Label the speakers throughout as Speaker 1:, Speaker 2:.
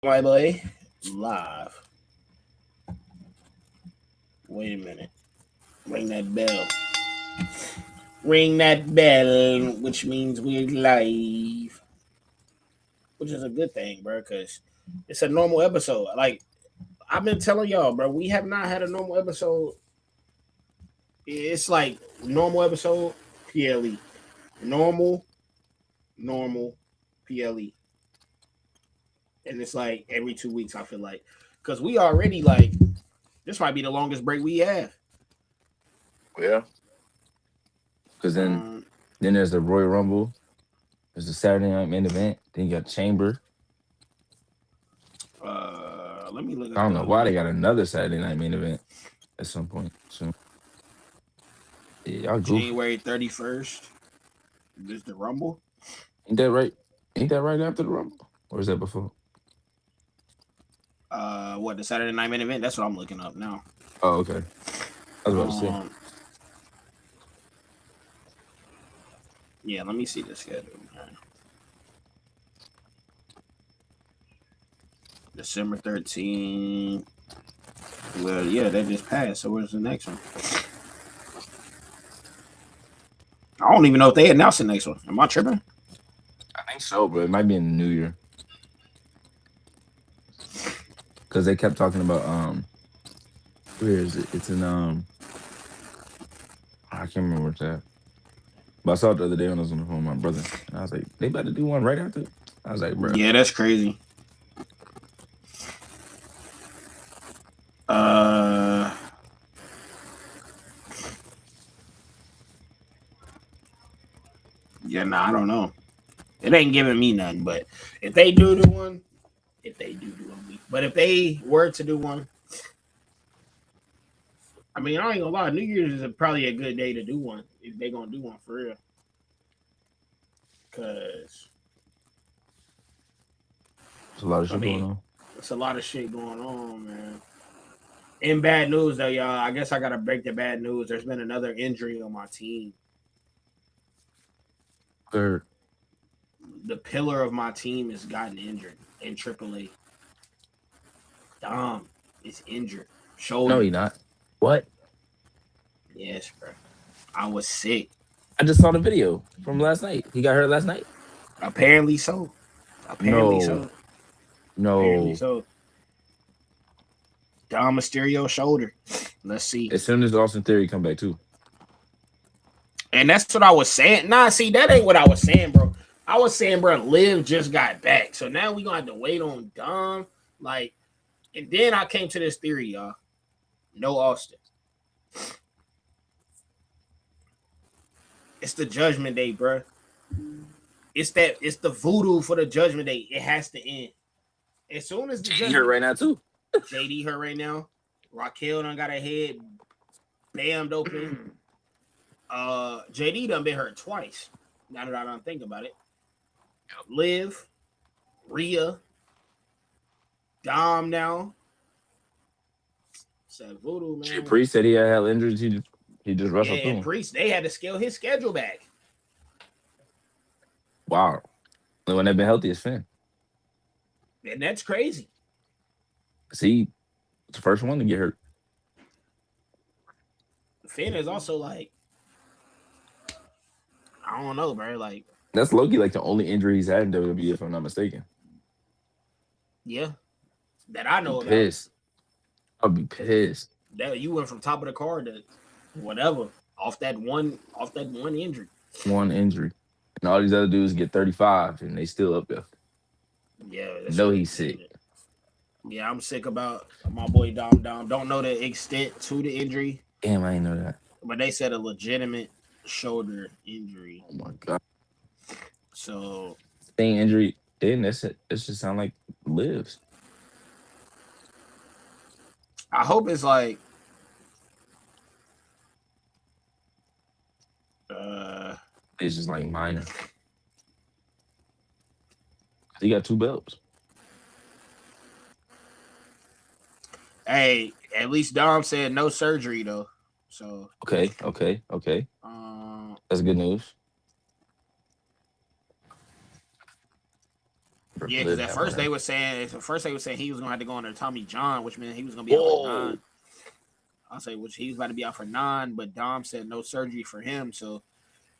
Speaker 1: My boy, live. Wait a minute. Ring that bell. Ring that bell, which means we're live, which is a good thing, bro, because it's a normal episode. Like, I've been telling y'all, bro, we have not had a normal episode. It's like normal episode, PLE. Normal, normal, PLE. And it's like every 2 weeks, I feel like. Because we already, like, this might be the longest break we have.
Speaker 2: Yeah. Because
Speaker 1: Um,
Speaker 2: then there's the Royal Rumble. There's the Saturday night main event. Then you got Chamber.
Speaker 1: let me look
Speaker 2: I
Speaker 1: at
Speaker 2: don't
Speaker 1: the
Speaker 2: know why they
Speaker 1: like
Speaker 2: got another Saturday night main event at some point soon. Yeah, y'all goofy.
Speaker 1: January 31st. This the Rumble.
Speaker 2: Ain't that right? Ain't that right after the Rumble? Or is that before?
Speaker 1: What the Saturday night main event? That's what I'm looking up now.
Speaker 2: Oh, okay. I was about to say.
Speaker 1: Um, yeah, let me see the schedule. Man. December 13th. Well, yeah, that just passed. So where's the next one? I don't even know if they announced the next one. Am I tripping?
Speaker 2: I think so, but it might be in the new year. Because they kept talking about where is it? It's in I can't remember where it's at. But I saw it the other day when I was on the phone with my brother. And I was like, they about to do one right after? I was like, bro.
Speaker 1: Yeah, that's crazy. Uh, yeah, nah, I don't know. It ain't giving me nothing. But if they do one, but if they were to do one, I mean, I ain't gonna lie. New Year's is probably a good day to do one if they gonna do one for real. Cause
Speaker 2: There's a lot of
Speaker 1: I
Speaker 2: shit going
Speaker 1: mean,
Speaker 2: on.
Speaker 1: it's a lot of shit going on, man. In bad news though, y'all, I guess I gotta break the bad news. There's been another injury on my team.
Speaker 2: Third.
Speaker 1: The pillar of my team has gotten injured in AAA. Dom is injured.
Speaker 2: No, he
Speaker 1: Shoulder.
Speaker 2: not. What?
Speaker 1: Yes, bro. I was sick.
Speaker 2: I just saw the video from last night. He got hurt last night?
Speaker 1: Apparently so. Apparently
Speaker 2: No.
Speaker 1: so. Apparently
Speaker 2: No.
Speaker 1: so. Dom Mysterio shoulder. Let's see.
Speaker 2: As soon as Austin Theory come back too.
Speaker 1: And that's what I was saying. Nah, see, that ain't what I was saying, bro. I was saying, bro, Liv just got back. So now we gonna have to wait on Dom. Like, and then I came to this theory, y'all. No Austin. It's the judgment day, bro. It's the voodoo for the judgment day. It has to end. As soon as the
Speaker 2: JD hurt
Speaker 1: judgment
Speaker 2: right now too.
Speaker 1: JD hurt right now. Raquel done got her head bammed open. JD done been hurt twice. Now that I don't think about it. Liv, Rhea, Dom now. Said voodoo,
Speaker 2: Jay
Speaker 1: man.
Speaker 2: Priest said he had injuries. He just
Speaker 1: Yeah,
Speaker 2: wrestled through
Speaker 1: and
Speaker 2: him.
Speaker 1: Priest, they had to scale his schedule back.
Speaker 2: Wow. The one that been healthy is Finn.
Speaker 1: And that's crazy.
Speaker 2: See, it's the first one to get hurt.
Speaker 1: Finn is also like, I don't know, bro. Like,
Speaker 2: That's Loki like the only injury he's had in WWE, if I'm not mistaken.
Speaker 1: yeah, that I
Speaker 2: Be
Speaker 1: know about.
Speaker 2: pissed. I'll be pissed.
Speaker 1: That you went from top of the card to whatever off that one injury.
Speaker 2: One injury. And all these other dudes get 35 and they still up there.
Speaker 1: Yeah, that's
Speaker 2: Know he's
Speaker 1: crazy,
Speaker 2: sick.
Speaker 1: ain't it? Yeah, I'm sick about my boy Dom Dom. Don't know the extent to the injury,
Speaker 2: Damn, I ain't know that.
Speaker 1: but they said a legitimate shoulder injury.
Speaker 2: Oh my god.
Speaker 1: So
Speaker 2: Thing injury. Then that's it. It just sound like lives.
Speaker 1: I hope it's like uh
Speaker 2: It's just like minor. He got two belts.
Speaker 1: hey, at least Dom said no surgery though. So
Speaker 2: Okay, okay, okay.
Speaker 1: um
Speaker 2: That's good news.
Speaker 1: Yeah, because
Speaker 2: Liv had one of.
Speaker 1: at first they were saying he was gonna have to go under Tommy John, which meant he was gonna be out for
Speaker 2: Whoa.
Speaker 1: 9. I'll say which he was about to be out for 9, but Dom said no surgery for him. So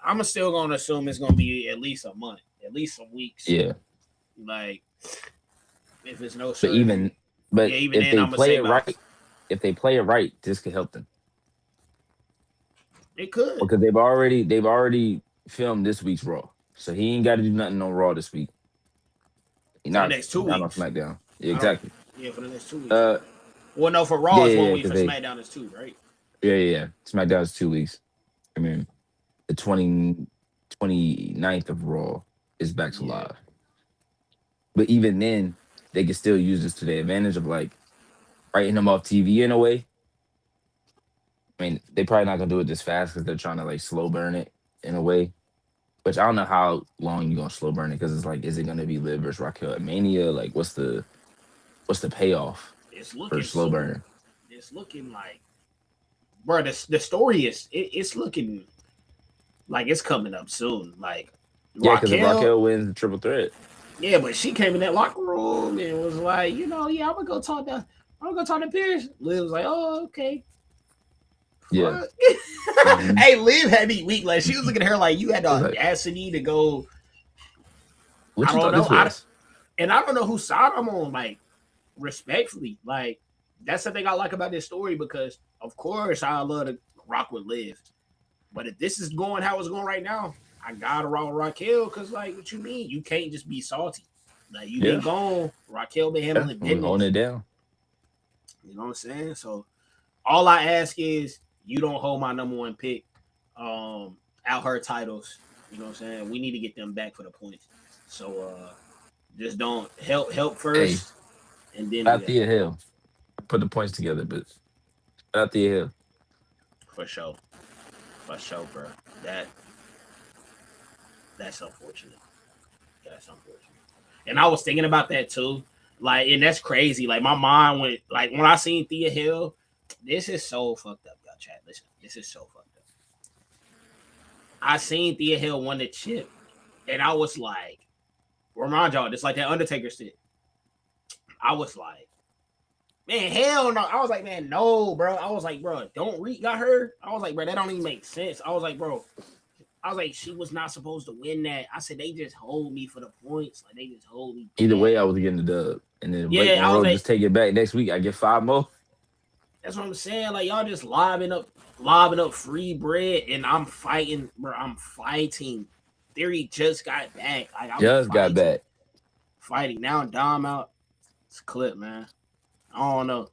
Speaker 1: I'm still gonna assume it's gonna be at least a month, at least some weeks.
Speaker 2: Yeah.
Speaker 1: Like if it's no
Speaker 2: But even
Speaker 1: surgery,
Speaker 2: but
Speaker 1: yeah. Even
Speaker 2: if
Speaker 1: then,
Speaker 2: they
Speaker 1: I'm gonna
Speaker 2: play
Speaker 1: say
Speaker 2: it
Speaker 1: about
Speaker 2: right, if they play it right, this could help them
Speaker 1: it could
Speaker 2: because they've already filmed this week's Raw, so he ain't got to do nothing on Raw this week. He
Speaker 1: for the next two
Speaker 2: not on
Speaker 1: weeks.
Speaker 2: SmackDown. Yeah,
Speaker 1: I don't.
Speaker 2: exactly.
Speaker 1: Yeah, for the next 2 weeks.
Speaker 2: Uh,
Speaker 1: Well, no, for Raw
Speaker 2: yeah,
Speaker 1: it's
Speaker 2: yeah,
Speaker 1: one week.
Speaker 2: because
Speaker 1: For
Speaker 2: they,
Speaker 1: SmackDown it's 2, right?
Speaker 2: yeah. SmackDown is 2 weeks. I mean, the 29th of Raw is back to
Speaker 1: Yeah,
Speaker 2: live, but even then, they can still use this to their advantage of like writing them off TV in a way. I mean, they probably not gonna do it this fast because they're trying to like slow burn it in a way. Which I don't know how long you gonna slow burn it because it's like, is it gonna be Liv versus Raquel at Mania? Like, what's the payoff
Speaker 1: it's
Speaker 2: for
Speaker 1: looking
Speaker 2: slow
Speaker 1: soon.
Speaker 2: burn?
Speaker 1: It's looking like, bro. The story is it's looking like it's coming up soon. Like
Speaker 2: Yeah, because if
Speaker 1: Raquel,
Speaker 2: Raquel wins the triple threat,
Speaker 1: yeah, but she came in that locker room and was like, yeah, I'm gonna go talk to Pierce. Liv was like, oh, okay.
Speaker 2: yeah.
Speaker 1: Fuck.
Speaker 2: Hmm.
Speaker 1: Hey, Liv had me weak. Like she was looking at her like you had the
Speaker 2: It's like,
Speaker 1: audacity to go.
Speaker 2: what
Speaker 1: I
Speaker 2: you
Speaker 1: don't
Speaker 2: thought
Speaker 1: know.
Speaker 2: this was?
Speaker 1: I don't know whose side I'm on. Like respectfully, like that's the thing I like about this story because of course I love to rock with Liv, but if this is going how it's going right now, I gotta rock with Raquel because like what you mean? You can't just be salty. Like you been
Speaker 2: Yeah,
Speaker 1: gone, Raquel been
Speaker 2: yeah.
Speaker 1: handling
Speaker 2: We holding
Speaker 1: business.
Speaker 2: it down.
Speaker 1: You know what I'm saying? So all I ask is you don't hold my number one pick out her titles. You know what I'm saying? We need to get them back for the points. So just don't help
Speaker 2: Hey,
Speaker 1: first and then do
Speaker 2: out
Speaker 1: that
Speaker 2: the hell. Put the points together, but out the hell.
Speaker 1: for sure. For sure, bro. That that's unfortunate. That's unfortunate. And I was thinking about that too. Like, and that's crazy. Like my mind went like when I seen Thea Hill, this is so fucked up, y'all chat. Listen, this is so fucked up. I seen Thea Hill won the chip, and I was like, remind y'all, just like that Undertaker shit. I was like, man, hell no. I was like, man, no, bro. I was like, bro, don't got her. I was like, bro, that don't even make sense. I was like, bro, I was like, she was not supposed to win that. I said they just hold me for the points. Like they just hold me
Speaker 2: Either way, I
Speaker 1: bad.
Speaker 2: was getting the dub, and then Blake
Speaker 1: Yeah, I was
Speaker 2: Monroe
Speaker 1: like,
Speaker 2: just take it back next week. I get 5 more.
Speaker 1: that's what I'm saying. Like y'all just lobbing up free bread, and I'm fighting, bro. I'm fighting. Theory just got back. Like I'm
Speaker 2: Just got
Speaker 1: fighting,
Speaker 2: back.
Speaker 1: fighting. Now Dom out. It's a clip, man. I don't know.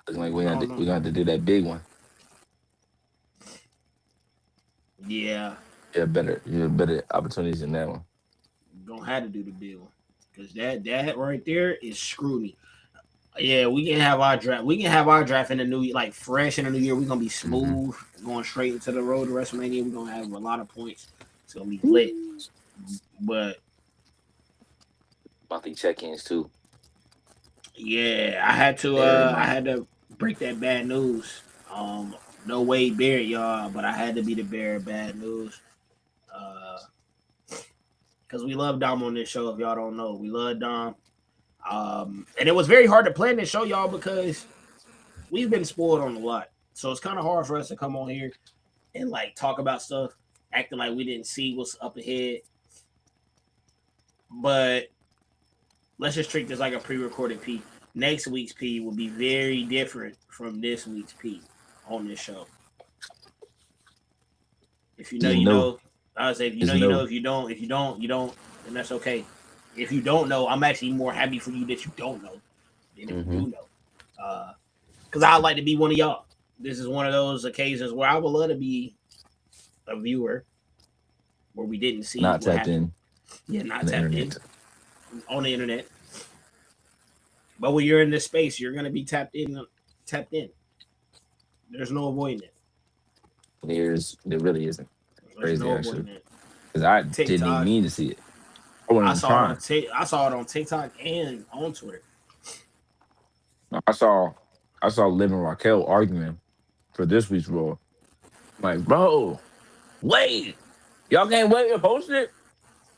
Speaker 2: Looking like
Speaker 1: I don't
Speaker 2: we're
Speaker 1: know.
Speaker 2: gonna have to do that big one.
Speaker 1: Yeah,
Speaker 2: Yeah, better opportunities in that one.
Speaker 1: gonna have to do the bill because that right there is screw me. Yeah, we can have our draft. We can have our draft in the new year, like fresh in the new year. We're gonna be
Speaker 2: Mm-hmm.
Speaker 1: smooth, going straight into the road to WrestleMania. We're gonna have a lot of points. It's gonna be lit. But
Speaker 2: Monthly check-ins too.
Speaker 1: yeah,
Speaker 2: Every
Speaker 1: I
Speaker 2: month.
Speaker 1: had to break that bad news. No way, Barrett, y'all, but I had to be the bearer of bad news. Uh, because we love Dom on this show. If y'all don't know, we love Dom. And it was very hard to plan this show, y'all, because we've been spoiled on a lot. So it's kind of hard for us to come on here and like talk about stuff, acting like we didn't see what's up ahead. But let's just treat this like a pre-recorded P. Next week's P will be very different from this week's P on this show. If you know,
Speaker 2: Just
Speaker 1: you
Speaker 2: know,
Speaker 1: know. I would say if you know,
Speaker 2: just
Speaker 1: you know.
Speaker 2: know.
Speaker 1: If you don't, you don't, and that's okay. If you don't know, I'm actually more happy for you that you don't know than if you
Speaker 2: Mm-hmm.
Speaker 1: do know. Because I'd like to be one of y'all. This is one of those occasions where I would love to be a viewer where we didn't see
Speaker 2: Not
Speaker 1: what
Speaker 2: tapped
Speaker 1: happened.
Speaker 2: in
Speaker 1: Yeah,
Speaker 2: on
Speaker 1: not
Speaker 2: the
Speaker 1: tapped in
Speaker 2: internet.
Speaker 1: on the internet. But when you're in this space, you're gonna be tapped in. Tapped in. There's no avoiding it.
Speaker 2: There really isn't.
Speaker 1: There's
Speaker 2: Crazy
Speaker 1: no
Speaker 2: actually,
Speaker 1: avoiding it.
Speaker 2: because I didn't even
Speaker 1: TikTok.
Speaker 2: mean to see it. I wasn't
Speaker 1: I
Speaker 2: even
Speaker 1: saw it on
Speaker 2: trying.
Speaker 1: I saw it on TikTok and on Twitter.
Speaker 2: No, I saw Liv and Raquel arguing for this week's Raw. I'm like, bro, wait, y'all can't wait to post it.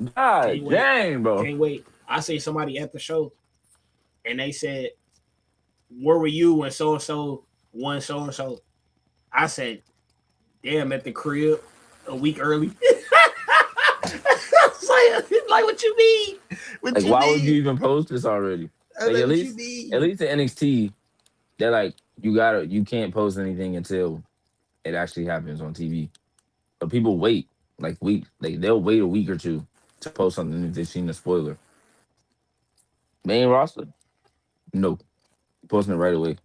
Speaker 2: God
Speaker 1: Can't wait.
Speaker 2: dang, bro.
Speaker 1: Can't wait. I see somebody at the show and they said, "Where were you when so and so won so and so?" I said, "Damn, at the crib a week early." Like, what you mean? What
Speaker 2: Like,
Speaker 1: you
Speaker 2: why would you
Speaker 1: mean?
Speaker 2: even post this already?
Speaker 1: I was
Speaker 2: Like,
Speaker 1: like, what you
Speaker 2: at
Speaker 1: mean?
Speaker 2: least in NXT, they're like, you can't post anything until it actually happens on TV. But people wait like they'll wait a week or two to post something if they've seen the spoiler. Main roster, no, posting it right away.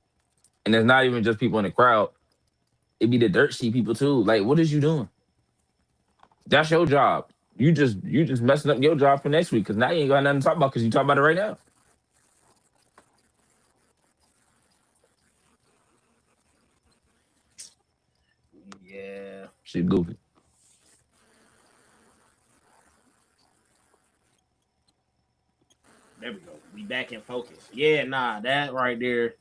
Speaker 2: And it's not even just people in the crowd. It be the dirt sheet people too. Like, what is you doing? That's your job. You just messing up your job for next week because now you ain't got nothing to talk about because you talk about it right now.
Speaker 1: Yeah,
Speaker 2: Shit goofy.
Speaker 1: there we go. We back in focus. Yeah, nah, that right there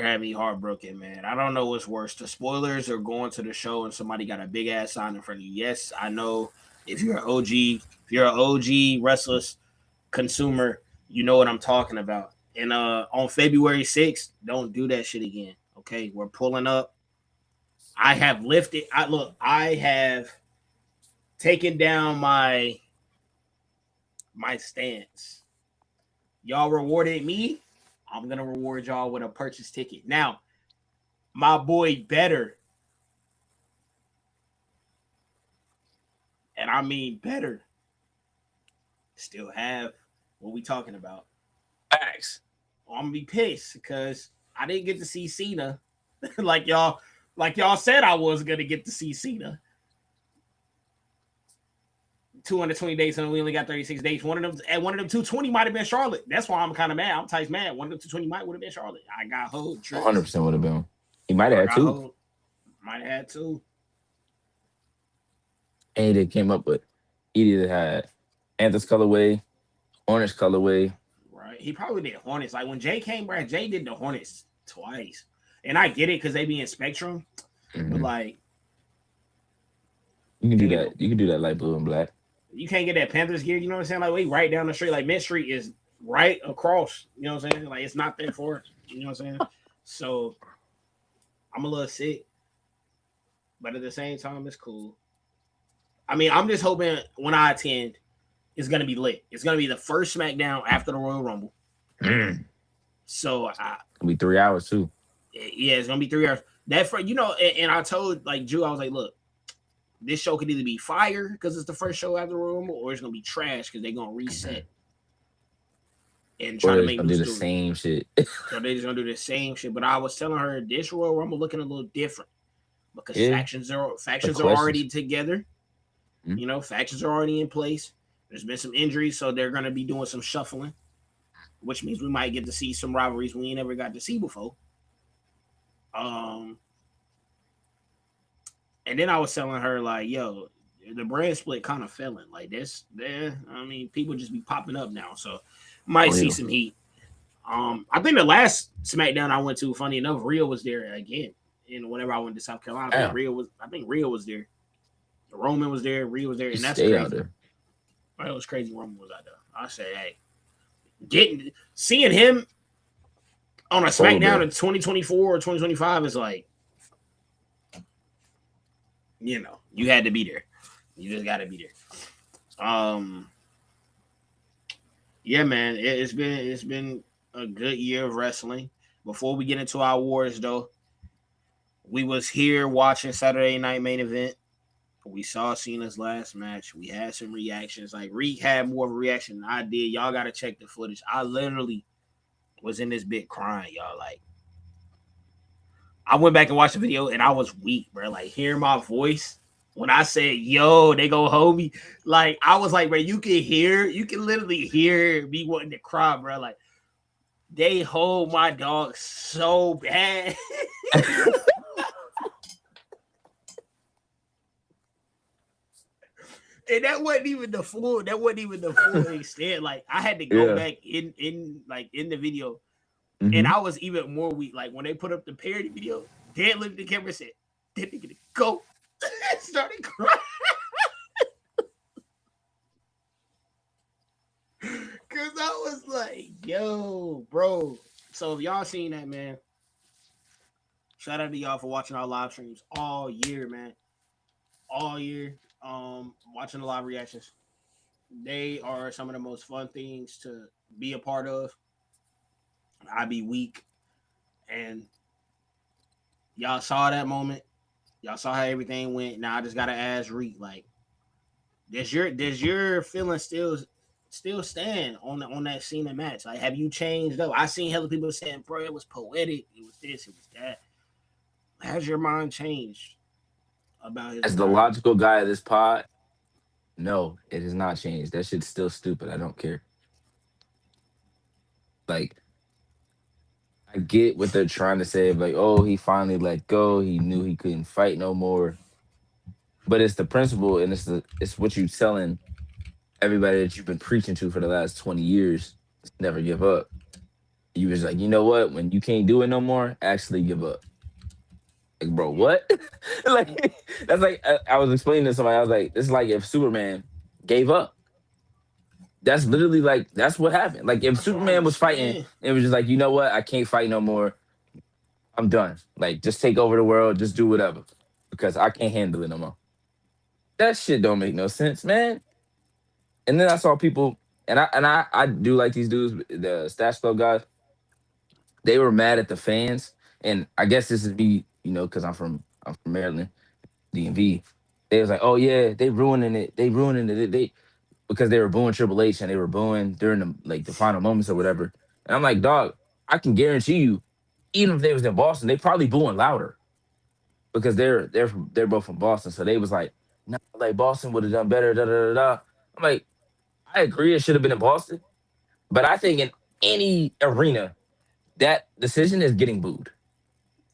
Speaker 1: had me heartbroken, man. I don't know what's worse. The spoilers are going to the show and somebody got a big ass sign in front of you. Yes, I know if you're an OG Restless consumer, you know what I'm talking about. And on February 6th, don't do that shit again. Okay, we're pulling up. I have lifted. I have taken down my stance. Y'all rewarded me. I'm gonna reward y'all with a purchase ticket. Now, my boy Better, and I mean Better, still have what we talking about.
Speaker 2: Facts.
Speaker 1: I'm gonna be pissed because I didn't get to see Cena like y'all said I was gonna get to see Cena. 220 days and we only got 36 days. One of them 220 might have been Charlotte. That's why I'm kind of mad. I'm Ty's mad. One of them 220 might would have been Charlotte. I got hold tricks.
Speaker 2: 100% would have been. He might have
Speaker 1: I
Speaker 2: had
Speaker 1: got
Speaker 2: two.
Speaker 1: hold. Might have had two.
Speaker 2: And they came up with he either had Anthus colorway, orange colorway.
Speaker 1: Right. He probably did Hornets. Like when Jay came back, Jay did the Hornets twice. And I get it because they be in Spectrum. But
Speaker 2: Mhm.
Speaker 1: like,
Speaker 2: You can do
Speaker 1: nigga,
Speaker 2: that. You can do that light blue and black.
Speaker 1: you can't get that Panthers gear. You know what I'm saying? Like, we right down the street. Like, Mid Street is right across. You know what I'm saying? Like, it's not there for us. You know what I'm saying? So, I'm a little sick. But at the same time, it's cool. I mean, I'm just hoping when I attend, it's going to be lit. It's going to be the first SmackDown after the Royal Rumble.
Speaker 2: Mm.
Speaker 1: So,
Speaker 2: It'll be 3 hours too.
Speaker 1: yeah, it's going to be 3 hours. That for, and I told, like, Drew, I was like, look, this show could either be fire because it's the first show after the Royal Rumble, or it's going to be trash because they're going to reset
Speaker 2: Mhm.
Speaker 1: and
Speaker 2: Or
Speaker 1: try to
Speaker 2: they're just
Speaker 1: make
Speaker 2: gonna
Speaker 1: new
Speaker 2: do the
Speaker 1: stories.
Speaker 2: same shit.
Speaker 1: So they just gonna do the same shit. But I was telling her this Royal Rumble looking a little different because
Speaker 2: Yeah, the
Speaker 1: factions are
Speaker 2: questions.
Speaker 1: already together.
Speaker 2: Mhm.
Speaker 1: Factions are already in place. There's been some injuries, so they're gonna be doing some shuffling, which means we might get to see some rivalries we ain't never got to see before. Um, and then I was telling her like, yo, the brand split kind of failing. Like this, there. I mean, people just be popping up now, so might
Speaker 2: For
Speaker 1: see
Speaker 2: real.
Speaker 1: some heat. I think the last SmackDown I went to, funny enough, Rio was there again. And whenever I went to South Carolina,
Speaker 2: Damn,
Speaker 1: I think Rio was there. Roman was there, Rio was there, and
Speaker 2: just
Speaker 1: that's
Speaker 2: stay out
Speaker 1: crazy.
Speaker 2: there.
Speaker 1: It was crazy. Roman was out there. I said, hey, seeing him on a
Speaker 2: Polar
Speaker 1: SmackDown
Speaker 2: bear.
Speaker 1: in 2024 or 2025 is like, you had to be there. You just got to be there. Yeah, man, it's been a good year of wrestling. Before we get into our awards, though, we was here watching Saturday Night Main Event. We saw Cena's last match. We had some reactions. Like Reek had more of a reaction than I did. Y'all gotta check the footage. I literally was in this bit crying, y'all. Like I went back and watched the video and I was weak, bro. Like hearing my voice when I said, "Yo, they go hold me," like I was like, bro, you can literally hear me wanting to cry, bro. Like they hold my dog so bad. And that wasn't even the full extent. Like I had to go
Speaker 2: Yeah.
Speaker 1: back in the video, and
Speaker 2: Hmm.
Speaker 1: I was even more weak. Like when they put up the parody video, Dan looked at the camera and said, "That nigga to go," started crying. was like, yo, bro. So if y'all seen that, man, shout out to y'all for watching our live streams all year, man. All year. Watching the live reactions. They are some of the most fun things to be a part of. I be weak, and y'all saw that moment. Y'all saw how everything went. Now I just gotta ask Reek, like, does your feeling still stand on that Cena match? Like, have you changed up? I seen hella people saying, bro, it was poetic, it was this, it was that. Has your mind changed about his
Speaker 2: As the
Speaker 1: retirement?
Speaker 2: logical guy of this pod, no, it has not changed. That shit's still stupid. I don't care. Like, I get what they're trying to say, like, oh, he finally let go. He knew he couldn't fight no more. But it's the principle, and it's what you telling everybody that you've been preaching to for the last 20 years. Never give up. You was like, you know what? When you can't do it no more, actually give up. Like, bro,
Speaker 1: Yeah.
Speaker 2: what? Like, that's like I was explaining to somebody. I was like, it's like if Superman gave up. That's literally like that's what happened. Like if
Speaker 1: That's what I'm
Speaker 2: Superman was fighting,
Speaker 1: saying.
Speaker 2: and it was just like, you know what? I can't fight no more. I'm done. Like, just take over the world. Just do whatever because I can't handle it no more. That shit don't make no sense, man. And then I saw people, and I do like these dudes, the Stash Club guys. They were mad at the fans, and I guess this is me, because I'm from Maryland, DMV. They was like, oh yeah, they ruining it. They ruining it. They because they were booing Triple H and they were booing during the final moments or whatever. And I'm like, dog, I can guarantee you, even if they was in Boston, they probably booing louder because they're both from Boston. So they was like, no, like Boston would have done better. Da da da da. I'm like, I agree, it should have been in Boston, but I think in any arena, that decision is getting booed,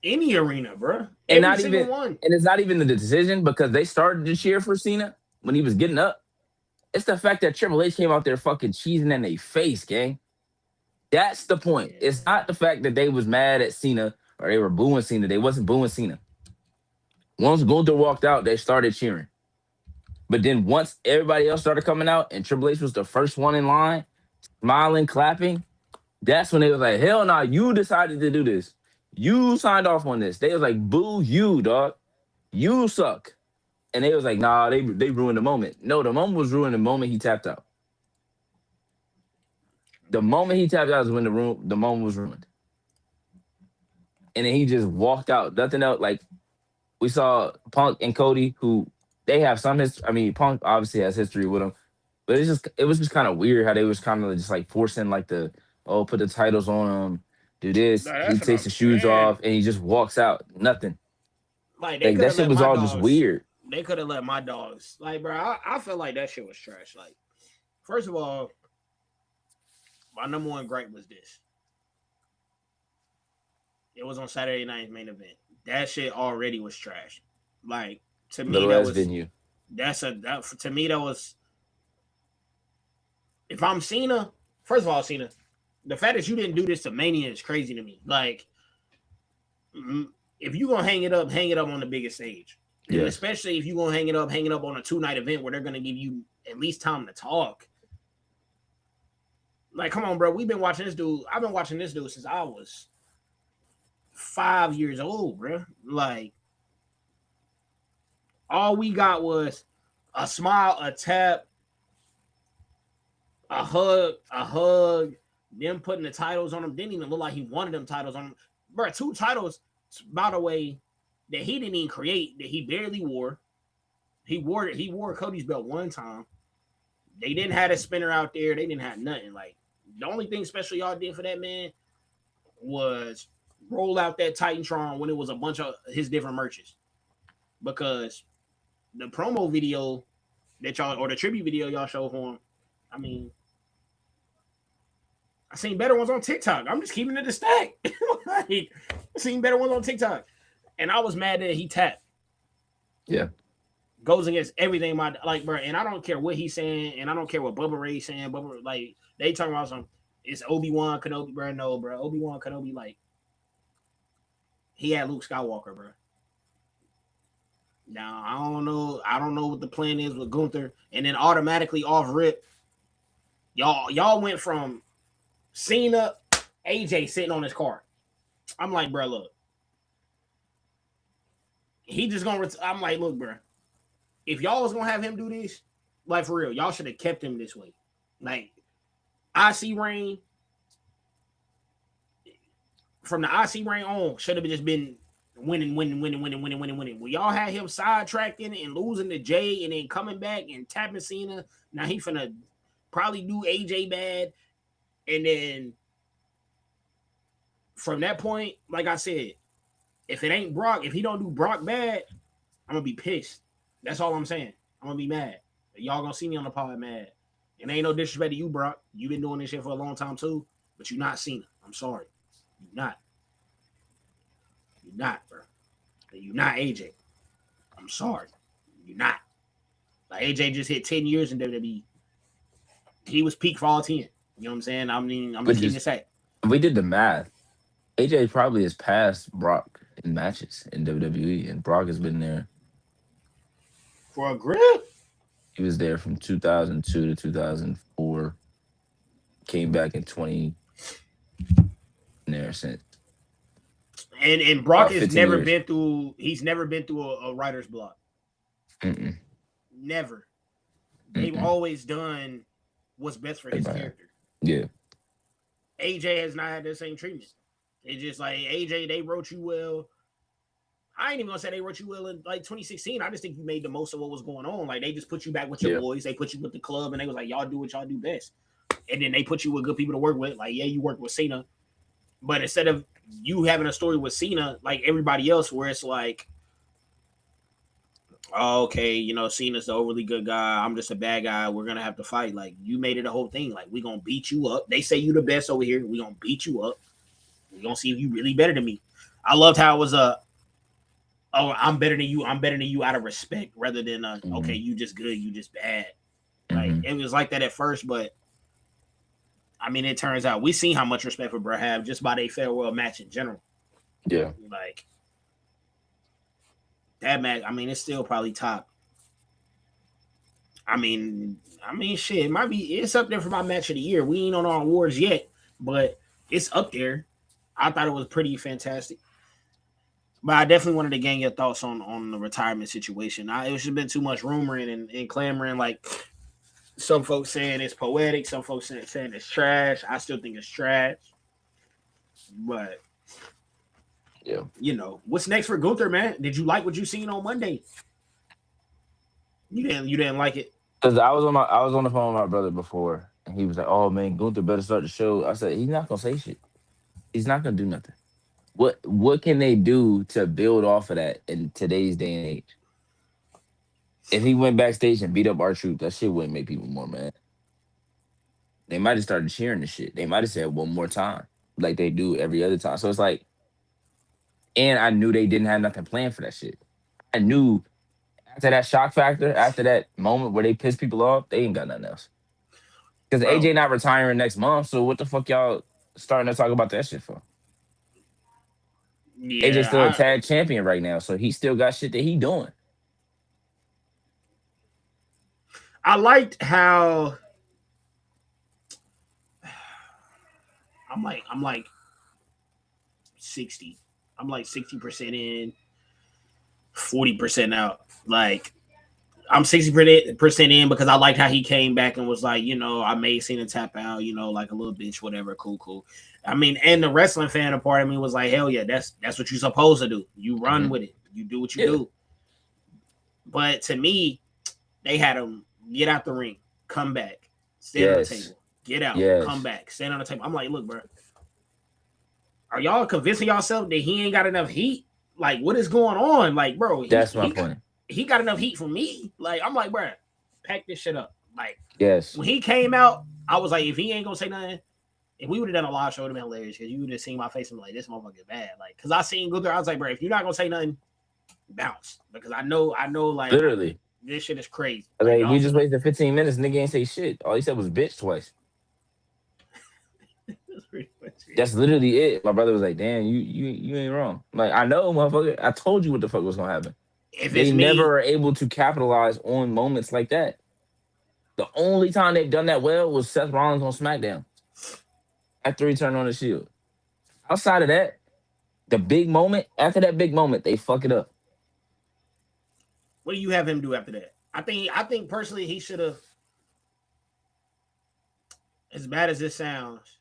Speaker 1: Any arena, bro.
Speaker 2: and
Speaker 1: Every
Speaker 2: not
Speaker 1: single
Speaker 2: even,
Speaker 1: one.
Speaker 2: and it's not even the decision because they started to cheer for Cena when he was getting up. It's the fact that Triple H came out there fucking cheesing in their face, gang. That's the point.
Speaker 1: Yeah,
Speaker 2: It's not the fact that they was mad at Cena or they were booing Cena. They wasn't booing Cena. Once Gunther walked out, they started cheering. But then once everybody else started coming out and Triple H was the first one in line, smiling, clapping, that's when they was like, hell no, you decided to do this. You signed off on this. They was like, boo you, dog. You suck. And they was like, nah, they ruined the moment. No, the moment was ruined the moment he tapped out. The moment he tapped out is when the moment was ruined. And then he just walked out. Nothing else. Like we saw Punk and Cody, who they have some history. I mean, Punk obviously has history with him, but it was just kind of weird how they was kind of just like forcing like put the titles on him, do this.
Speaker 1: nah,
Speaker 2: He
Speaker 1: that's what
Speaker 2: takes
Speaker 1: I'm
Speaker 2: the shoes
Speaker 1: saying.
Speaker 2: off and he just walks out. Nothing.
Speaker 1: Like they
Speaker 2: Like
Speaker 1: could
Speaker 2: that
Speaker 1: have
Speaker 2: shit
Speaker 1: let
Speaker 2: was
Speaker 1: my
Speaker 2: all just
Speaker 1: dogs.
Speaker 2: weird.
Speaker 1: They could have let my dogs. Like, bro, I felt like that shit was trash. Like, first of all, my number one gripe was this. It was on Saturday night's main event. That shit already was trash. Like, to me,
Speaker 2: Little
Speaker 1: that
Speaker 2: ass
Speaker 1: was
Speaker 2: venue.
Speaker 1: that to me that was. If I'm Cena, first of all, Cena, the fact that you didn't do this to Mania is crazy to me. Like, if you gonna hang it up on the biggest stage, and
Speaker 2: Yes.
Speaker 1: especially if you gonna hang it up on a 2 night event where they're gonna give you at least time to talk. Like, come on, bro. We've been watching this dude. I've been watching this dude since I was 5 years old, bro. Like, all we got was a smile, a tap, a hug. Them putting the titles on him didn't even look like he wanted them titles on him, bro. 2 titles, by the way, that he didn't even create, that he barely wore. He wore Cody's belt one time. They didn't have a spinner out there. They didn't have nothing. Like, the only thing special y'all did for that man was roll out that Titantron when it was a bunch of his different merches. Because the promo video that y'all, or the tribute video y'all showed for him, I mean, I seen better ones on TikTok. I'm just keeping it a stack. Like, I seen better ones on TikTok. And I was mad that he tapped.
Speaker 2: Yeah.
Speaker 1: Goes against everything my, like, bro. And I don't care what he's saying, and I don't care what Bubba Ray's saying. Bubba, like, they talking about some, it's Obi-Wan Kenobi, bro. No, bro. Obi-Wan Kenobi, like, he had Luke Skywalker, bro. Now I don't know. I don't know what the plan is with Gunther, and then automatically off rip, y'all went from Cena, AJ sitting on his car. I'm like, bro, look, he just gonna. I'm like, look, bro, if y'all was gonna have him do this, like for real, y'all should have kept him this way. Like IC reign from the IC reign on should have just been winning. When y'all had him sidetracking and losing to Jay and then coming back and tapping Cena, now he finna probably do AJ bad, and then from that point, like I said, if it ain't Brock, if he don't do Brock bad, I'm gonna be pissed. That's all I'm saying. I'm gonna be mad. Y'all gonna see me on the pod mad. And ain't no disrespect to you, Brock. You've been doing this shit for a long time too, but you're not Cena. I'm sorry. You're not. You're not, bro. You're not AJ. I'm sorry. You're not. Like AJ just hit 10 years in WWE. He was peak for all 10. You know what I'm saying? I mean, I'm just
Speaker 2: Which
Speaker 1: keeping
Speaker 2: is,
Speaker 1: it safe.
Speaker 2: if we did the math, AJ probably has passed Brock in matches in WWE, and Brock has been there.
Speaker 1: For a grip.
Speaker 2: He was there from 2002 to 2004. Came back in 20 there since
Speaker 1: And Brock
Speaker 2: about
Speaker 1: has
Speaker 2: 15
Speaker 1: never
Speaker 2: years.
Speaker 1: been through he's never been through a writer's block.
Speaker 2: Mm-mm,
Speaker 1: Never. They've
Speaker 2: mm-mm.
Speaker 1: always done what's best for his
Speaker 2: Everybody.
Speaker 1: character.
Speaker 2: Yeah,
Speaker 1: AJ has not had the same treatment. It's just like AJ, they wrote you well. I ain't even gonna say they wrote you well in like 2016. I just think you made the most of what was going on. Like they just put you back with your
Speaker 2: yeah.
Speaker 1: boys. They put you with the club, and they was like, y'all do what y'all do best. And then they put you with good people to work with. Like, yeah, you work with Cena, but instead of you having a story with Cena, like everybody else, where it's like, oh, okay, you know, Cena's the overly good guy. I'm just a bad guy. We're gonna have to fight. Like you made it a whole thing. Like we gonna beat you up. They say you the best over here. We gonna beat you up. We gonna see if you really better than me. I loved how it was a oh, I'm better than you. I'm better than you out of respect rather than okay,
Speaker 2: Mm-hmm,
Speaker 1: you just good, you just bad. Like
Speaker 2: mm-hmm.
Speaker 1: it was like that at first, but I mean, it turns out we seen how much respect for Bro have just by their farewell match in general.
Speaker 2: Yeah,
Speaker 1: Like that match, I mean, it's still probably top. I mean, shit, it might be. It's up there for my match of the year. We ain't on our awards yet, but it's up there. I thought it was pretty fantastic. But I definitely wanted to gain your thoughts on the retirement situation. It's just been too much rumoring and clamoring. Like some folks saying it's poetic, some folks saying it's trash. I still think it's trash. But
Speaker 2: yeah.
Speaker 1: you know, what's next for Gunther, man? Did you like what you seen on Monday? You didn't like it?
Speaker 2: Because I was on the phone with my brother before, and he was like, "Oh man, Gunther better start the show." I said, "He's not gonna say shit. He's not gonna do nothing. What can they do to build off of that in today's day and age? If he went backstage and beat up our troop, that shit wouldn't make people more mad. They might have started cheering the shit. They might have said one more time, like they do every other time. So it's like, and I knew they didn't have nothing planned for that shit. I knew after that shock factor, after that moment where they pissed people off, they ain't got nothing else. Because
Speaker 1: Bro,
Speaker 2: AJ not retiring next month, so what the fuck y'all starting to talk about that shit for? AJ
Speaker 1: yeah,
Speaker 2: still a tag champion right now, so he still got shit that he doing.
Speaker 1: I liked how I'm like 60. I'm like 60% in, 40% out. Like I'm 60% in because I liked how he came back and was like, you know, I may Cena tap out, you know, like a little bitch, whatever, cool. I mean, and the wrestling fan part of me was like, hell yeah, that's what you're supposed to do. You run
Speaker 2: Hmm.
Speaker 1: with it. You do what you
Speaker 2: Yeah.
Speaker 1: do. But to me, they had him get out the ring, come back, stand on the
Speaker 2: Yes.
Speaker 1: table, get out, come
Speaker 2: Yes.
Speaker 1: back, stand on the table. I'm like, look, bro, are y'all convincing yourself that he ain't got enough heat? Like, what is going on? Like, bro,
Speaker 2: That's my point.
Speaker 1: he got enough heat for me. Like, I'm like, bro, pack this shit up. Like,
Speaker 2: Yes.
Speaker 1: when he came out, I was like, if he ain't gonna say nothing, if we would have done a live show, it would have been hilarious because you would have seen my face and be like, this motherfucker is bad. Like, cause I seen Gunther, I was like, bro, if you're not gonna say nothing, bounce because I know, like
Speaker 2: Literally.
Speaker 1: this shit is crazy. Like
Speaker 2: Like
Speaker 1: y'all
Speaker 2: we just
Speaker 1: finna.
Speaker 2: wasted 15 minutes, nigga ain't say shit. All he said was bitch twice.
Speaker 1: That's pretty much it.
Speaker 2: That's literally it. My brother was like, damn, you ain't wrong. Like, I know, motherfucker. I told you what the fuck was gonna happen.
Speaker 1: If
Speaker 2: They
Speaker 1: it's
Speaker 2: never
Speaker 1: me,
Speaker 2: are able to capitalize on moments like that. The only time they've done that well was Seth Rollins on SmackDown. after he turned on the Shield. Outside of that, the big moment, after that big moment, they fuck it up.
Speaker 1: What do you have him do after that? I think personally he should have. As bad as this sounds,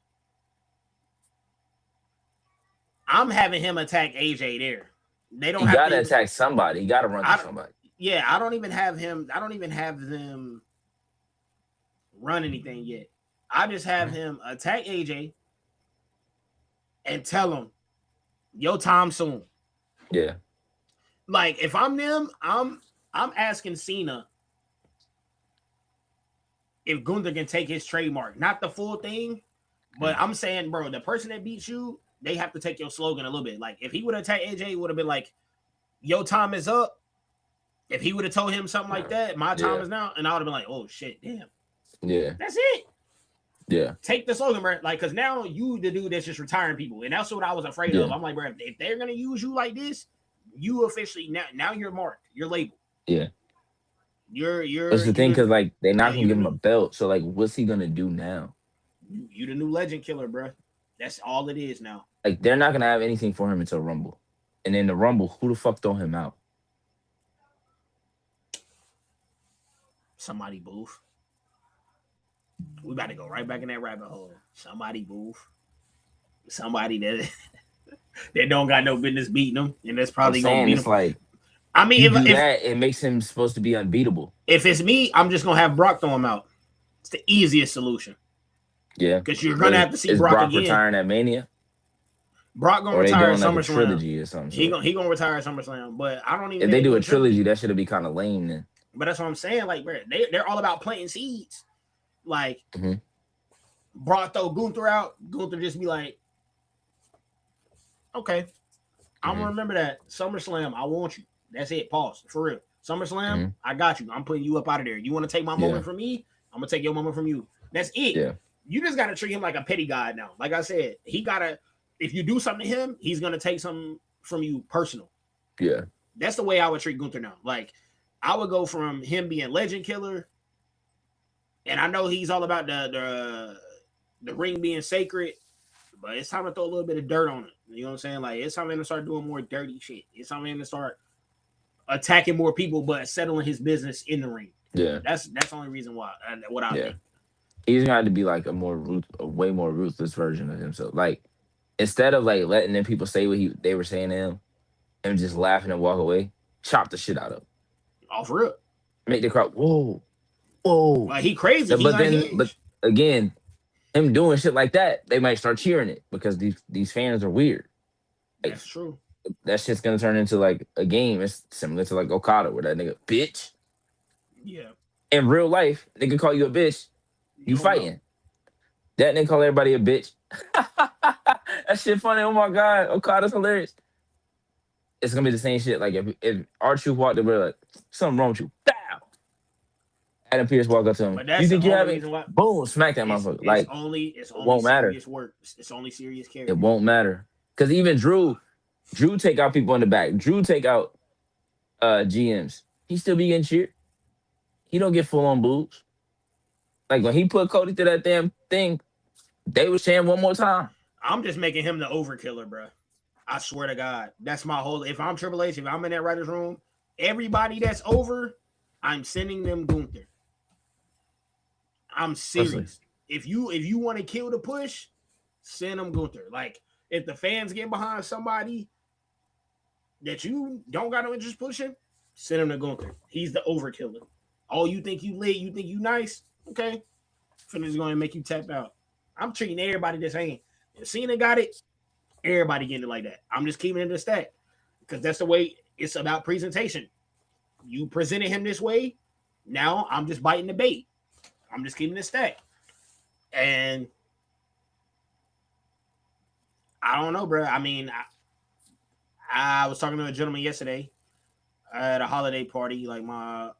Speaker 1: I'm having him attack AJ there. They don't
Speaker 2: He
Speaker 1: have to
Speaker 2: gotta
Speaker 1: even.
Speaker 2: attack somebody. He gotta run through
Speaker 1: I
Speaker 2: somebody.
Speaker 1: yeah. I don't even have him. I don't even have them run anything yet. I just have
Speaker 2: Mhm.
Speaker 1: him attack AJ and tell him, "Yo, time soon."
Speaker 2: Yeah.
Speaker 1: Like if I'm them, I'm asking Cena if Gunther can take his trademark, not the full thing, but
Speaker 2: Mhm.
Speaker 1: I'm saying, bro, the person that beats you, they have to take your slogan a little bit. Like if he would have attacked AJ, it would have been like, "Your time is up." If he would have told him something like that, "My time
Speaker 2: Yeah.
Speaker 1: is now," and I would have been like, "Oh shit, damn,
Speaker 2: Yeah.
Speaker 1: that's it."
Speaker 2: Yeah.
Speaker 1: Take the slogan, bro. Like, cause now you the dude that's just retiring people, and that's what I was afraid of.
Speaker 2: Yeah.
Speaker 1: I'm like, bro, if they're gonna use you like this, you officially now you're marked, you're labeled,
Speaker 2: Yeah.
Speaker 1: you're
Speaker 2: It's
Speaker 1: you're
Speaker 2: the
Speaker 1: you
Speaker 2: thing
Speaker 1: the
Speaker 2: because like they're
Speaker 1: yeah
Speaker 2: not gonna
Speaker 1: you the
Speaker 2: give him a
Speaker 1: new
Speaker 2: belt. So like what's he gonna do now?
Speaker 1: you the new legend killer, bro. That's all it is now.
Speaker 2: Like they're not gonna have anything for him until Rumble. And then the Rumble, who the fuck throw him out?
Speaker 1: Somebody booth. We about to go right back in that rabbit hole. Somebody booth. Somebody that that don't got no business beating them, and that's
Speaker 2: I'm
Speaker 1: probably gonna
Speaker 2: saying
Speaker 1: beat
Speaker 2: it's
Speaker 1: them.
Speaker 2: like
Speaker 1: I mean,
Speaker 2: you
Speaker 1: if
Speaker 2: do
Speaker 1: if
Speaker 2: that, it makes him supposed to be unbeatable.
Speaker 1: if it's me, I'm just gonna have Brock throw him out. It's the easiest solution
Speaker 2: Yeah.
Speaker 1: because you're
Speaker 2: But
Speaker 1: gonna have to see
Speaker 2: is
Speaker 1: Brock
Speaker 2: Brock
Speaker 1: again.
Speaker 2: retiring at Mania?
Speaker 1: Brock gonna
Speaker 2: Or are they
Speaker 1: retire at
Speaker 2: doing like a
Speaker 1: SummerSlam.
Speaker 2: trilogy or some
Speaker 1: He
Speaker 2: sort?
Speaker 1: gonna he gonna retire at SummerSlam, but I don't even
Speaker 2: If
Speaker 1: think
Speaker 2: they
Speaker 1: they
Speaker 2: do
Speaker 1: do
Speaker 2: a
Speaker 1: a trilogy.
Speaker 2: trilogy, that should be kind of lame then.
Speaker 1: But that's what I'm saying. Like, bro, they're all about planting seeds. Like
Speaker 2: Hmm.
Speaker 1: Brock throw Gunther out, Gunther just be like, okay, I'm gonna
Speaker 2: Hmm.
Speaker 1: remember that SummerSlam. I want you. That's it. Pause for real. SummerSlam,
Speaker 2: Hmm.
Speaker 1: I got you. I'm putting you up out of there. You want to take my
Speaker 2: Yeah.
Speaker 1: moment from me? I'm gonna take your moment from you. That's it.
Speaker 2: Yeah.
Speaker 1: You just gotta treat him like a petty guy now. Like I said, he gotta. If you do something to him, he's gonna take something from you personal.
Speaker 2: Yeah.
Speaker 1: That's the way I would treat Gunther now. Like I would go from him being legend killer, and I know he's all about the ring being sacred, but it's time to throw a little bit of dirt on it. You know what I'm saying? Like it's time for him to start doing more dirty shit. It's time for him to start attacking more people, but settling his business in the ring.
Speaker 2: Yeah.
Speaker 1: That's the only reason why. What I
Speaker 2: Yeah.
Speaker 1: think.
Speaker 2: He's going to be like a way more ruthless version of himself. Like instead of like letting them people say what they were saying to him and just laughing and walk away, chop the shit out of him.
Speaker 1: Off real.
Speaker 2: Make the crowd whoa, whoa.
Speaker 1: Like he crazy. He
Speaker 2: But
Speaker 1: unhinged.
Speaker 2: again, him doing shit like that, they might start cheering it because these fans are weird. Like
Speaker 1: That's true.
Speaker 2: that shit's gonna turn into like a game. It's similar to like Okada, where that nigga bitch
Speaker 1: Yeah.
Speaker 2: in real life, nigga call you a bitch,
Speaker 1: You
Speaker 2: you
Speaker 1: don't know.
Speaker 2: fighting. That nigga call everybody a bitch. That shit funny. Oh my god, Okada's hilarious. It's gonna be the same shit. Like if R-Truth walked in, we're like, something wrong with you. Bow. Adam Pierce walk up to him.
Speaker 1: But
Speaker 2: You
Speaker 1: that's the
Speaker 2: think you're
Speaker 1: only
Speaker 2: having
Speaker 1: reason why.
Speaker 2: boom, smack that
Speaker 1: It's
Speaker 2: motherfucker.
Speaker 1: it's
Speaker 2: Like
Speaker 1: only it's
Speaker 2: it
Speaker 1: only
Speaker 2: won't matter.
Speaker 1: serious work. It's only serious
Speaker 2: It
Speaker 1: character.
Speaker 2: won't matter. Cause even Drew take out people in the back. Drew take out GMs. He still be getting cheered. He don't get full on boos. Like when he put Cody through that damn thing, they was saying one more time.
Speaker 1: I'm just making him the overkiller, bro. I swear to God, that's my whole. If I'm Triple H, if I'm in that writers' room, everybody that's over, I'm sending them Gunther. I'm
Speaker 2: Honestly.
Speaker 1: serious. If you want to kill the push, send them Gunther. Like if the fans get behind somebody that you don't got no interest pushing, send him to Gunther. He's the overkiller. Oh, you think you lit? You think you nice? Okay, Finna's going to make you tap out. I'm treating everybody the same. If Cena got it, everybody getting it like that. I'm just keeping it in the stack because that's the way it's about presentation. You presented him this way. Now I'm just biting the bait. I'm just keeping it stack. And I don't know, bro. I mean, I was talking to a gentleman yesterday at a holiday party, like my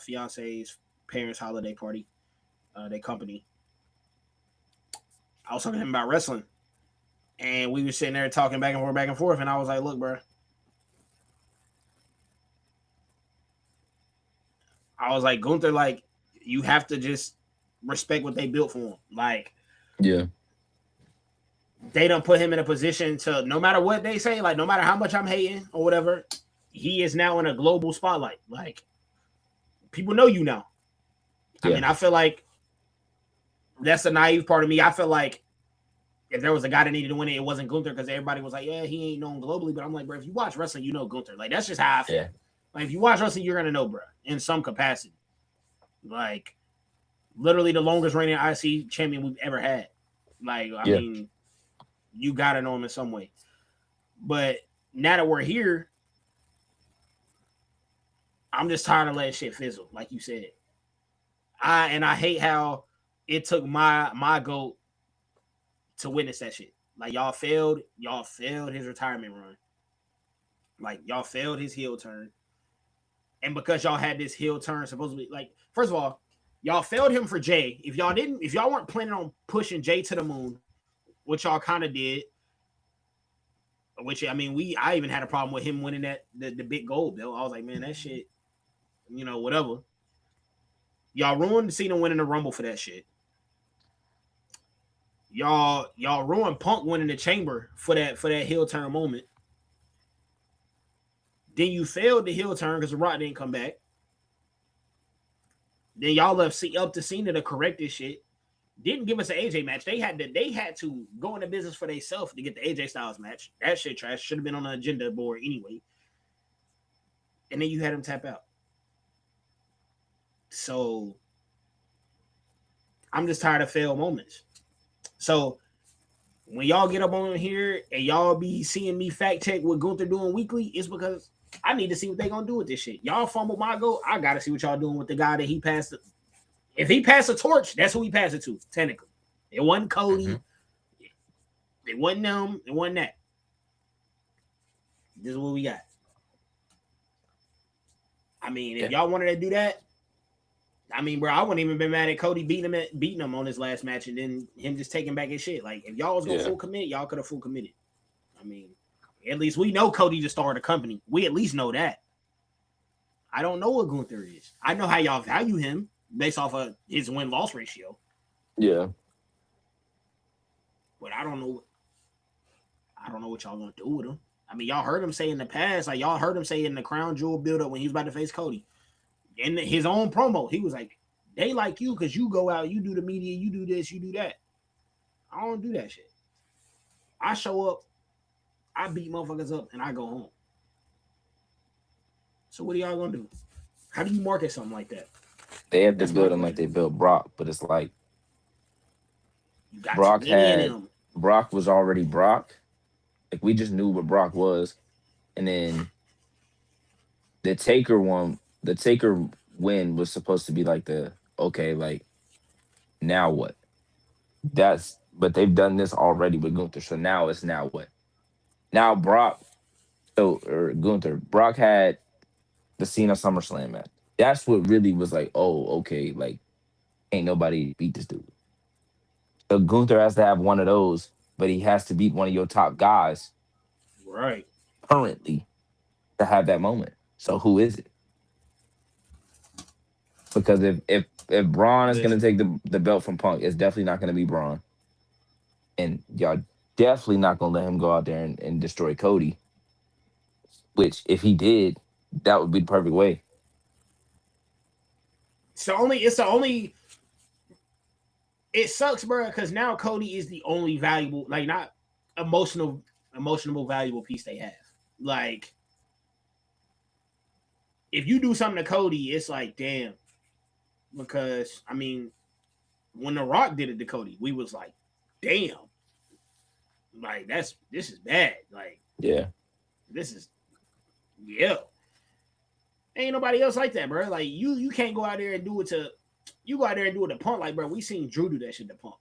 Speaker 1: fiance's parents' holiday party, their company. I was talking to him about wrestling, and we were sitting there talking back and forth, and I was like, "Look, bro," I was like, "Gunther, like, you have to just respect what they built for him. Like,
Speaker 2: Yeah.
Speaker 1: they don't put him in a position to, no matter what they say, like no matter how much I'm hating or whatever, he is now in a global spotlight. Like people know you now. I
Speaker 2: Yeah,
Speaker 1: mean, I feel like that's the naive part of me. I feel like if there was a guy that needed to win it, it wasn't Gunther because everybody was like, yeah, he ain't known globally. But I'm like, bro, if you watch wrestling, you know Gunther. Like that's just how I feel.
Speaker 2: yeah,
Speaker 1: Like if you watch wrestling, you're gonna know, bro, in some capacity. Like literally the longest reigning IC champion we've ever had. Like I
Speaker 2: yeah.
Speaker 1: mean, you gotta know him in some way. But now that we're here, I'm just tired of letting shit fizzle, like you said. I hate how it took my goat to witness that shit. Like y'all failed his retirement run. Like y'all failed his heel turn. And because y'all had this heel turn supposedly, like, first of all, y'all failed him for Jay. If y'all weren't planning on pushing Jay to the moon, which y'all kind of did, which I mean, I even had a problem with him winning the big gold belt. I was like, man, that shit, whatever. Y'all ruined Cena winning the Rumble for that shit. Y'all ruined Punk winning the Chamber for that heel turn moment. Then you failed the heel turn because the Rock didn't come back. Then y'all left up to Cena to correct this shit. Didn't give us an AJ match. They had to go into business for themselves to get the AJ Styles match. That shit trash. Should have been on the agenda board anyway. And then you had him tap out. So I'm just tired of failed moments. So when y'all get up on here and y'all be seeing me fact check what Gunther doing weekly, it's because I need to see what they gonna do with this shit. Y'all fumble my goal. I gotta see what y'all doing with the guy that he passed. If he passed a torch, that's who he passed it to. Technically, it wasn't
Speaker 2: Hmm.
Speaker 1: Cody. It wasn't them. It wasn't that. This is what we got. I mean, if
Speaker 2: Yeah,
Speaker 1: y'all wanted to do that, I mean, bro, I wouldn't even been mad at Cody beating him on his last match and then him just taking back his shit. Like, if y'all was gonna
Speaker 2: yeah,
Speaker 1: full commit, y'all could have full committed. I mean, at least we know Cody just started a company. We at least know that. I don't know what Gunther is. I know how y'all value him based off of his win loss ratio,
Speaker 2: yeah.
Speaker 1: but I don't know. I don't know what y'all gonna do with him. I mean, y'all heard him say in the past, like y'all heard him say in the Crown Jewel build up when he was about to face Cody. In his own promo, he was like, "They like you because you go out, you do the media, you do this, you do that. I don't do that shit. I show up, I beat motherfuckers up, and I go home. So what are y'all gonna do? How do you market something like that?
Speaker 2: They have to
Speaker 1: That's my
Speaker 2: build him like
Speaker 1: question.
Speaker 2: they built Brock, but it's like
Speaker 1: You got too
Speaker 2: Brock
Speaker 1: many in
Speaker 2: had
Speaker 1: him,
Speaker 2: Brock was already Brock. Like we just knew what Brock was, and then the Taker win was supposed to be like the okay, like now what? That's but they've done this already with Gunther, so now it's now what? Now Brock, so or Gunther, Brock had the Cena SummerSlam match. That's what really was like, oh, okay, like ain't nobody beat this dude. So Gunther has to have one of those, but he has to beat one of your top guys
Speaker 1: right?
Speaker 2: currently to have that moment. So who is it? Because if Braun is gonna
Speaker 1: Listen,
Speaker 2: take the belt from Punk, it's definitely not gonna be Braun. And y'all definitely not gonna let him go out there and destroy Cody. Which if he did, that would be the perfect way.
Speaker 1: it's the only. It sucks, bro, because now Cody is the only valuable, like not emotional valuable piece they have. Like if you do something to Cody, it's like damn. Because I mean, when The Rock did it to Cody, we was like, damn, like this is bad. Like
Speaker 2: Yeah.
Speaker 1: this is yeah. Ain't nobody else like that, bro. Like you can't go out there and do it to you go out there and do it to Punk. Like, bro, we seen Drew do that shit to Punk.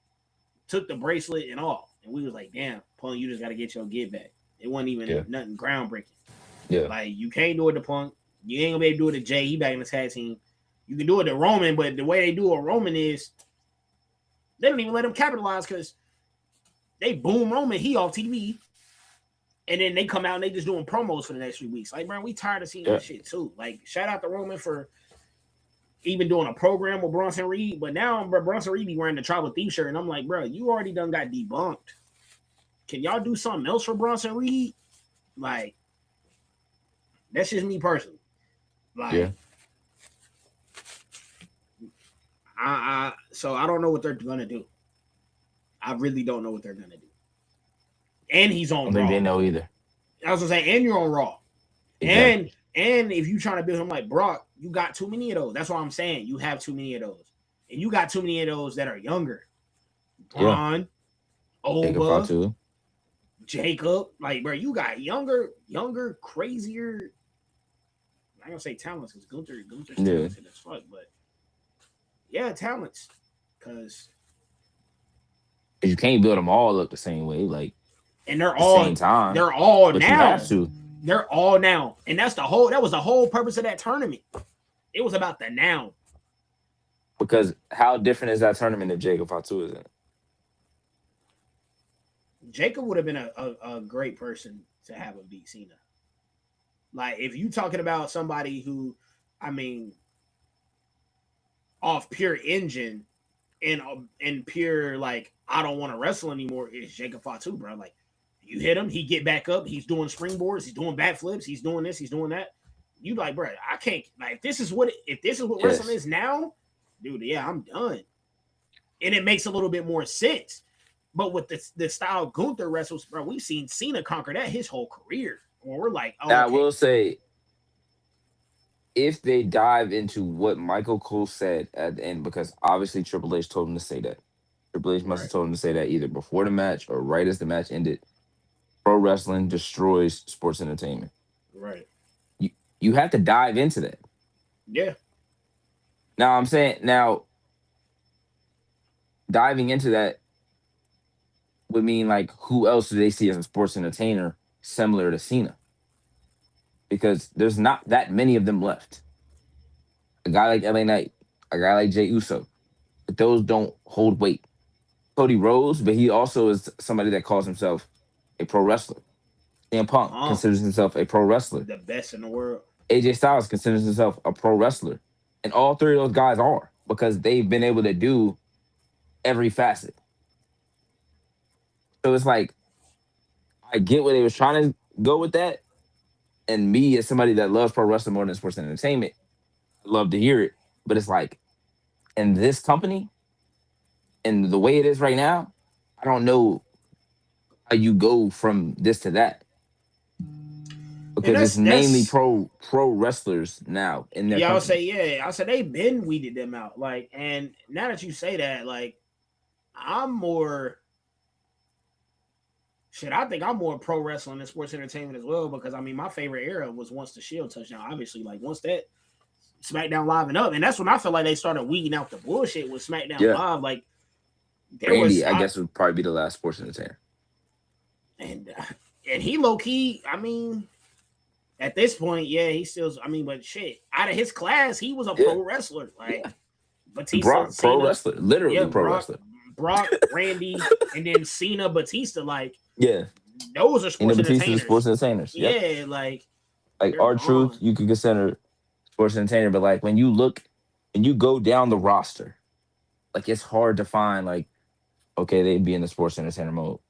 Speaker 1: Took the bracelet and all. And we was like, damn, Punk, you just gotta get your get back. It wasn't even
Speaker 2: Yeah.
Speaker 1: nothing groundbreaking.
Speaker 2: Yeah.
Speaker 1: Like you can't do it to Punk. You ain't gonna be able to do it to Jay. He back in the tag team. You can do it to Roman, but the way they do a Roman is they don't even let him capitalize because they boom Roman, he off TV. And then they come out and they just doing promos for the next 3 weeks. Like, bro, we tired of seeing
Speaker 2: Yeah.
Speaker 1: that shit too. Like, shout out to Roman for even doing a program with Bronson Reed. But now, bro, Bronson Reed be wearing the Tribal Thief shirt. And I'm like, bro, you already done got debunked. Can y'all do something else for Bronson Reed? Like, that's just me personally.
Speaker 2: Yeah.
Speaker 1: Like, so I don't know what they're gonna do. I really don't know what they're gonna do. And he's
Speaker 2: I don't
Speaker 1: on
Speaker 2: think they
Speaker 1: Raw.
Speaker 2: know either.
Speaker 1: I was gonna say, and you're on Raw. And
Speaker 2: Exactly.
Speaker 1: and if you trying to build him like Brock, you got too many of those. That's what I'm saying. You have too many of those, and you got too many of those that are younger.
Speaker 2: Yeah.
Speaker 1: Braun,
Speaker 2: Jacob
Speaker 1: Oba,
Speaker 2: Fatu.
Speaker 1: Jacob, like bro, you got younger, crazier. I don't say talents because Gunther's
Speaker 2: Yeah.
Speaker 1: talented as fuck, but yeah, talents. Cause
Speaker 2: 'Cause you can't build them all up the same way, like
Speaker 1: and
Speaker 2: at the same time,
Speaker 1: they're all
Speaker 2: but you
Speaker 1: now.
Speaker 2: have to
Speaker 1: They're all now, and that was the whole purpose of that tournament. It was about the now.
Speaker 2: because how different is that tournament if Jacob Fatu isn't?
Speaker 1: Jacob would have been a great person to have a beat Cena. Like if you talking about somebody who, I mean, off pure engine and pure like I don't want to wrestle anymore is Jacob Fatu, bro. Like you hit him, he get back up, he's doing springboards, he's doing backflips, he's doing this, he's doing that. You like, bro, I can't like if this is what wrestling
Speaker 2: Yes.
Speaker 1: is now, dude. Yeah, I'm done, and it makes a little bit more sense. But with the style Gunther wrestles, bro, we've seen Cena conquer that his whole career. Where we're like, oh,
Speaker 2: Now I
Speaker 1: okay,
Speaker 2: will say, if they dive into what Michael Cole said at the end, because obviously Triple H told him to say that. Triple H must
Speaker 1: right,
Speaker 2: have told him to say that either before the match or right as the match ended. Pro wrestling destroys sports entertainment.
Speaker 1: right,
Speaker 2: You you have to dive into that.
Speaker 1: yeah,
Speaker 2: Now I'm saying now diving into that would mean like who else do they see as a sports entertainer similar to Cena? Because there's not that many of them left. A guy like LA Knight, a guy like Jay Uso, but those don't hold weight. Cody Rhodes, but he also is somebody that calls himself a pro wrestler. CM Punk
Speaker 1: Punk,
Speaker 2: considers himself a pro wrestler.
Speaker 1: the best in the world.
Speaker 2: AJ Styles considers himself a pro wrestler. And all three of those guys are because they've been able to do every facet. So it's like I get where they was trying to go with that. And me as somebody that loves pro wrestling more than sports entertainment, I love to hear it. But it's like in this company and the way it is right now, I don't know how you go from this to that
Speaker 1: And
Speaker 2: because it's mainly
Speaker 1: that's
Speaker 2: pro wrestlers now in their
Speaker 1: y'all
Speaker 2: company.
Speaker 1: say, yeah. I said they been weeded them out. Like, and now that you say that, like, I'm more shit. I think I'm more pro wrestling than sports entertainment as well because I mean, my favorite era was once the Shield touchdown. Obviously, like once that SmackDown Live and up, and that's when I feel like they started weeding out the bullshit with SmackDown
Speaker 2: Yeah,
Speaker 1: Live. Like there was,
Speaker 2: Randy, I guess would probably be the last sports entertainer.
Speaker 1: and and he low key. I mean, at this point, yeah, he still. I mean, but shit, out of his class, he was a
Speaker 2: Yeah,
Speaker 1: pro wrestler. Like
Speaker 2: yeah.
Speaker 1: Batista,
Speaker 2: Brock, pro
Speaker 1: Cena,
Speaker 2: wrestler,
Speaker 1: yeah,
Speaker 2: literally pro wrestler.
Speaker 1: Brock, Randy, and then Cena, Batista. Like
Speaker 2: Yeah,
Speaker 1: those are
Speaker 2: and the
Speaker 1: sports
Speaker 2: Batista, the
Speaker 1: entertainers.
Speaker 2: sports entertainers. Yep.
Speaker 1: Yeah, like
Speaker 2: Like
Speaker 1: they're
Speaker 2: our truth,
Speaker 1: gone.
Speaker 2: you could consider sports entertainer, but like when you look and you go down the roster, like it's hard to find like okay, they'd be in the sports entertainer mode.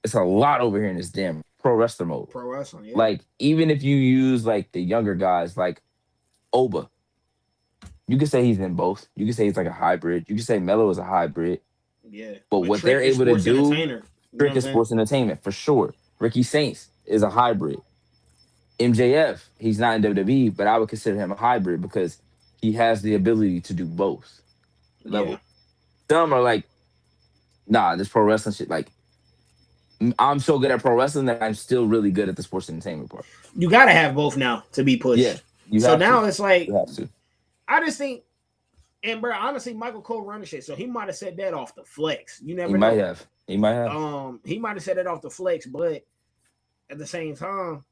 Speaker 2: It's a lot over here in this damn pro wrestler mode.
Speaker 1: Pro wrestling, yeah,
Speaker 2: Like even if you use like the younger guys, like Oba, you could say he's in both. You could say he's like a hybrid. You could say Melo is a hybrid.
Speaker 1: yeah.
Speaker 2: But
Speaker 1: But
Speaker 2: what they're
Speaker 1: Trick is
Speaker 2: able to
Speaker 1: sports
Speaker 2: do,
Speaker 1: entertainer. You know what
Speaker 2: Trick
Speaker 1: I'm
Speaker 2: is
Speaker 1: saying?
Speaker 2: sports entertainment for sure. Ricky Saints is a hybrid. MJF, he's not in WWE, but I would consider him a hybrid because he has the ability to do both
Speaker 1: Yeah,
Speaker 2: level. Some are like, nah, this pro wrestling shit, like, I'm so good at pro wrestling that I'm still really good at the sports entertainment part.
Speaker 1: you got to have both now to be
Speaker 2: Yeah,
Speaker 1: pushed.
Speaker 2: you
Speaker 1: So
Speaker 2: have to.
Speaker 1: now it's like
Speaker 2: You have to.
Speaker 1: I just think, and bro, honestly, Michael Cole running shit, so he might have said that off the flex. You
Speaker 2: He
Speaker 1: never
Speaker 2: might
Speaker 1: know.
Speaker 2: have. He might have.
Speaker 1: He might have said it off the flex, but at the same time,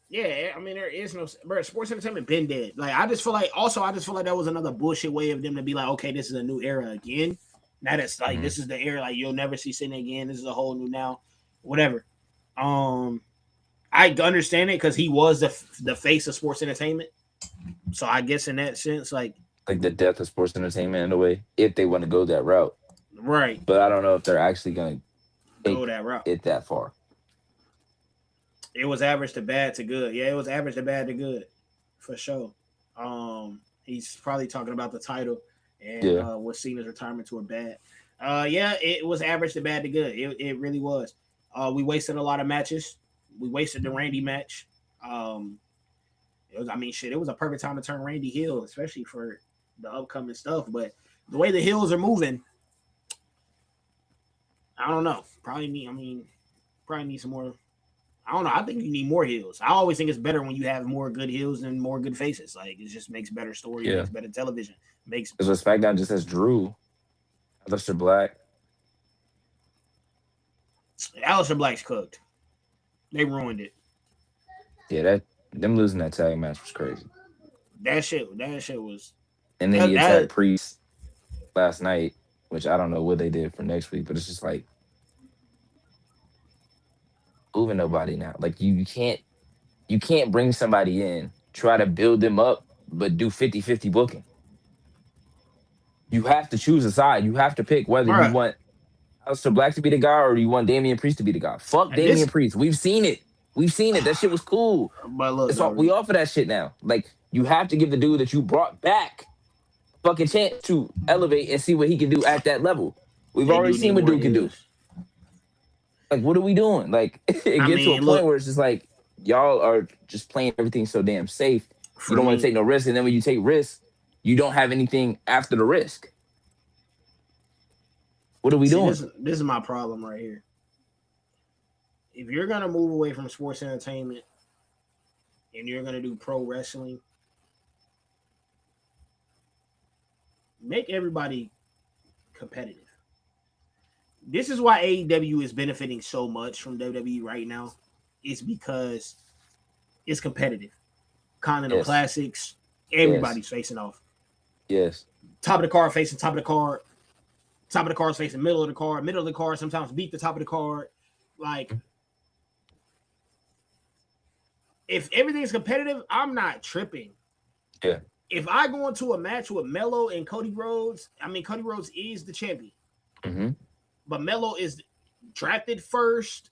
Speaker 1: yeah, I mean there is no bro. Sports entertainment been dead. Like I just feel like that was another bullshit way of them to be like, okay, this is a new era again. Now that's like
Speaker 2: Mhm.
Speaker 1: this is the era like you'll never see Cena again. This is a whole new now, whatever. Um, I understand it because he was the face of sports entertainment. So I guess in that sense, like
Speaker 2: Like the death of sports entertainment in a way, if they want to go that route.
Speaker 1: Right.
Speaker 2: but I don't know if they're actually gonna
Speaker 1: Go
Speaker 2: take
Speaker 1: that route.
Speaker 2: it that far.
Speaker 1: It was average to bad to good. Yeah, it was average to bad to good, for sure. He's probably talking about the title and
Speaker 2: Yeah,
Speaker 1: what Cena's retirement to a bad. Yeah, it was average to bad to good. It really was. We wasted a lot of matches. We wasted the Randy match. Um, it was, I mean, shit. It was a perfect time to turn Randy heel, especially for the upcoming stuff. But the way the heels are moving, I don't know. Probably need. I mean, probably need some more. I don't know. I think you need more heels. I always think it's better when you have more good heels and more good faces. Like it just makes better stories,
Speaker 2: yeah.
Speaker 1: makes better television, makes
Speaker 2: Because with SmackDown just has Drew, Aleister Black.
Speaker 1: Aleister Black's cooked. They ruined it.
Speaker 2: Yeah, that them losing that tag match was crazy.
Speaker 1: That shit was
Speaker 2: And then he attacked
Speaker 1: that.
Speaker 2: Priest last night, which I don't know what they did for next week, but it's just like moving nobody now. Like you can't bring somebody in, try to build them up, but do 50-50 booking. You have to choose a side. You have to pick whether you
Speaker 1: Bruh,
Speaker 2: want Aleister Black to be the guy or you want Damian Priest to be the guy. Fuck Damian
Speaker 1: this.
Speaker 2: Priest. We've seen it. We've seen it. That shit was cool.
Speaker 1: But look
Speaker 2: It's all,
Speaker 1: though,
Speaker 2: we off of that shit now. Like you have to give the dude that you brought back a fucking chance to elevate and see what he can do at that level. We've
Speaker 1: they
Speaker 2: already
Speaker 1: do need
Speaker 2: seen what
Speaker 1: more
Speaker 2: dude can do.
Speaker 1: heels.
Speaker 2: Like, what are we doing? Like, it
Speaker 1: I
Speaker 2: gets to a
Speaker 1: mean,
Speaker 2: point
Speaker 1: look
Speaker 2: where it's just like y'all are just playing everything so damn safe. You
Speaker 1: for
Speaker 2: don't want to
Speaker 1: me.
Speaker 2: take no risk, and then when you take risks, you don't have anything after the risk. What are we
Speaker 1: See,
Speaker 2: doing?
Speaker 1: this is my problem right here. If you're gonna move away from sports entertainment and you're gonna do pro wrestling, make everybody competitive. This is why AEW is benefiting so much from WWE right now. It's because it's competitive. Continental
Speaker 2: Yes,
Speaker 1: Classics,
Speaker 2: yes,
Speaker 1: everybody's facing off.
Speaker 2: yes.
Speaker 1: Top of the card facing top of the card. Top of the card facing middle of the card. Middle of the card sometimes beat the top of the card. Like, if everything's competitive, I'm not tripping.
Speaker 2: Yeah.
Speaker 1: If I go into a match with Melo and Cody Rhodes, I mean, Cody Rhodes is the champion,
Speaker 2: Hmm.
Speaker 1: but Melo is drafted first.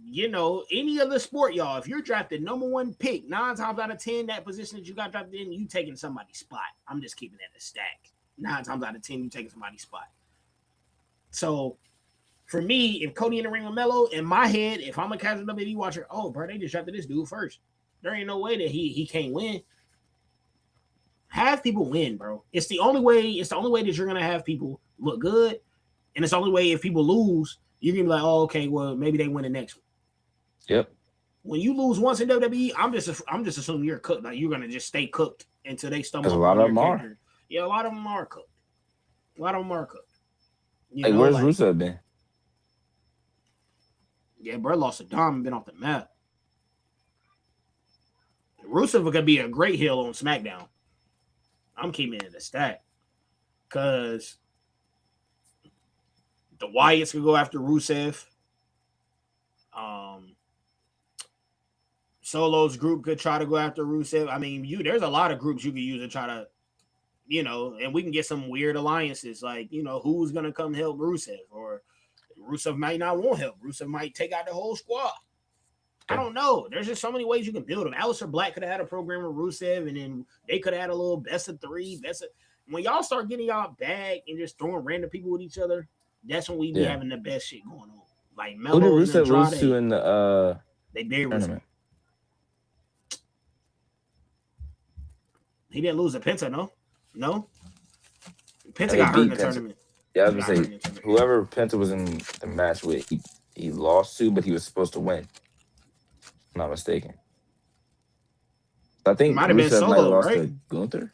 Speaker 1: You know, any other sport, y'all, if you're drafted number one pick, 9 times out of 10, that position that you got drafted in, you taking somebody's spot. I'm just keeping that a stack. 9 times out of 10, you taking somebody's spot. So for me, if Cody in the ring with Melo, in my head, if I'm a casual WWE watcher, oh, bro, they just drafted this dude first. There ain't no way that he can't win. Have people win, bro. It's the only way. It's the only way that you're gonna have people look good, and it's the only way if people lose, you can be like, oh, okay, well, maybe they win the next one.
Speaker 2: Yep.
Speaker 1: When you lose once in WWE, I'm just assuming you're cooked. Like you're gonna just stay cooked until they
Speaker 2: Because
Speaker 1: stumble
Speaker 2: a lot
Speaker 1: upon
Speaker 2: of
Speaker 1: your
Speaker 2: them are.
Speaker 1: character. Yeah, a lot of them are cooked. A lot of them are cooked. You
Speaker 2: Like,
Speaker 1: know,
Speaker 2: where's
Speaker 1: like
Speaker 2: Rusev been?
Speaker 1: yeah, bro lost a dime and been off the map. Rusev could be a great heel on SmackDown. I'm keeping it a stack because the Wyatts could go after Rusev. Um, Solo's group could try to go after Rusev. I mean, there's a lot of groups you could use to try to, and we can get some weird alliances like, who's gonna come help Rusev, or Rusev might not want help. Rusev might take out the whole squad. I
Speaker 2: Yeah.
Speaker 1: don't know. There's just so many ways you can build them. Aleister Black could have had a program with Rusev, and then they could have had a little best of three, best of. When y'all start getting y'all bag and just throwing random people with each other, that's when we be
Speaker 2: Yeah.
Speaker 1: having the best shit going on. Like
Speaker 2: Who did
Speaker 1: Mellows and
Speaker 2: Rusev lose to
Speaker 1: Andrade,
Speaker 2: in the
Speaker 1: they buried Rusev.
Speaker 2: tournament?
Speaker 1: He didn't lose to Penta, no, no.
Speaker 2: And
Speaker 1: Penta
Speaker 2: they
Speaker 1: got hurt in
Speaker 2: beat
Speaker 1: the
Speaker 2: Penta.
Speaker 1: tournament.
Speaker 2: Yeah, I
Speaker 1: He
Speaker 2: was
Speaker 1: got
Speaker 2: gonna
Speaker 1: hurt
Speaker 2: say
Speaker 1: in the tournament.
Speaker 2: whoever Penta was in the match with, he lost to, but he was supposed to win. If I'm not mistaken. I
Speaker 1: It
Speaker 2: think
Speaker 1: might have been
Speaker 2: Rusev might have
Speaker 1: Solo,
Speaker 2: lost
Speaker 1: right?
Speaker 2: to Gunther.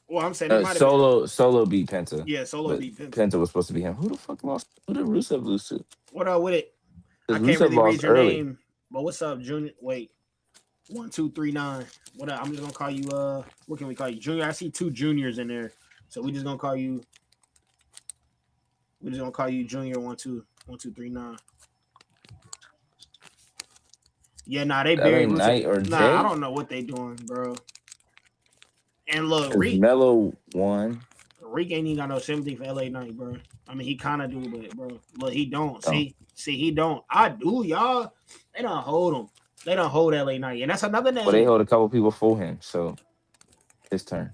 Speaker 1: Well, I'm saying it might have been.
Speaker 2: Solo beat Penta,
Speaker 1: Yeah, Solo
Speaker 2: but
Speaker 1: beat Penta.
Speaker 2: Penta was supposed to be him. Who the fuck lost? Who did Rusev lose to?
Speaker 1: What up with it? I
Speaker 2: Because
Speaker 1: can't
Speaker 2: Rusev
Speaker 1: really
Speaker 2: lost
Speaker 1: read your
Speaker 2: early.
Speaker 1: name, but what's up, Junior? Wait, 1239. What up? I'm just gonna call you. What can we call you, Junior? I see two juniors in there, so we just gonna call you. We just gonna call you Junior 1239. Yeah, nah, they
Speaker 2: That
Speaker 1: buried
Speaker 2: ain't
Speaker 1: Rusev.
Speaker 2: Knight or
Speaker 1: Nah, I
Speaker 2: Jay.
Speaker 1: don't know what they doing, bro. And look,
Speaker 2: Because Melo won.
Speaker 1: Rick ain't even got no sympathy for LA Knight, bro. I mean, he kind of do, but bro, look, he don't.
Speaker 2: So,
Speaker 1: See, he don't. I do, y'all. They don't hold him. They don't hold LA Knight, and that's another
Speaker 2: well, they
Speaker 1: name.
Speaker 2: hold a couple people for him. So his turn.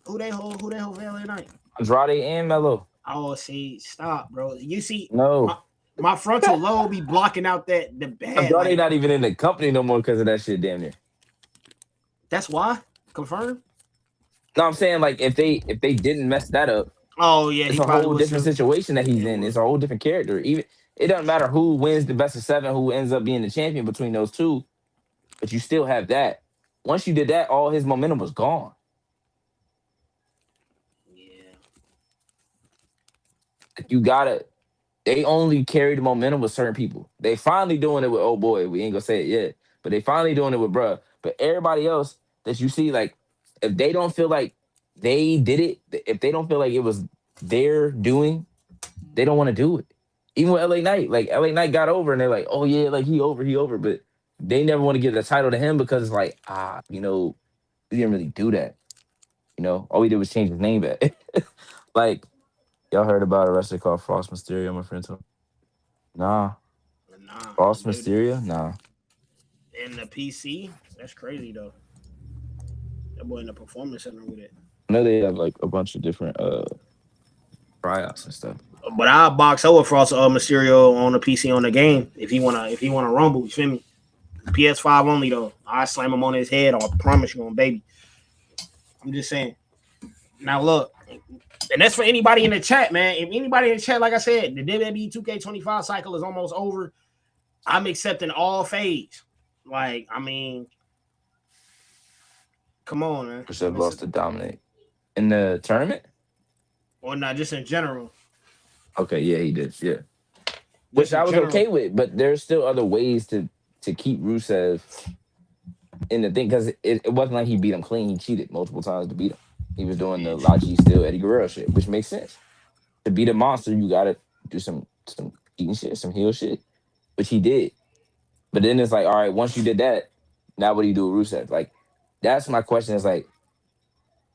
Speaker 1: Who they hold? Who they hold for LA Knight?
Speaker 2: Andrade and Melo.
Speaker 1: Oh, see, stop, bro. You see, my
Speaker 2: No,
Speaker 1: my frontal lobe be blocking out that the bad.
Speaker 2: Andrade
Speaker 1: Like
Speaker 2: not even in the company no more because of that shit. Damn near.
Speaker 1: that's why. Confirmed.
Speaker 2: No, I'm saying like if they didn't mess that up,
Speaker 1: Oh yeah,
Speaker 2: it's
Speaker 1: he
Speaker 2: a
Speaker 1: probably
Speaker 2: whole
Speaker 1: was
Speaker 2: different
Speaker 1: still.
Speaker 2: situation that he's
Speaker 1: It
Speaker 2: in.
Speaker 1: would.
Speaker 2: It's a whole different character. Even it doesn't matter who wins the best of seven, who ends up being the champion between those two, but you still have that. Once you did that, all his momentum was gone.
Speaker 1: Yeah.
Speaker 2: Like, you gotta. They only carry the momentum with certain people. They finally doing it with oh boy. We ain't gonna say it yet, but they finally doing it with bruh. But everybody else that you see, like, if they don't feel like they did it, if they don't feel like it was their doing, they don't want to do it. Even with LA Knight, like LA Knight got over and they're like, oh yeah, like he over, but they never want to give the title to him because it's like, we didn't really do that. All we did was change his name back. Like, y'all heard about a wrestler called Frost Mysterio, my friend told me? Nah.
Speaker 1: Nah,
Speaker 2: Frost
Speaker 1: dude.
Speaker 2: Mysterio? Nah.
Speaker 1: In the PC, that's crazy though. That boy in the performance center with it.
Speaker 2: I know they have like a bunch of different tryouts and stuff.
Speaker 1: But I'll box over Frost Mysterio on the PC on the game if he wanna rumble. You feel me? PS5 only though. I slam him on his head. I promise you, on baby. I'm just saying. Now look, and that's for anybody in the chat, man. If anybody in the chat, like I said, the WWE 2K25 cycle is almost over. I'm accepting all fades. Like, I mean, come on, man.
Speaker 2: Rusev lost to Dominic in the tournament.
Speaker 1: Or not, just in general.
Speaker 2: Okay, yeah, he did. Yeah,
Speaker 1: Just
Speaker 2: which
Speaker 1: in
Speaker 2: I was
Speaker 1: general.
Speaker 2: okay with, but there's still other ways to keep Rusev in the thing because it wasn't like he beat him clean. He cheated multiple times to beat him. He was doing the La G still Eddie Guerrero shit, which makes sense. To beat a monster, you gotta do some eating shit, some heel shit, which he did. But then it's like, all right, once you did that, now what do you do with Rusev? Like, that's my question. Is like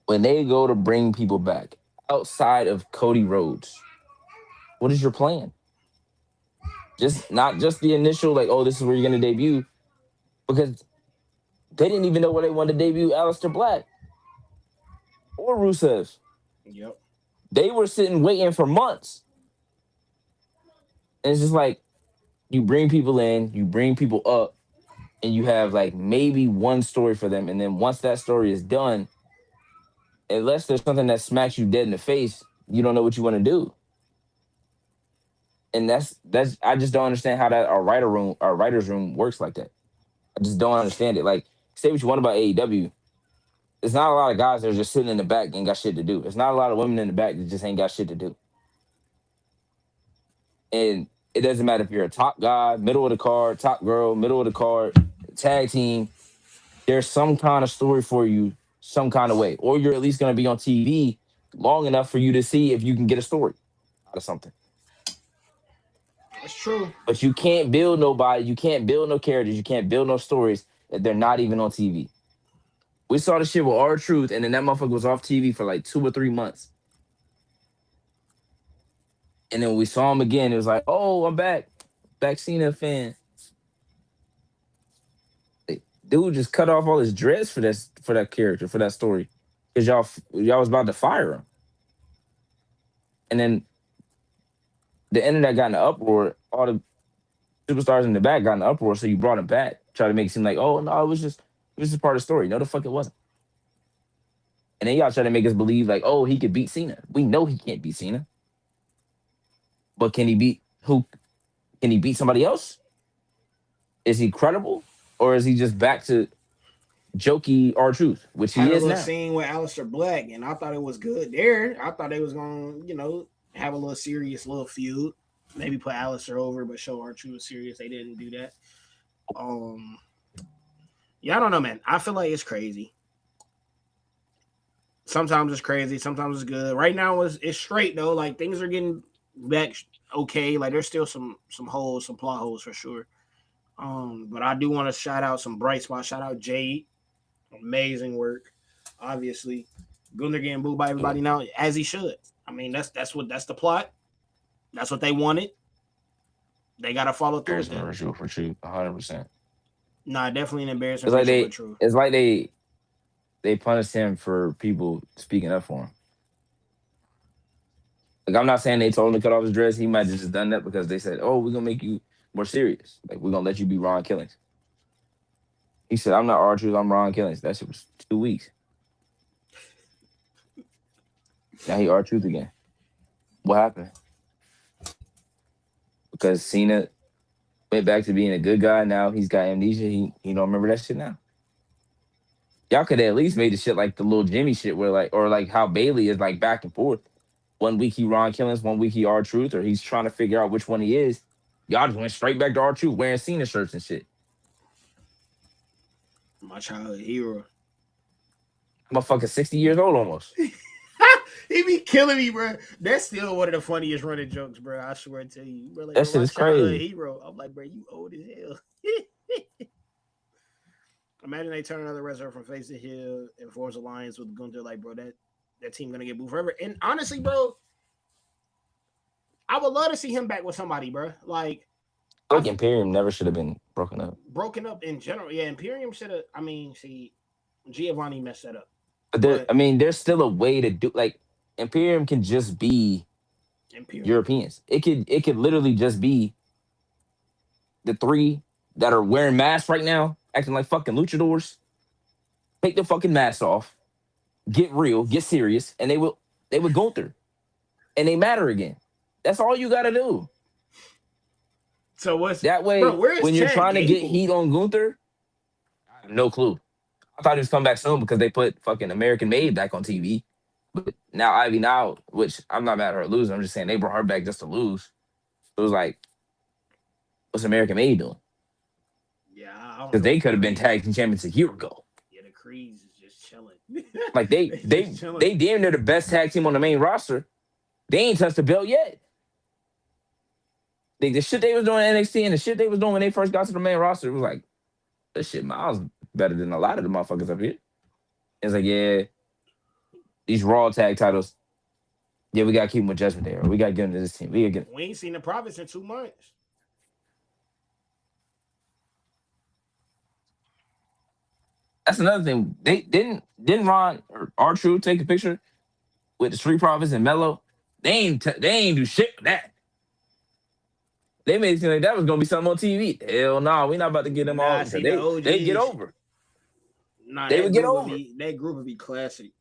Speaker 2: when they go to bring people back outside of Cody Rhodes, what is your plan? Just not just the initial like, oh, this is where you're gonna debut, because they didn't even know where they wanted to debut Aleister Black or Rusev.
Speaker 1: Yep.
Speaker 2: They were sitting waiting for months. And it's just like you bring people in, you bring people up, and you have like maybe one story for them. And then once that story is done, unless there's something that smacks you dead in the face, you don't know what you want to do. And that's I just don't understand how that our writer's room works like that. I just don't understand it. Like, say what you want about AEW. There's not a lot of guys that are just sitting in the back and ain't got shit to do. There's not a lot of women in the back that just ain't got shit to do. And it doesn't matter if you're a top guy, middle of the card, top girl, middle of the card, tag team. There's some kind of story for you, some kind of way, or you're at least going to be on TV long enough for you to see if you can get a story out of something.
Speaker 1: That's true.
Speaker 2: But you can't build nobody, you can't build no characters, you can't build no stories if they're not even on TV. We saw the shit with R-Truth, and then that motherfucker was off TV for like 2 or 3 months. And then we saw him again. It was like, oh, I'm back. Back Cena fan. Dude just cut off all his dreads for that character, for that story. Because y'all was about to fire him. And then the internet got in an uproar. All the superstars in the back got in an uproar, so you brought him back. Try to make it seem like, oh no, it was just part of the story. No, the fuck it wasn't. And then y'all try to make us believe like, oh, he could beat Cena. We know he can't beat Cena. But can he beat who? Can he beat somebody else? Is he credible? Or is he just back to jokey R-Truth, which
Speaker 1: Had
Speaker 2: he
Speaker 1: a
Speaker 2: is
Speaker 1: little
Speaker 2: now?
Speaker 1: scene with Aleister Black, and I thought it was good there. I thought they was gonna, have a little serious little feud. Maybe put Aleister over, but show our true serious. They didn't do that. Um, yeah, I don't know, man. I feel like it's crazy. Sometimes it's crazy. Sometimes it's good. Right now, it's straight though. Like things are getting back okay. Like there's still some holes, some plot holes for sure. But I do want to shout out some bright spots. Shout out Jade, amazing work, obviously. Gunther getting booed by
Speaker 2: Yeah.
Speaker 1: everybody now, as he should. I mean, that's the plot. That's what they wanted. They gotta follow through with
Speaker 2: Embarrassment
Speaker 1: that.
Speaker 2: ritual for true, 100%.
Speaker 1: Nah, definitely an embarrassing
Speaker 2: It's like
Speaker 1: ritual, but
Speaker 2: they,
Speaker 1: true.
Speaker 2: it's like they punished him for people speaking up for him. Like I'm not saying they told him to cut off his dress. He might have just done that because they said, "Oh, we're gonna make you more serious. Like we're gonna let you be Ron Killings." He said, "I'm not R-Truth. I'm Ron Killings." That shit was 2 weeks. Now he R-Truth again. What happened? Because Cena went back to being a good guy. Now he's got amnesia. He don't remember that shit now. Y'all could have at least made the shit like the little Jimmy shit where like or like how Bailey is like back and forth. 1 week he Ron Killings, 1 week he R-Truth, or he's trying to figure out which one he is. Y'all just went straight back to R-Truth wearing Cena shirts and shit.
Speaker 1: My childhood hero.
Speaker 2: I'm a fucking 60 years old almost.
Speaker 1: He be killing me, bro. That's still one of the funniest running jokes, bro. I swear to you, bro. Like,
Speaker 2: That
Speaker 1: bro,
Speaker 2: shit
Speaker 1: my
Speaker 2: is
Speaker 1: childhood
Speaker 2: crazy.
Speaker 1: hero. I'm like, bro, you old as hell. Imagine they turn another wrestler from face to heel and forms alliance with Gunther. Like, bro, that team gonna get booed forever. And honestly, bro, I would love to see him back with somebody, bro. Like,
Speaker 2: Like
Speaker 1: I've
Speaker 2: Imperium never should have been broken up.
Speaker 1: broken up in general. Yeah, Imperium should have. I mean, see, Giovanni messed that up,
Speaker 2: But there,
Speaker 1: but
Speaker 2: I mean, there's still a way to do like Imperium can just be
Speaker 1: Imperium.
Speaker 2: Europeans. It could literally just be the three that are wearing masks right now, acting like fucking luchadors. Take the fucking masks off, get real, get serious, and they would go through and they matter again. That's all you gotta do.
Speaker 1: So what's
Speaker 2: That
Speaker 1: bro?
Speaker 2: way,
Speaker 1: Where is
Speaker 2: when you're
Speaker 1: Chad
Speaker 2: trying to get
Speaker 1: Gable?
Speaker 2: heat on Gunther, I have no clue. I thought he was coming back soon because they put fucking American Made back on TV. But now Ivy now, which I'm not mad at her losing. I'm just saying they brought her back just to lose. It was like, what's American Made doing?
Speaker 1: Yeah, I don't
Speaker 2: Because
Speaker 1: know
Speaker 2: they
Speaker 1: what
Speaker 2: could
Speaker 1: they
Speaker 2: have been
Speaker 1: be.
Speaker 2: tag team champions a year ago.
Speaker 1: Yeah, the Creeds is just chilling.
Speaker 2: Like they
Speaker 1: They just
Speaker 2: they
Speaker 1: chilling.
Speaker 2: they damn near the best tag team on the main roster. They ain't touched the belt yet. The shit they was doing in NXT and the shit they was doing when they first got to the main roster was like, this shit miles better than a lot of the motherfuckers up here. It's like, yeah, these Raw tag titles, yeah, we gotta keep them with Judgment Day. Or we gotta get them to this team. We gotta get.
Speaker 1: We ain't seen the profits in 2 months.
Speaker 2: That's another thing. They didn't Ron or R-Truth take a picture with the Street Profits and Mello. They ain't do shit with that. They made it seem like that was gonna be something on TV. Hell no, we not about to get them all
Speaker 1: Nah,
Speaker 2: because
Speaker 1: see the
Speaker 2: they get
Speaker 1: OGs.
Speaker 2: over.
Speaker 1: Nah,
Speaker 2: They would get over.
Speaker 1: that group would be classic.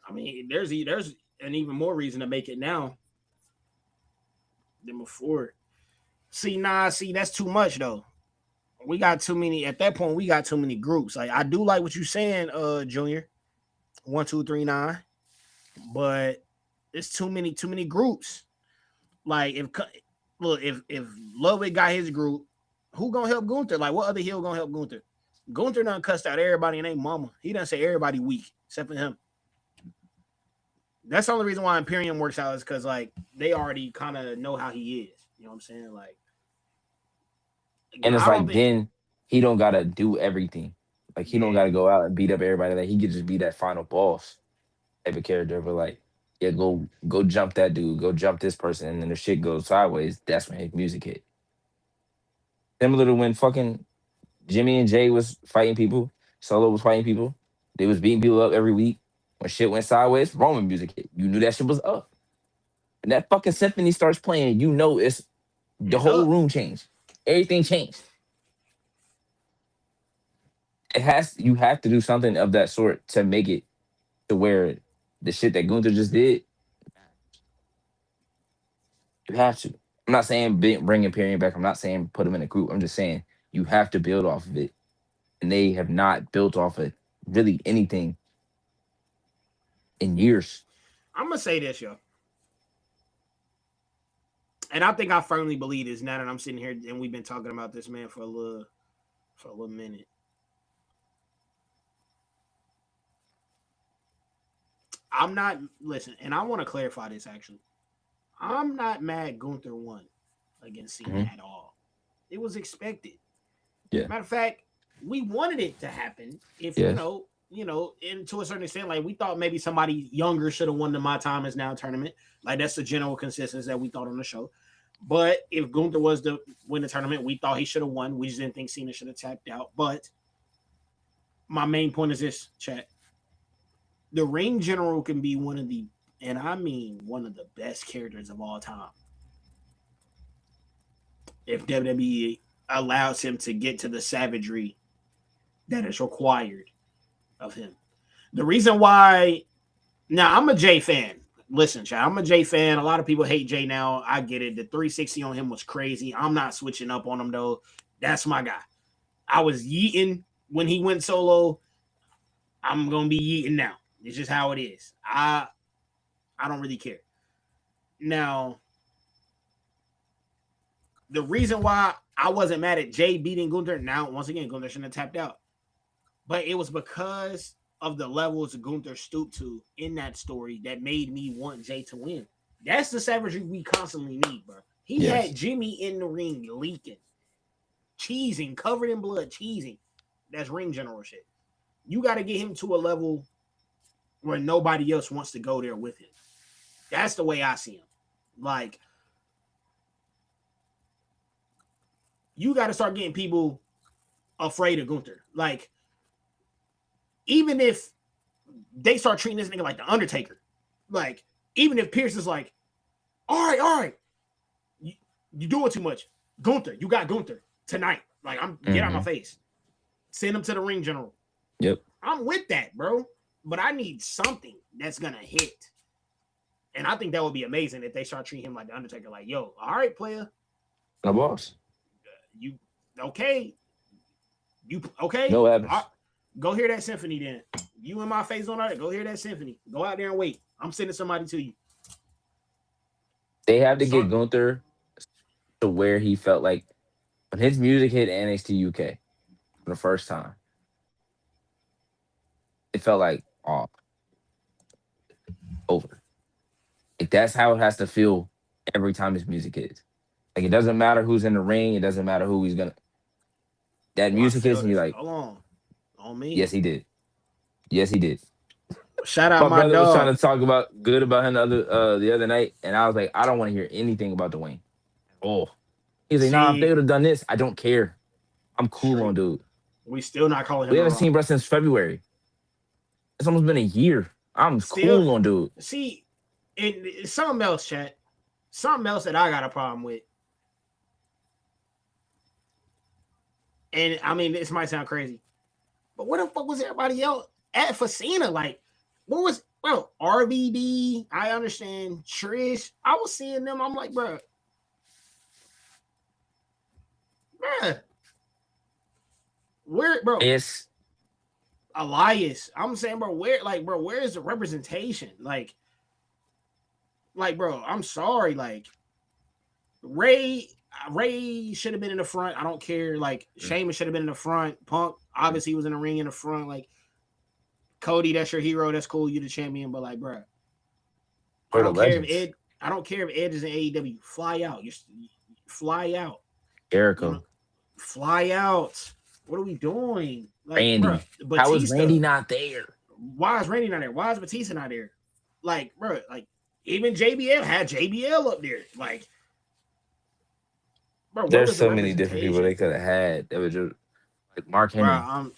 Speaker 1: I mean, there's an even more reason to make it now than before. See, that's too much though. We got too many at that point. We got too many groups. Like I do like what you saying, Junior. 1, 2, 3, 9, but it's too many groups. Like if Ludwig got his group, who gonna help Gunther? Like what other heel gonna help Gunther? Gunther done cussed out everybody and they mama. He done say everybody weak except for him. That's the only reason why Imperium works out is because like they already kind of know how he is. You know what I'm saying? Like
Speaker 2: And it's
Speaker 1: I don't
Speaker 2: like
Speaker 1: think
Speaker 2: then he don't gotta do everything. Like he don't
Speaker 1: yeah.
Speaker 2: gotta go out and beat up everybody. Like he could just be that final boss type of character. But like, yeah, go jump that dude, go jump this person, and then if shit goes sideways, that's when his music hit. Similar to when fucking Jimmy and Jay was fighting people, Solo was fighting people. They was beating people up every week. When shit went sideways, Roman music hit. You knew that shit was up. And that fucking symphony starts playing, you know it's the
Speaker 1: It's
Speaker 2: whole
Speaker 1: up.
Speaker 2: room changed. Everything changed. You have to do something of that sort to make it to where the shit that Gunther just did, you have to. I'm not saying bring Imperium back. I'm not saying put them in a group. I'm just saying you have to build off of it. And they have not built off of really anything in years.
Speaker 1: I'm gonna say this, yo, and I think I firmly believe this now that I'm sitting here and we've been talking about this man for a little minute. I'm not listen, and I want to clarify this actually. I'm not mad Gunther won against Cena
Speaker 2: Mhm.
Speaker 1: at all. It was expected.
Speaker 2: Yeah.
Speaker 1: Matter of fact, we wanted it to happen if you
Speaker 2: Yes.
Speaker 1: know. and to a certain extent, like we thought maybe somebody younger should have won the My Time Is Now tournament. Like that's the general consensus that we thought on the show. But if Gunther was to win the tournament, we thought he should have won. We just didn't think Cena should have tapped out. But my main point is this, chat. The ring general can be one of the, and I mean one of the best characters of all time. If WWE allows him to get to the savagery that is required of him. The reason why, now I'm a Jay fan. Listen, chat, I'm a Jay fan. A lot of people hate Jay now. I get it. The 360 on him was crazy. I'm not switching up on him though. That's my guy. I was yeeting when he went solo. I'm gonna be yeeting now. It's just how it is. I don't really care. Now, the reason why I wasn't mad at Jay beating Gunther, now once again, Gunther shouldn't have tapped out. But it was because of the levels Gunther stooped to in that story that made me want Jay to win. That's the savagery we constantly need, bro. He had Jimmy in the ring leaking, cheesing, covered in blood, cheesing. That's ring general shit. You got to get him to a level where nobody else wants to go there with him. That's the way I see him. Like, you got to start getting people afraid of Gunther. Like, even if they start treating this nigga like the Undertaker, like, even if Pierce is like, all right, you doing too much. Gunther, you got Gunther tonight. Like, get out my face. Send him to the ring general.
Speaker 2: Yep.
Speaker 1: I'm with that, bro. But I need something that's gonna hit. And I think that would be amazing if they start treating him like the Undertaker. Like, yo, all right, player.
Speaker 2: No boss.
Speaker 1: You okay? You okay?
Speaker 2: No happens.
Speaker 1: Go hear that symphony then. You in my face on that. Go hear that symphony. Go out there and wait. I'm sending somebody to you.
Speaker 2: They have to get Gunther to where he felt like when his music hit NXT UK for the first time, it felt like over. Like that's how it has to feel every time his music hits. Like it doesn't matter who's in the ring, it doesn't matter who he's gonna. That music hits and you're like,
Speaker 1: hold on me.
Speaker 2: Yes, he did. Yes, he did.
Speaker 1: Shout out
Speaker 2: My
Speaker 1: my
Speaker 2: brother was
Speaker 1: dog.
Speaker 2: trying to talk about good about him the other night, and I was like, I don't want to hear anything about Dwayne. Oh, he's like, nah, if they would have done this, I don't care. I'm cool on dude.
Speaker 1: We still not calling him.
Speaker 2: We haven't seen Russ since February. It's almost been a year. I'm still, cool on dude.
Speaker 1: See, it's something else, chat. Something else that I got a problem with. And I mean, this might sound crazy, but where the fuck was everybody else at for Cena? Like, what was, bro, RVD? I understand. Trish. I was seeing them. I'm like, bro. Where, bro?
Speaker 2: It's
Speaker 1: Elias. I'm saying, bro, where is the representation? Like, bro, I'm sorry. Like, Ray should have been in the front. I don't care. Like, Sheamus should have been in the front. Punk obviously was in the ring in the front. Like, Cody, that's your hero. That's cool. You the champion. But like, bro, I don't care if Edge is in AEW. Fly out. You fly out.
Speaker 2: Jericho.
Speaker 1: Fly out. What are we doing? Like,
Speaker 2: Randy.
Speaker 1: Bro, Batista,
Speaker 2: how is Randy not there?
Speaker 1: Why is Randy not there? Why is Batista not there? Like, bro, like even JBL had JBL up there. Like, bro,
Speaker 2: there's so many different people they could have had. That was just like Mark Henry.
Speaker 1: Bro,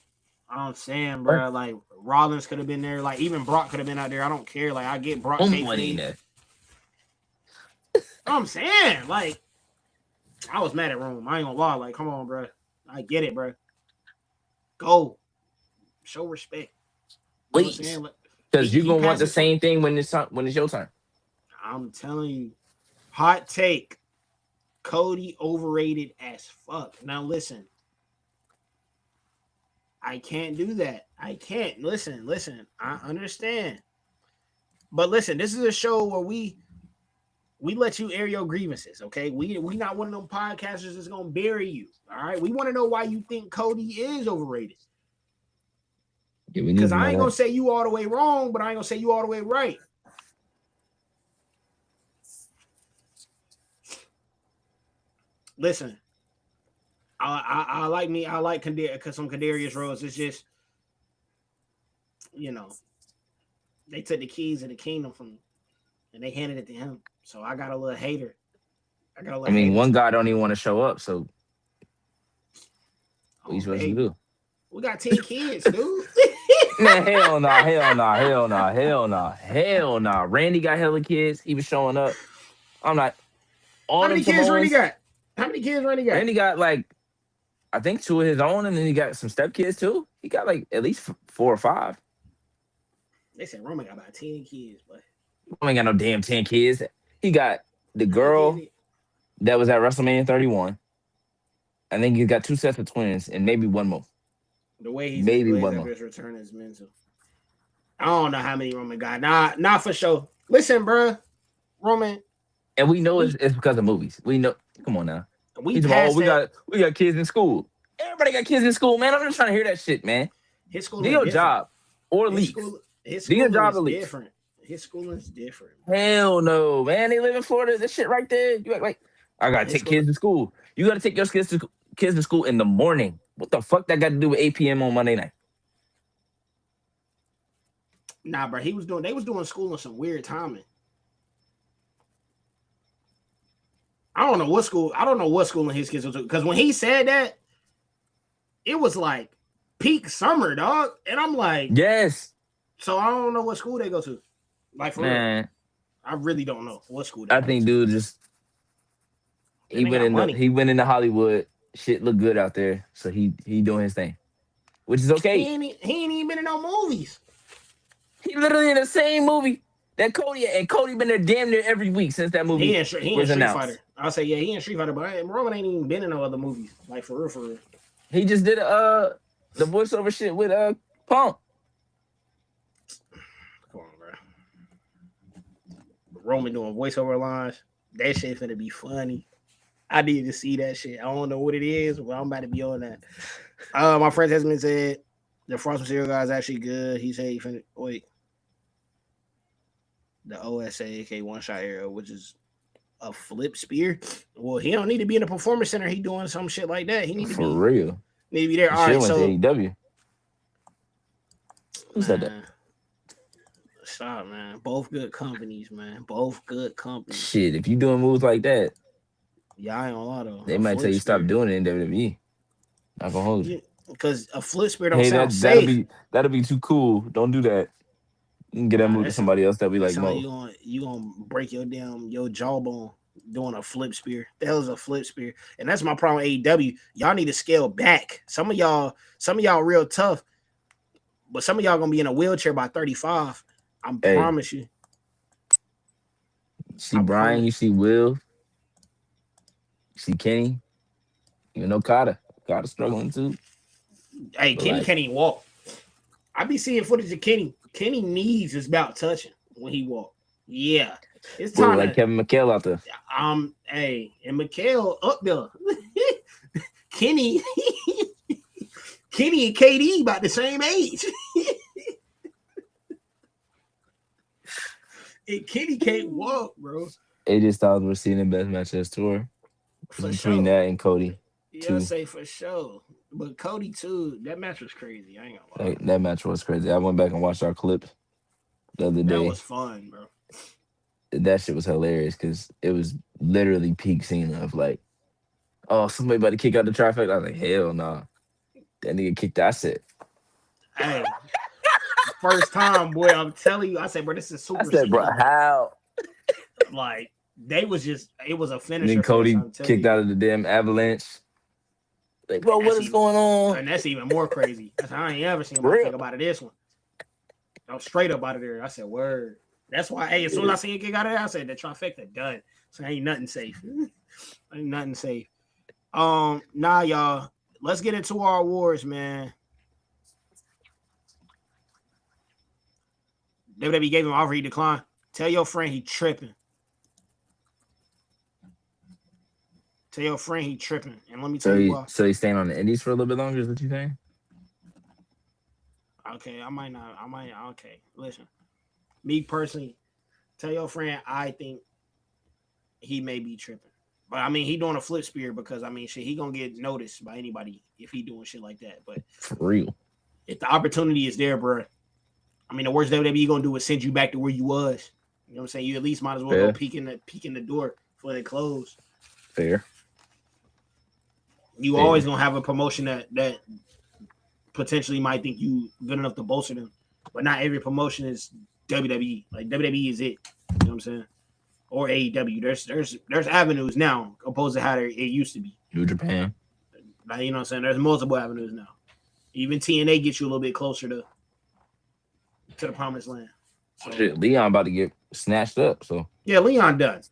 Speaker 1: I'm saying, bro, like Rollins could have been there. Like even Brock could have been out there. I don't care. Like I get Brock. I'm saying, like, I was mad at Rome. I ain't gonna lie. Like, come on, bro. I get it, bro. Go. Show respect.
Speaker 2: Please. Because you're gonna want the same thing when it's your turn.
Speaker 1: I'm telling you. Hot take. Cody overrated as fuck. Now listen. I can't do that. I can't. Listen. I understand. But listen, this is a show where we let you air your grievances, okay? We not one of them podcasters that's gonna bury you. All right. We want to know why you think Cody is overrated. Because I ain't gonna say you all the way wrong, but I ain't gonna say you all the way right. Listen, I like Kadarius Rose. It's just you know, they took the keys of the kingdom from me and they handed it to him. So I got a little hater. I got a
Speaker 2: I
Speaker 1: little
Speaker 2: mean,
Speaker 1: hater
Speaker 2: one
Speaker 1: to
Speaker 2: guy
Speaker 1: it.
Speaker 2: don't even want to show up. So what you
Speaker 1: Oh
Speaker 2: supposed to
Speaker 1: baby,
Speaker 2: do?
Speaker 1: we got 10 kids, dude.
Speaker 2: Man, hell no, hell no, hell no, hell no, hell no. Randy got hella kids. He was showing up. I'm like, all
Speaker 1: How
Speaker 2: them
Speaker 1: many kids Randy
Speaker 2: Samoans.
Speaker 1: got? How many kids Randy got?
Speaker 2: Randy got like, I think two of his own, and then he got some stepkids too. He got like at least four or five.
Speaker 1: They said Roman got about 10 kids, but
Speaker 2: I ain't got no damn 10 kids. He got the
Speaker 1: how many kids?
Speaker 2: girl that was at WrestleMania 31. I think he's got two sets of twins and maybe one more.
Speaker 1: The
Speaker 2: Maybe
Speaker 1: way he's
Speaker 2: one
Speaker 1: after
Speaker 2: more.
Speaker 1: his return is mental. I don't know how many Roman got. Nah, for sure. Listen, bro, Roman,
Speaker 2: And we know
Speaker 1: we
Speaker 2: it's because of movies. We know. Come on now.
Speaker 1: we
Speaker 2: He's about, oh,
Speaker 1: passed that.
Speaker 2: we got kids in school. Everybody got kids in school, man. I'm just trying to hear that shit, man.
Speaker 1: His
Speaker 2: Do
Speaker 1: schooling
Speaker 2: your
Speaker 1: different.
Speaker 2: job or
Speaker 1: His
Speaker 2: leaks.
Speaker 1: school his
Speaker 2: Do your
Speaker 1: schooling
Speaker 2: job
Speaker 1: is
Speaker 2: or leaks.
Speaker 1: different. His schooling is different, bro.
Speaker 2: Hell no, man. They live in Florida. This shit right there. You act like I gotta
Speaker 1: His
Speaker 2: take
Speaker 1: school.
Speaker 2: kids to school. You gotta take your kids to school in the morning. What the fuck that got to do with 8 p.m. on Monday night?
Speaker 1: Nah, bro. They was doing school in some weird timing. I don't know what school. I don't know what schooling his kids was because when he said that, it was like peak summer, dog. And I'm like,
Speaker 2: Yes,
Speaker 1: so I don't know what school they go to. Like for real,
Speaker 2: man.
Speaker 1: I really don't know what school they
Speaker 2: I
Speaker 1: go
Speaker 2: think
Speaker 1: to.
Speaker 2: dude just
Speaker 1: And
Speaker 2: he
Speaker 1: they
Speaker 2: went
Speaker 1: got
Speaker 2: into
Speaker 1: money.
Speaker 2: he went into Hollywood. Shit looked good out there, so he doing his thing, which is okay.
Speaker 1: He ain't even been in no movies.
Speaker 2: He literally in the same movie that Cody and Cody been there damn near every week since that movie
Speaker 1: He in
Speaker 2: was
Speaker 1: Street Fighter.
Speaker 2: announced.
Speaker 1: I'll say yeah, he in Street Fighter, but Roman ain't even been in no other movies. Like for real, for real.
Speaker 2: He just did the voiceover shit with Punk.
Speaker 1: Come on, bro. Roman doing voiceover lines. That shit finna be funny. I need to see that shit. I don't know what it is, but I'm about to be on that. My friend Tesman said the Frost Material guy is actually good. He said he finna wait. The OSA AK one shot arrow, which is a flip spear. Well, he don't need to be in a performance center. He doing some shit like that. He
Speaker 2: For real.
Speaker 1: need to be there.
Speaker 2: He
Speaker 1: All
Speaker 2: should
Speaker 1: right,
Speaker 2: have went to
Speaker 1: so
Speaker 2: AEW. Who said that?
Speaker 1: man, stop, man. Both good companies, man. Both good companies.
Speaker 2: Shit, if you doing moves like that,
Speaker 1: Yeah, I ain't gonna lie though.
Speaker 2: they
Speaker 1: A
Speaker 2: might tell
Speaker 1: flip
Speaker 2: you stop
Speaker 1: spear.
Speaker 2: doing it in WWE. Not gonna hold you.
Speaker 1: Yeah, because a flip spear don't
Speaker 2: Hey,
Speaker 1: sound
Speaker 2: that'll
Speaker 1: safe.
Speaker 2: be too cool. Don't do that. You can get that
Speaker 1: Nah,
Speaker 2: move to somebody else that'll be
Speaker 1: that
Speaker 2: like
Speaker 1: sound like
Speaker 2: Mo.
Speaker 1: you gonna break your jawbone doing a flip spear. The hell is a flip spear? And that's my problem with AEW. Y'all need to scale back. Some of y'all real tough, but some of y'all gonna be in a wheelchair by 35. I
Speaker 2: Hey,
Speaker 1: promise you.
Speaker 2: you see
Speaker 1: I
Speaker 2: Brian,
Speaker 1: promise.
Speaker 2: you see Will, you see Kenny, even though Kata struggling too.
Speaker 1: Hey,
Speaker 2: But
Speaker 1: Kenny
Speaker 2: like,
Speaker 1: can't even walk. I be seeing footage of Kenny. Kenny knees is about touching when he walk. Yeah, it's
Speaker 2: boy,
Speaker 1: time
Speaker 2: like
Speaker 1: to
Speaker 2: Kevin McHale out there.
Speaker 1: hey, and Mikhail up there. Kenny, Kenny and KD about the same age. And Kenny can't walk, bro.
Speaker 2: AJ Styles we're seeing the best match of his tour. It's
Speaker 1: For
Speaker 2: between
Speaker 1: sure.
Speaker 2: that and Cody.
Speaker 1: Yeah,
Speaker 2: Two.
Speaker 1: say for sure. But Cody too, that match was crazy. I ain't gonna lie.
Speaker 2: Like that match was crazy. I went back and watched our clip the other
Speaker 1: That was
Speaker 2: day.
Speaker 1: fun, bro.
Speaker 2: That shit was hilarious because it was literally peak scene of like, oh, somebody about to kick out the trifecta. I was like, hell no. Nah. That nigga kicked that shit.
Speaker 1: Hey, first time, boy. I'm telling you, I said, bro, this is
Speaker 2: I
Speaker 1: super
Speaker 2: said, bro,
Speaker 1: secret, bro.
Speaker 2: how?
Speaker 1: Like they was just, it was a
Speaker 2: And then
Speaker 1: finisher for us.
Speaker 2: Cody
Speaker 1: I'm telling
Speaker 2: kicked
Speaker 1: you,
Speaker 2: out of the damn avalanche. Like, bro,
Speaker 1: and
Speaker 2: what is going on?
Speaker 1: that's even more crazy. I ain't ever seen
Speaker 2: For
Speaker 1: anybody
Speaker 2: real.
Speaker 1: kick about of this one. I'm straight up out of there. I said, word. That's why, hey, as soon as I seen it kick out of there, I said the trifecta done. So ain't nothing safe. Ain't nothing safe. Nah, y'all. Let's get into our awards, man. WWE gave him offer, he declined. Tell your friend he tripping. Tell your friend he tripping. And let me tell
Speaker 2: So
Speaker 1: you why.
Speaker 2: he's staying on the Indies for a little bit longer, is what you saying?
Speaker 1: Okay, I might not. I might. Okay, listen. Me personally, tell your friend I think he may be tripping. But I mean, he doing a flip spear because I mean, shit, he gonna get noticed by anybody if he doing shit like that. But
Speaker 2: For real.
Speaker 1: if the opportunity is there, bro, I mean, the worst WWE gonna do is send you back to where you was. You know what I'm saying? You at least might as well go
Speaker 2: Fair,
Speaker 1: peek in the door before they close.
Speaker 2: fair,
Speaker 1: You always
Speaker 2: fair.
Speaker 1: gonna have a promotion that potentially might think you good enough to bolster them, but not every promotion is WWE. Like WWE is it. You know what I'm saying? Or AEW. There's avenues now opposed to how it used to be.
Speaker 2: New Japan.
Speaker 1: Like, you know what I'm saying? There's multiple avenues now. Even TNA gets you a little bit closer to the promised land. So
Speaker 2: Shit, Leon about to get snatched up. So
Speaker 1: yeah, Leon done.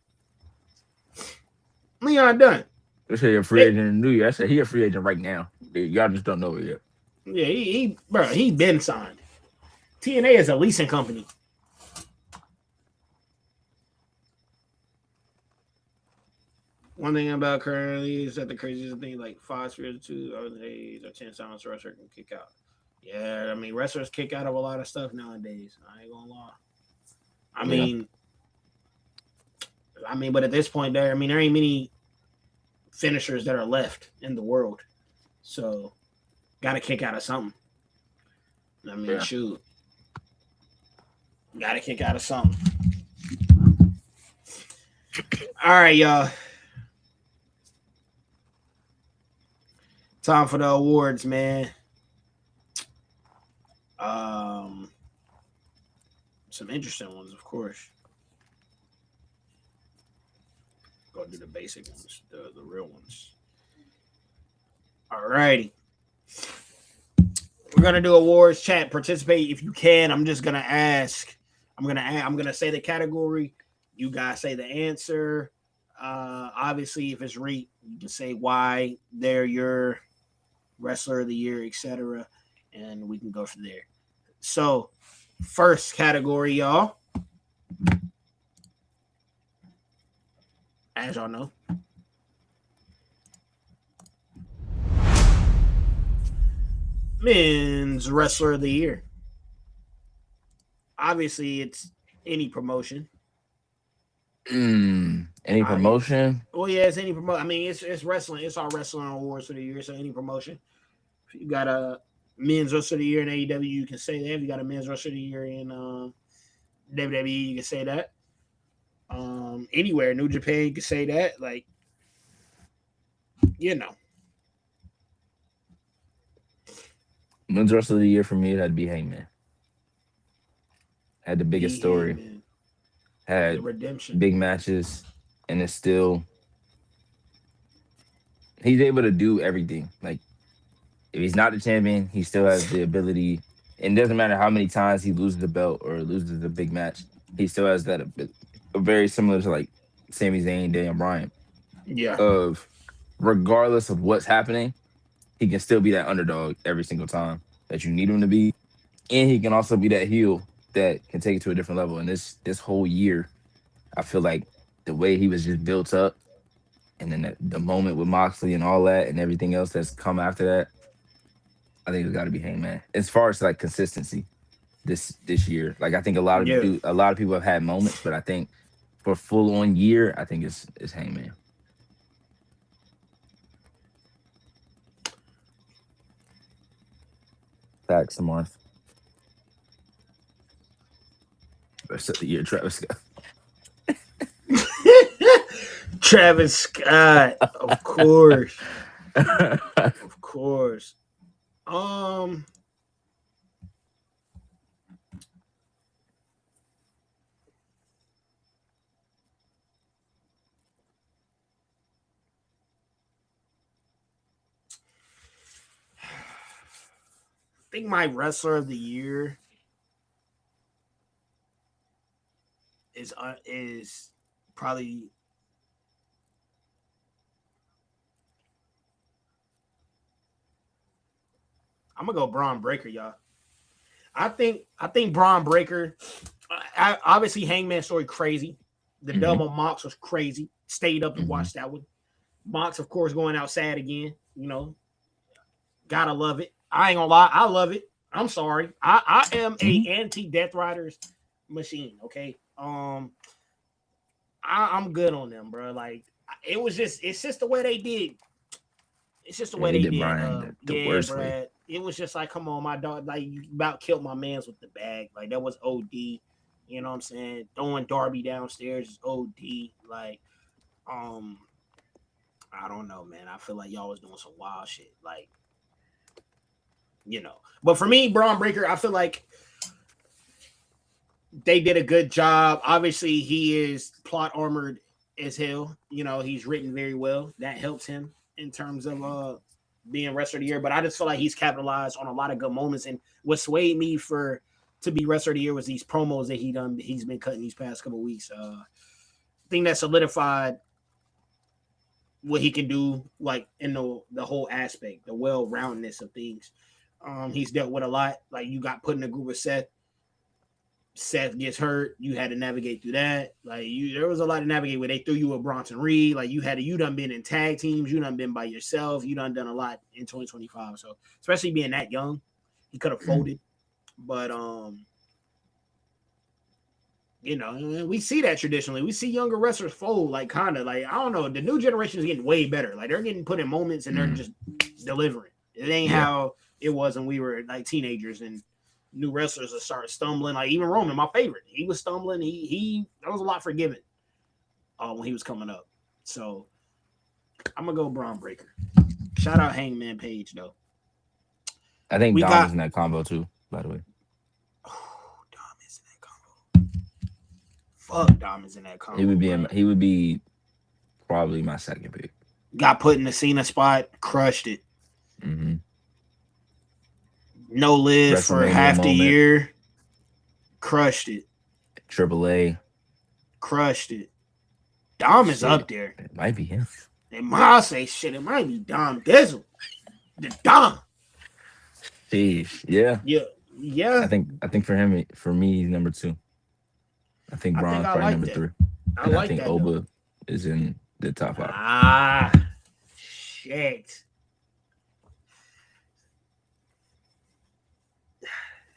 Speaker 1: Leon done.
Speaker 2: they say a free
Speaker 1: They,
Speaker 2: agent in New Year. I said he a free agent right now. Y'all just don't know it yet.
Speaker 1: yeah, he been signed. TNA is a leasing company. One thing about currently is that the craziest thing, like 5 spheres, 2 other days, or 10 sounds wrestler can kick out. Yeah, I mean wrestlers kick out of a lot of stuff nowadays. I ain't gonna lie. I
Speaker 2: Yeah,
Speaker 1: mean, but at this point, there ain't many finishers that are left in the world. So, got to kick out of something. I mean,
Speaker 2: yeah.
Speaker 1: shoot, got to kick out of something. All right, y'all. Time for the awards, man. Um, some interesting ones, of course. Go do the basic ones, the real ones. All righty. We're gonna do awards chat. Participate if you can. I'm just gonna ask. I'm gonna say the category. You guys say the answer. Obviously, if it's right, you can say why they're your wrestler of the year, etc., and we can go from there. So, first category, y'all. As y'all know, men's wrestler of the year. Obviously, it's any promotion.
Speaker 2: Any promotion?
Speaker 1: Well, yeah, it's any promotion. I mean, it's wrestling. It's our wrestling awards for the year. So any promotion. If you got a men's wrestler of the year in AEW, you can say that. If you got a men's wrestler of the year in WWE, you can say that. Anywhere, New Japan, you can say that. Like, you know,
Speaker 2: Men's Wrestler of the Year for me, that'd be Hangman. Had the biggest
Speaker 1: be
Speaker 2: story,
Speaker 1: Hangman, the
Speaker 2: had
Speaker 1: redemption.
Speaker 2: big matches, and it's still he's able to do everything. Like if he's not the champion, he still has the ability. And it doesn't matter how many times he loses the belt or loses the big match, he still has that very similar to like Sami Zayn, Daniel Bryan.
Speaker 1: Yeah,
Speaker 2: Of regardless of what's happening, he can still be that underdog every single time that you need him to be, and he can also be that heel that can take it to a different level. And this whole year, I feel like the way he was just built up, and then the moment with Moxley and all that, and everything else that's come after that, I think it's got to be Hangman. As far as like consistency this year, like I think
Speaker 1: yeah.
Speaker 2: a lot of people have had moments, but I think for full on year, I think it's Hangman. Facts, Marth. Rest of the year, Travis Scott.
Speaker 1: Travis Scott, of course, of course. Um, I think my wrestler of the year is probably I'm gonna go Braun Breaker, y'all. I think Braun Breaker. Obviously, Hangman story crazy. The
Speaker 2: Hmm.
Speaker 1: double Mox was crazy. Stayed up to
Speaker 2: Hmm.
Speaker 1: watch that one. Mox, of course, going out sad again. You know, gotta love it. I ain't gonna lie, I love it. I'm sorry. I am a
Speaker 2: Hmm.
Speaker 1: anti Death Riders machine. Okay. I'm good on them, bro. Like it's just the way they did It's just the
Speaker 2: Yeah,
Speaker 1: way
Speaker 2: they
Speaker 1: they
Speaker 2: did
Speaker 1: did.
Speaker 2: Brian the
Speaker 1: Yeah,
Speaker 2: worst way.
Speaker 1: bruh. It was just like, come on, my dog. Like, you about killed my man's with the bag. Like, that was OD. You know what I'm saying? Throwing Darby downstairs is OD. Like, um, I don't know, man. I feel like y'all was doing some wild shit. Like, But for me, Braun Breaker, I feel like they did a good job. Obviously, he is plot armored as hell. He's written very well. That helps him in terms of being wrestler of the year. But I just feel like he's capitalized on a lot of good moments. And what swayed me for to be wrestler of the year was these promos that he's been cutting these past couple of weeks. I think that solidified what he can do, like in the whole aspect, the well roundedness of things. He's dealt with a lot. Like, you got put in a group with Seth. Seth gets hurt, you had to navigate through that. Like, there was a lot to navigate where they threw you with Bronson Reed. Like, you done been in tag teams, you done been by yourself, you done a lot in 2025. So especially being that young, he could have
Speaker 2: Mm.
Speaker 1: folded. But we see that traditionally. We see younger wrestlers fold, like, kind of like, I don't know. The new generation is getting way better. Like, they're getting put in moments and they're
Speaker 2: Mm.
Speaker 1: just delivering. It ain't
Speaker 2: Yeah,
Speaker 1: how it was when we were like teenagers and new wrestlers that start stumbling. Like, even Roman, my favorite, he was stumbling. He there was a lot forgiven when he was coming up. So I'm gonna go Braun Breaker. Shout out Hangman Page though.
Speaker 2: I think
Speaker 1: We
Speaker 2: Dom is
Speaker 1: got
Speaker 2: in that combo too. By the way,
Speaker 1: Dom is in that combo. Fuck, Dom is in that combo, bro.
Speaker 2: he would be probably my second pick.
Speaker 1: Got put in the Cena spot, crushed it.
Speaker 2: Hmm.
Speaker 1: No Liz for
Speaker 2: WrestleMania
Speaker 1: half the
Speaker 2: moment,
Speaker 1: year, crushed it,
Speaker 2: Triple A.
Speaker 1: crushed it. Dom is up
Speaker 2: Shit,
Speaker 1: there.
Speaker 2: it might be him.
Speaker 1: And Ma say shit, it might be Dom Dizzle. The Dom.
Speaker 2: Sheesh. Yeah,
Speaker 1: Yeah, yeah.
Speaker 2: I think for him, for me, he's number two. I think
Speaker 1: I think
Speaker 2: Braun's
Speaker 1: I
Speaker 2: probably
Speaker 1: like
Speaker 2: number
Speaker 1: that.
Speaker 2: three,
Speaker 1: I
Speaker 2: and I
Speaker 1: like
Speaker 2: think
Speaker 1: that though.
Speaker 2: Oba is in the top five.
Speaker 1: Ah, shit.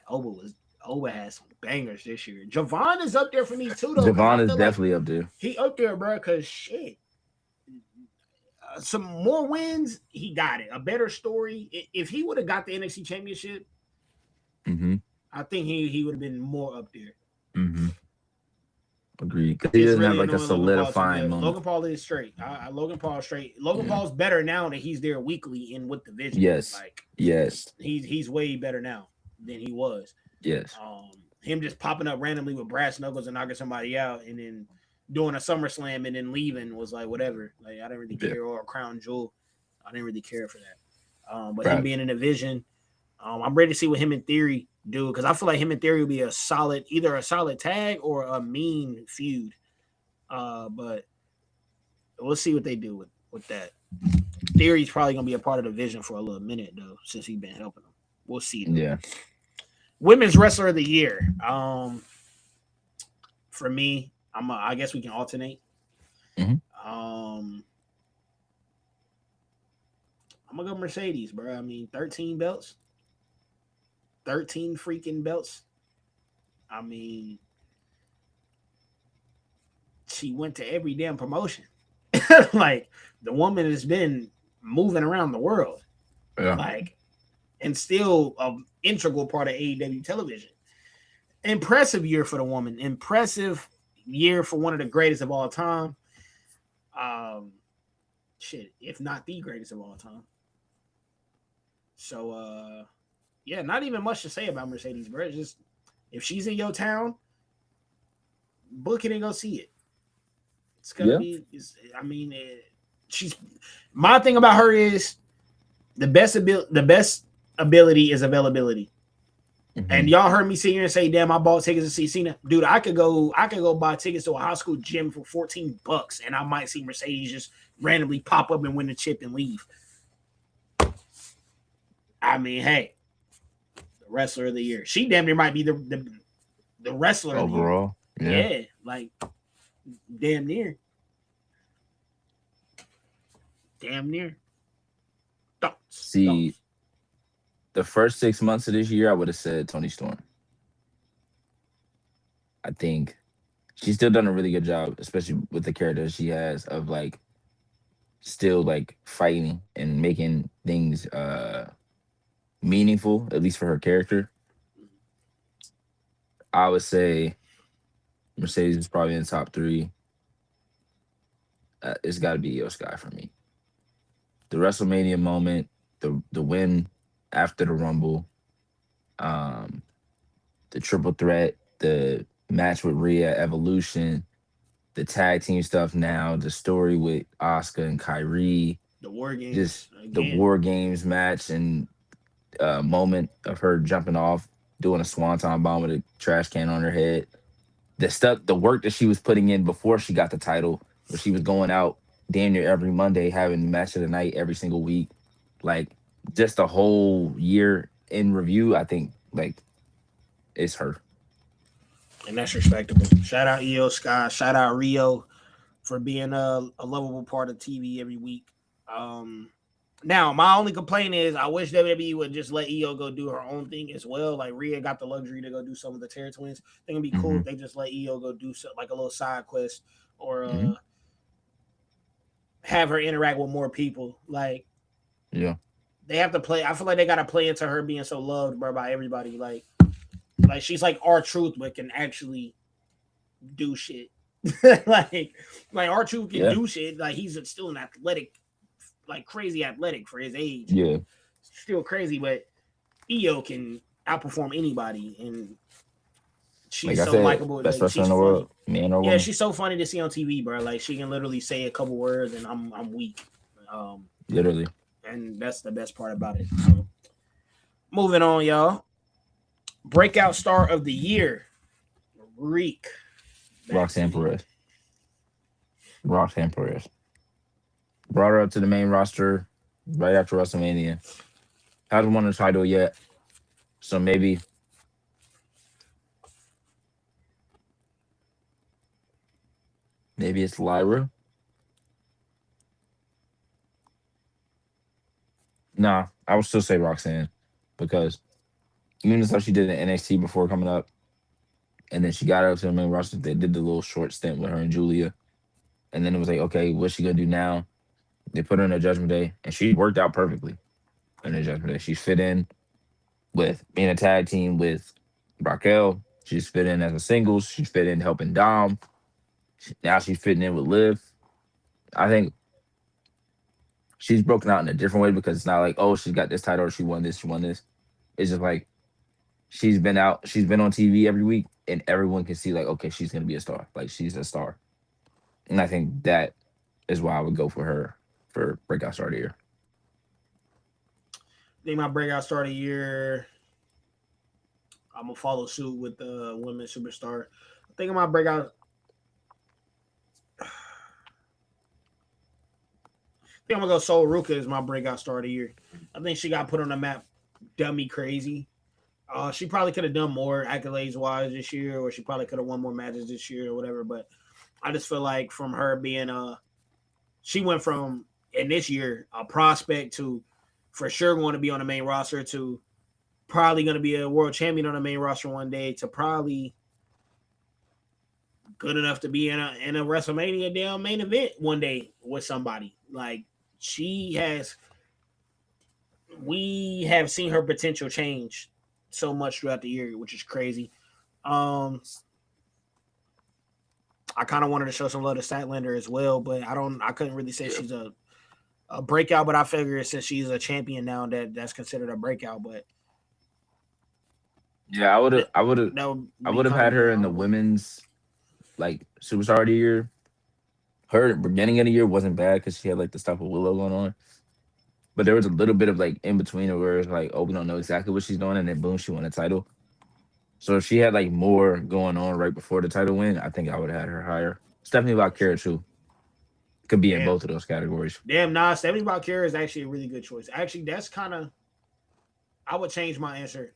Speaker 1: Oba was Oba had some bangers this year. Javon is up there for me too though, because I
Speaker 2: Javon is
Speaker 1: feel like
Speaker 2: definitely up there.
Speaker 1: he up there, bro. Because shit, some more wins, he got it. A better story. If he would have got the NXT Championship,
Speaker 2: Hmm.
Speaker 1: I think he would have been more up there.
Speaker 2: Hmm. Agreed. Because he
Speaker 1: It's
Speaker 2: doesn't have
Speaker 1: really
Speaker 2: like a
Speaker 1: annoying Logan Paul too.
Speaker 2: solidifying
Speaker 1: Yeah,
Speaker 2: moment.
Speaker 1: Logan Paul is straight. Logan Paul straight. Logan
Speaker 2: Yeah.
Speaker 1: Paul's better now that he's there weekly in with the vision.
Speaker 2: Yes.
Speaker 1: Like,
Speaker 2: Yes.
Speaker 1: he's way better now than he was.
Speaker 2: Yes.
Speaker 1: Him just popping up randomly with brass knuckles and knocking somebody out, and then doing a SummerSlam and then leaving was like whatever. Like, I didn't really
Speaker 2: Yeah.
Speaker 1: care, or a crown jewel. I didn't really care for that. But him
Speaker 2: Right.
Speaker 1: being in the vision, I'm ready to see what him and Theory do, because I feel like him and Theory will be either a solid tag or a mean feud. But we'll see what they do with that. Theory's probably gonna be a part of the vision for a little minute though, since he's been helping them. We'll see though.
Speaker 2: Yeah.
Speaker 1: Women's Wrestler of the Year. For me, I guess we can alternate.
Speaker 2: Hmm.
Speaker 1: Um, I'm gonna go Mercedes, bro. I mean, 13 belts, 13 freaking belts. I mean, she went to every damn promotion. Like, the woman has been moving around the world,
Speaker 2: Yeah.
Speaker 1: like, and still an integral part of AEW television. Impressive year for the woman. Impressive year for one of the greatest of all time. Um, Shit, if not the greatest of all time. So, yeah, not even much to say about Mercedes, bro. It's just, if she's in your town, book it and go see it. It's gonna
Speaker 2: Yeah.
Speaker 1: be. I mean, she's. My thing about her is the best ability is availability.
Speaker 2: Hmm.
Speaker 1: And y'all heard me sit here and say, "Damn, I bought tickets to see Cena." Dude, I could go buy tickets to a high school gym for $14, and I might see Mercedes just randomly pop up and win the chip and leave. I mean, hey, the wrestler of the year. She damn near might be the wrestler of the year.
Speaker 2: Overall. Yeah.
Speaker 1: Yeah, like, damn near, damn near. Thoughts,
Speaker 2: See,
Speaker 1: thoughts.
Speaker 2: the first 6 months of this year, I would have said Tony Storm. I think she's still done a really good job, especially with the character she has of like still like fighting and making things meaningful, at least for her character. I would say Mercedes is probably in the top three. It's got to be Io Sky for me. The WrestleMania moment, the win after the Rumble, um, the triple threat, the match with Rhea, Evolution, the tag team stuff now, the story with Asuka and Kyrie,
Speaker 1: The War
Speaker 2: just
Speaker 1: Games
Speaker 2: the
Speaker 1: again.
Speaker 2: War Games match and moment of her jumping off, doing a swanton bomb with a trash can on her head. The stuff, the work that she was putting in before she got the title, where she was going out damn near every Monday, having the match of the night every single week, like just the whole year in review. I think like it's her.
Speaker 1: And that's respectable. Shout out EO Sky. Shout out Rio for being a lovable part of TV every week. Um, Now, my only complaint is I wish WWE would just let EO go do her own thing as well. Like Rhea got the luxury to go do some of the Terror Twins. I think it'd be cool
Speaker 2: Hmm.
Speaker 1: if they just let EO go do so, like a little side quest or
Speaker 2: Hmm.
Speaker 1: have her interact with more people. Like
Speaker 2: Yeah,
Speaker 1: they have to play. I feel like they got to play into her being so loved, bro, by everybody. Like she's like our truth, but can actually do shit. like like our truth can
Speaker 2: yeah,
Speaker 1: do shit. Like he's still an athletic, like crazy athletic for his age.
Speaker 2: yeah.
Speaker 1: Still crazy, but EO can outperform anybody, and
Speaker 2: Like
Speaker 1: she's
Speaker 2: I
Speaker 1: so
Speaker 2: said,
Speaker 1: likable.
Speaker 2: best
Speaker 1: Like
Speaker 2: wrestler
Speaker 1: she's
Speaker 2: in the
Speaker 1: funny.
Speaker 2: world, man or
Speaker 1: Yeah,
Speaker 2: woman.
Speaker 1: she's so funny to see on TV, bro. Like she can literally say a couple words, and I'm weak. Um,
Speaker 2: Literally,
Speaker 1: and that's the best part about it. So moving on, y'all. Breakout star of the year, Reek
Speaker 2: Roxanne
Speaker 1: Baxley.
Speaker 2: Perez. Roxanne Perez brought her up to the main roster right after WrestleMania. Hasn't won a title yet, so maybe it's Lyra. Nah, I would still say Roxanne because even the stuff she did in NXT before coming up, and then she got up to the main roster. They did the little short stint with her and Julia, and then it was like, okay, what's she gonna do now? They put her in a Judgment Day, and she worked out perfectly in a Judgment Day. She's fit in with being a tag team with Raquel. She's fit in as a singles. She's fit in helping Dom. Now she's fitting in with Liv. I think she's broken out in a different way because it's not like, oh, she's got this title or she won this, she won this. It's just like she's been out, she's been on TV every week, and everyone can see like, okay, she's gonna be a star. Like she's a star. And I think that is why I would go for her for breakout star of the year.
Speaker 1: I think my breakout star of the year. I'm gonna follow suit with the women's superstar. I think my breakout. I think I'm gonna go Sol Ruka as my breakout star of the year. I think she got put on the map, dummy crazy. She probably could have done more accolades wise this year, or she probably could have won more matches this year or whatever. But I just feel like from her being she went from in this year a prospect to for sure going to be on the main roster to probably going to be a world champion on the main roster one day to probably good enough to be in a WrestleMania damn main event one day with somebody. Like she has, we have seen her potential change so much throughout the year, which is crazy. Um, I kind of wanted to show some love to Statlander as well, but I couldn't really say
Speaker 2: Yeah.
Speaker 1: she's a breakout, but I figure since she's a champion now that's considered a breakout, but
Speaker 2: Yeah,
Speaker 1: that that
Speaker 2: I
Speaker 1: would be
Speaker 2: would have
Speaker 1: kind of
Speaker 2: had
Speaker 1: be
Speaker 2: her in the
Speaker 1: honorable.
Speaker 2: women's like superstar of the year. Her beginning of the year wasn't bad because she had like the stuff with Willow going on. But there was a little bit of like in between of where it's like, oh, we don't know exactly what she's doing, and then boom, she won a title. So if she had like more going on right before the title win, I think I would have had her higher. Stephanie Valkyria too could be in
Speaker 1: Damn,
Speaker 2: both of those categories.
Speaker 1: damn, nah, Stephanie Valkyria is actually a really good choice. Actually, that's kind of I would change my answer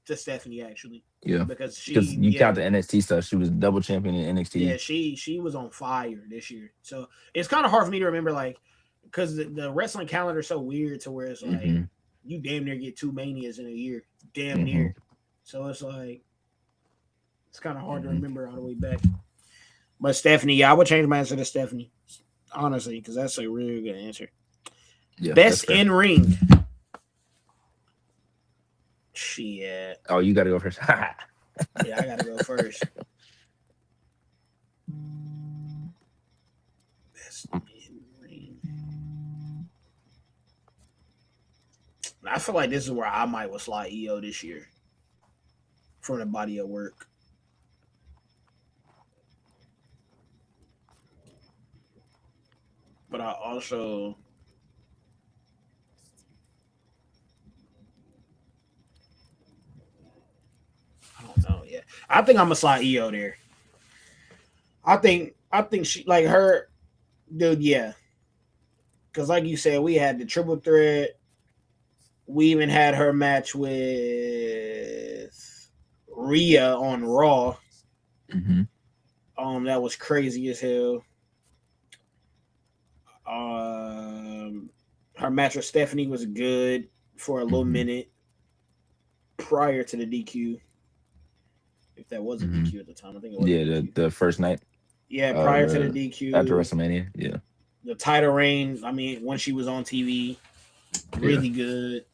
Speaker 1: to Stephanie actually
Speaker 2: Yeah,
Speaker 1: because
Speaker 2: because
Speaker 1: she
Speaker 2: you
Speaker 1: yeah
Speaker 2: count the NXT stuff, she was double champion in
Speaker 1: yeah
Speaker 2: NXT.
Speaker 1: she was on fire this year. So it's kind of hard for me to remember like because the wrestling calendar is so weird to where it's like
Speaker 2: Hmm.
Speaker 1: you damn near get two manias in a year, damn
Speaker 2: Hmm.
Speaker 1: near. So it's like it's kind of hard to
Speaker 2: Hmm.
Speaker 1: remember all the way back. But Stephanie, yeah, I would change my answer to Stephanie. honestly, because that's a really good answer.
Speaker 2: Yeah, that's
Speaker 1: Best
Speaker 2: fair.
Speaker 1: in ring. Shit.
Speaker 2: Oh, you got to go first.
Speaker 1: Yeah, I gotta go first. Best in ring. I feel like this is where I might was slide EO this year from the body of work. But I also I don't know. Yeah, I think I'm gonna slide EO there. I think she like her, dude. Yeah, because like you said, we had the triple threat. We even had her match with Rhea on Raw.
Speaker 2: Hmm.
Speaker 1: That was crazy as hell. Um, her match with Stephanie was good for a little
Speaker 2: Hmm.
Speaker 1: minute prior to the DQ. If that was a
Speaker 2: Hmm.
Speaker 1: DQ at the time, I think it was a
Speaker 2: Yeah, the
Speaker 1: DQ.
Speaker 2: the first night
Speaker 1: Yeah,
Speaker 2: of
Speaker 1: prior to the
Speaker 2: after
Speaker 1: DQ,
Speaker 2: WrestleMania. Yeah,
Speaker 1: the title reign. I mean, when she was on TV,
Speaker 2: yeah.
Speaker 1: really good.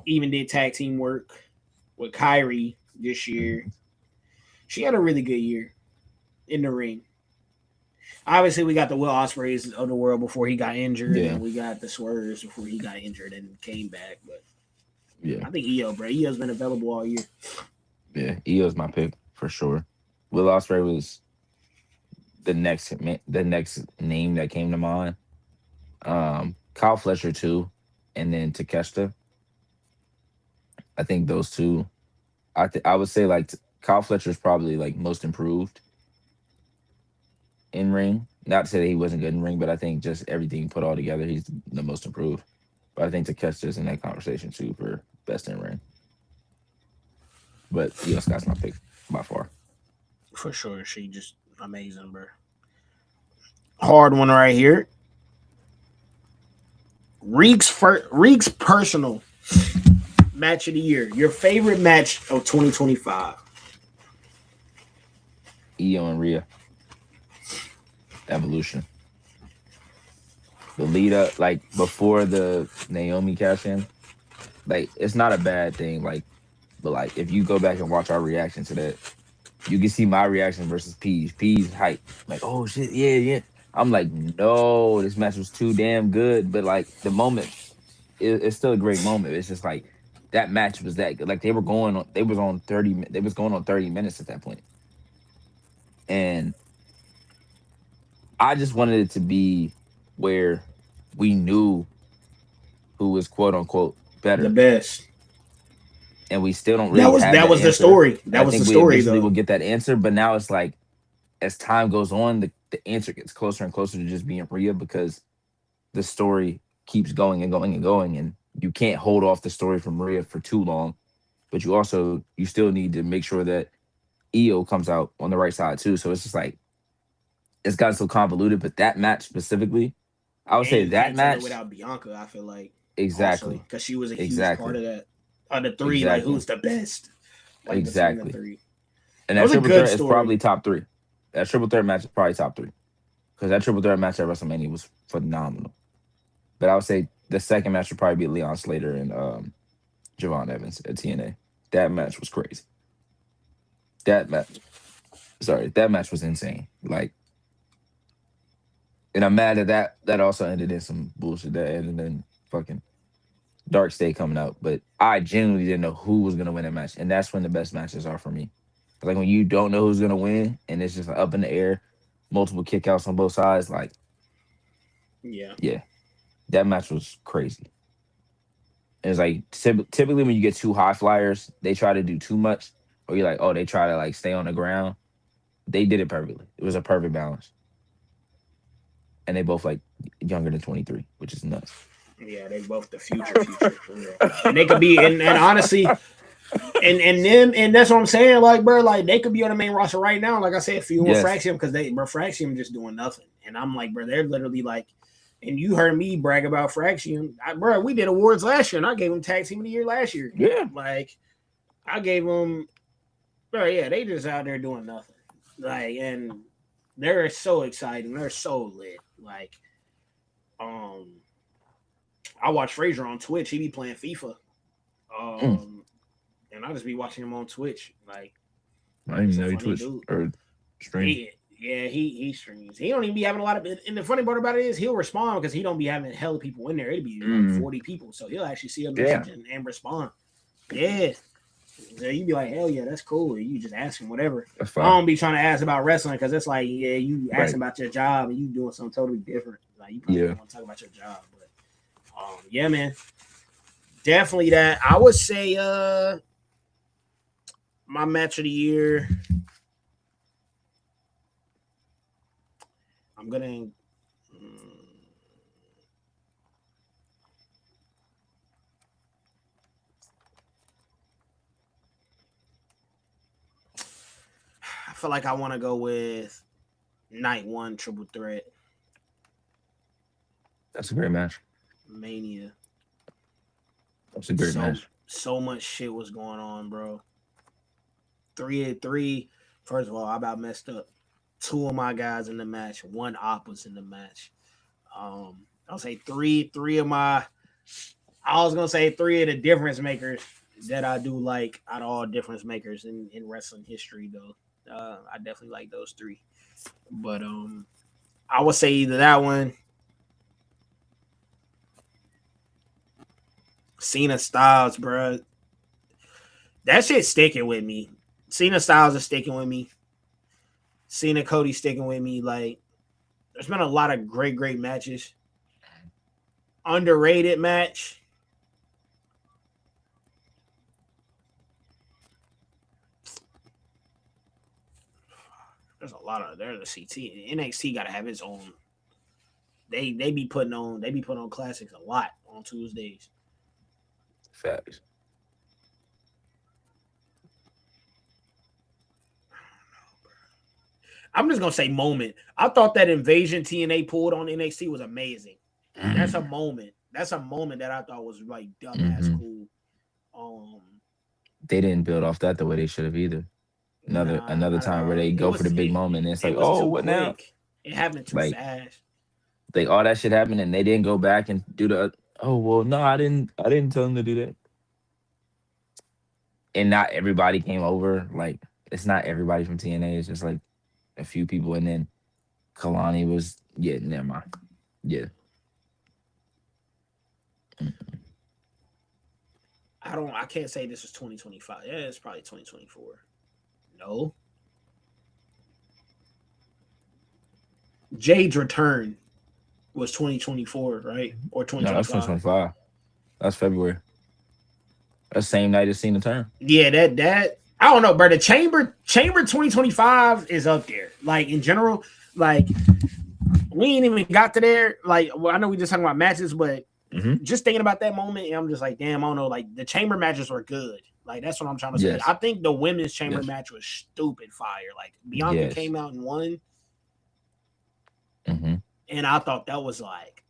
Speaker 1: Even did tag team work with Kyrie this year.
Speaker 2: Hmm.
Speaker 1: She had a really good year in the ring. Obviously, we got the Will Ospreays of the world before he got injured,
Speaker 2: Yeah,
Speaker 1: and we got the Swerves before he got injured and came back. But
Speaker 2: yeah,
Speaker 1: I think EO, bro, EO's been available all year.
Speaker 2: yeah. Io's my pick for sure. Will Ospreay was the next name that came to mind. Kyle Fletcher too, and then Takeshita. I think those two. I would say like Kyle Fletcher's probably like most improved in ring. Not to say that he wasn't good in ring, but I think just everything put all together, he's the most improved. But I think Takeshita's in that conversation too for best in ring. But Io Scott's my pick by far.
Speaker 1: For sure. She just amazing, bro. Hard one right here. Reek's personal match of the year. Your favorite match of 2025.
Speaker 2: Io and Rhea Evolution. The lead up, like before the Naomi cash in, like it's not a bad thing. Like, but like if you go back and watch our reaction to that, you can see my reaction versus P's. P's hype. Like, oh shit, yeah, yeah. I'm like, no, this match was too damn good. But like the moment, it's still a great moment. It's just like that match was that good. Like they was on 30, they was going on 30 minutes at that point. And I just wanted it to be where we knew who was quote unquote
Speaker 1: The
Speaker 2: better.
Speaker 1: best.
Speaker 2: And we still don't
Speaker 1: That
Speaker 2: really
Speaker 1: was
Speaker 2: have
Speaker 1: that
Speaker 2: that
Speaker 1: was the
Speaker 2: answer.
Speaker 1: story.
Speaker 2: And
Speaker 1: That
Speaker 2: I
Speaker 1: was the
Speaker 2: think we
Speaker 1: story
Speaker 2: eventually
Speaker 1: though.
Speaker 2: will get that answer. But now it's like as time goes on, the answer gets closer and closer to just being Rhea because the story keeps going and going and going. And you can't hold off the story from Rhea for too long. But you still need to make sure that Io comes out on the right side too. So it's just like it's gotten so convoluted. But that match specifically, I would
Speaker 1: And
Speaker 2: say
Speaker 1: you
Speaker 2: that
Speaker 1: can't tell it
Speaker 2: match
Speaker 1: without Bianca. I feel like also
Speaker 2: exactly,
Speaker 1: because she was a huge part
Speaker 2: exactly,
Speaker 1: of that. Of the three, like
Speaker 2: exactly,
Speaker 1: who's the best? Like between the
Speaker 2: exactly.
Speaker 1: three,
Speaker 2: And
Speaker 1: that
Speaker 2: that
Speaker 1: was a
Speaker 2: triple
Speaker 1: good
Speaker 2: threat is
Speaker 1: story.
Speaker 2: probably top three. That triple threat match is probably top three because that triple threat match at WrestleMania was phenomenal. But I would say the second match would probably be Leon Slater and Javon Evans at TNA. That match was crazy. That match, sorry, that match was insane. Like, and I'm mad that that also ended in some bullshit that ended in fucking Dark State coming out. But I genuinely didn't know who was gonna win that match, and that's when the best matches are for me. Like when you don't know who's gonna win and it's just up in the air, multiple kickouts on both sides. Like,
Speaker 1: Yeah,
Speaker 2: yeah, that match was crazy. It's like typically when you get two high flyers, they try to do too much, or you're like, oh, they try to like stay on the ground. They did it perfectly. It was a perfect balance, and they both like younger than 23, which is nuts.
Speaker 1: yeah, they both the future for real. And they could be and honestly, and them and that's what I'm saying. Like, bro, like they could be on the main roster right now. Like I said, fueling
Speaker 2: Yes.
Speaker 1: Fraxium because they, bro, Fraxium just doing nothing. And I'm like, bro, they're literally like, and you heard me brag about Fraxium, bro. We did awards last year, and I gave them tag team of the year last year.
Speaker 2: Yeah.
Speaker 1: Like, I gave them, bro. Yeah, they just out there doing nothing. Like, and they're so exciting. They're so lit. Like, um, I watch Frazier on Twitch. He be playing FIFA.
Speaker 2: Mm,
Speaker 1: Um, and I just be watching him on Twitch. Like,
Speaker 2: I didn't
Speaker 1: he's
Speaker 2: even
Speaker 1: a
Speaker 2: know he
Speaker 1: funny
Speaker 2: Twitch
Speaker 1: dude.
Speaker 2: or stream.
Speaker 1: Yeah, he streams. He don't even be having a lot of. And the funny part about it is he'll respond because he don't be having hell of people in there. It'd be like
Speaker 2: Mm,
Speaker 1: 40 people, so he'll actually see a
Speaker 2: yeah,
Speaker 1: message and respond. Yeah, so you be like, hell yeah, that's cool. You just ask him whatever.
Speaker 2: that's
Speaker 1: I
Speaker 2: fine.
Speaker 1: don't be trying to ask about wrestling because it's like, yeah, you asking
Speaker 2: Right.
Speaker 1: about your job and you doing something totally different. Like you probably
Speaker 2: Yeah.
Speaker 1: don't want to talk about your job, but yeah, man, definitely that. I would say, my match of the year. I'm gonna. I feel like I want to go with night one triple threat
Speaker 2: That's a great match.
Speaker 1: mania.
Speaker 2: That's a great
Speaker 1: So
Speaker 2: match.
Speaker 1: so much shit was going on, bro. 3-3. First of all, I about messed up. Two of my guys in the match. One op was in the match. I'll say three of my. I was gonna say three of the difference makers that I do like out of all difference makers in wrestling history, though. I definitely like those three. But I would say either that one, Cena Styles, bro. That shit's sticking with me. Cena Styles is sticking with me. Cena Cody sticking with me. Like, there's been a lot of great matches. Underrated match. There's a lot of there's a CT. NXT got to have its own. They be putting on classics a lot on Tuesdays.
Speaker 2: Facts.
Speaker 1: I'm just gonna say moment. I thought that invasion TNA pulled on NXT was amazing. That's a
Speaker 2: Mm,
Speaker 1: moment. That's a moment that I thought was like dumbass
Speaker 2: hmm
Speaker 1: cool. Um,
Speaker 2: They didn't build off that the way they should have either.
Speaker 1: nah,
Speaker 2: Another
Speaker 1: not at
Speaker 2: time where
Speaker 1: all.
Speaker 2: they
Speaker 1: It
Speaker 2: go for
Speaker 1: was
Speaker 2: the big
Speaker 1: it.
Speaker 2: moment and it's
Speaker 1: It
Speaker 2: like,
Speaker 1: was
Speaker 2: oh,
Speaker 1: too
Speaker 2: what now?
Speaker 1: quick. It happened too
Speaker 2: Like
Speaker 1: fast.
Speaker 2: all that shit happened and they didn't go back and do the oh well no, I didn't tell them to do that. And not everybody came over. Like it's not everybody from TNA, it's just like a few people and then Kalani was yeah, never mind. Yeah. Mm.
Speaker 1: I can't say this is 2025. Yeah, it's probably 2024. No. Jade's return was 2024, right? Or
Speaker 2: No, that's
Speaker 1: 2025.
Speaker 2: 2025. That's February. That's same night as seen the turn.
Speaker 1: Yeah, that I don't know, bro. The Chamber 2025 is up there. Like in general, like we ain't even got to there. Like, well, I know we just talking about matches, but
Speaker 2: Hmm.
Speaker 1: just thinking about that moment, I'm just like, damn, I don't know. Like the Chamber matches were good. Like that's what I'm trying to say.
Speaker 2: Yes.
Speaker 1: I think the women's Chamber
Speaker 2: Yes.
Speaker 1: match was stupid fire. Like Bianca
Speaker 2: Yes.
Speaker 1: came out and won,
Speaker 2: Hmm.
Speaker 1: and I thought that was like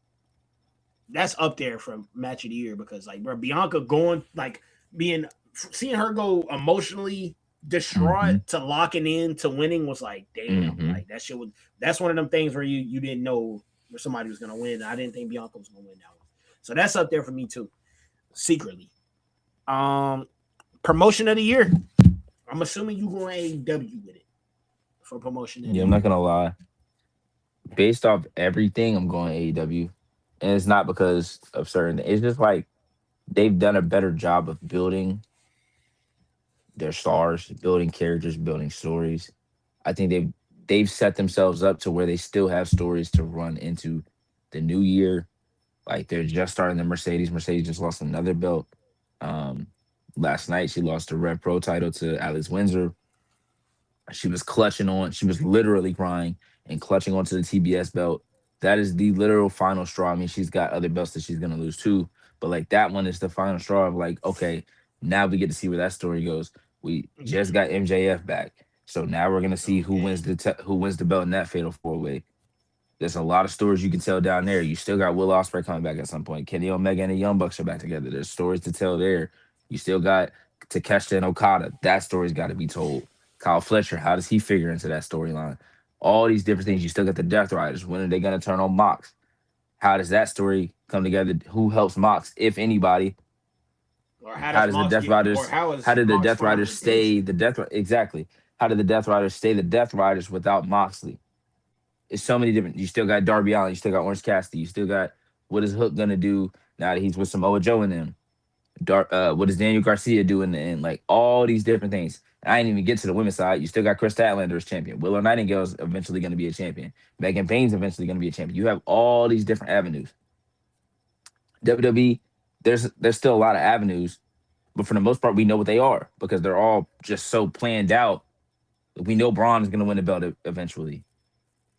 Speaker 1: that's up there for match of the year because like, bro, Bianca going like being seeing her go emotionally distraught
Speaker 2: Hmm.
Speaker 1: to locking in to winning was like, damn,
Speaker 2: Hmm.
Speaker 1: like that shit was. That's one of them things where you didn't know where somebody was gonna win. I didn't think Bianca was gonna win that one, so that's up there for me too, secretly. Um, Promotion of the year. I'm assuming you going AEW with it for promotion of the
Speaker 2: Yeah, I'm not
Speaker 1: year.
Speaker 2: gonna lie. Based off everything, I'm going AEW. And it's not because of certain it's just like they've done a better job of building their stars, building characters, building stories. I think they've set themselves up to where they still have stories to run into the new year. Like they're just starting the Mercedes. Mercedes just lost another belt. Um, Last night she lost the Rev Pro title to Alex Windsor. She was clutching on. She was literally crying and clutching onto the TBS belt. That is the literal final straw. I mean, she's got other belts that she's gonna lose too, but like that one is the final straw of like, okay, now we get to see where that story goes. We just got MJF back, so now we're gonna see
Speaker 1: Okay.
Speaker 2: who wins the belt in that fatal four way. There's a lot of stories you can tell down there. You still got Will Ospreay coming back at some point. Kenny Omega and the Young Bucks are back together. There's stories to tell there. You still got Takeshita and Okada. That story's got to be told. Kyle Fletcher, how does he figure into that storyline? All these different things. You still got the Death Riders. When are they gonna turn on Mox? How does that story come together? Who helps Mox, if anybody?
Speaker 1: Or how
Speaker 2: How
Speaker 1: does
Speaker 2: does the
Speaker 1: Mox
Speaker 2: Death
Speaker 1: get? Or
Speaker 2: Riders?
Speaker 1: how
Speaker 2: How
Speaker 1: is
Speaker 2: did the
Speaker 1: Mox
Speaker 2: Death
Speaker 1: find
Speaker 2: Riders stay
Speaker 1: redemption?
Speaker 2: the exactly? How did the Death Riders stay the Death Riders without Moxley? It's so many different. You still got Darby Allin. You still got Orange Cassidy. You still got what is Hook gonna do now that he's with Samoa Joe and them? What does Daniel Garcia do in the end? Like all these different things. I didn't even get to the women's side. You still got Chris Statlander as champion. Willow Nightingale is eventually going to be a champion. Megan Payne's eventually going to be a champion. You have all these different avenues. WWE, there's still a lot of avenues, but for the most part, we know what they are because they're all just so planned out. We know Braun is going to win the belt eventually.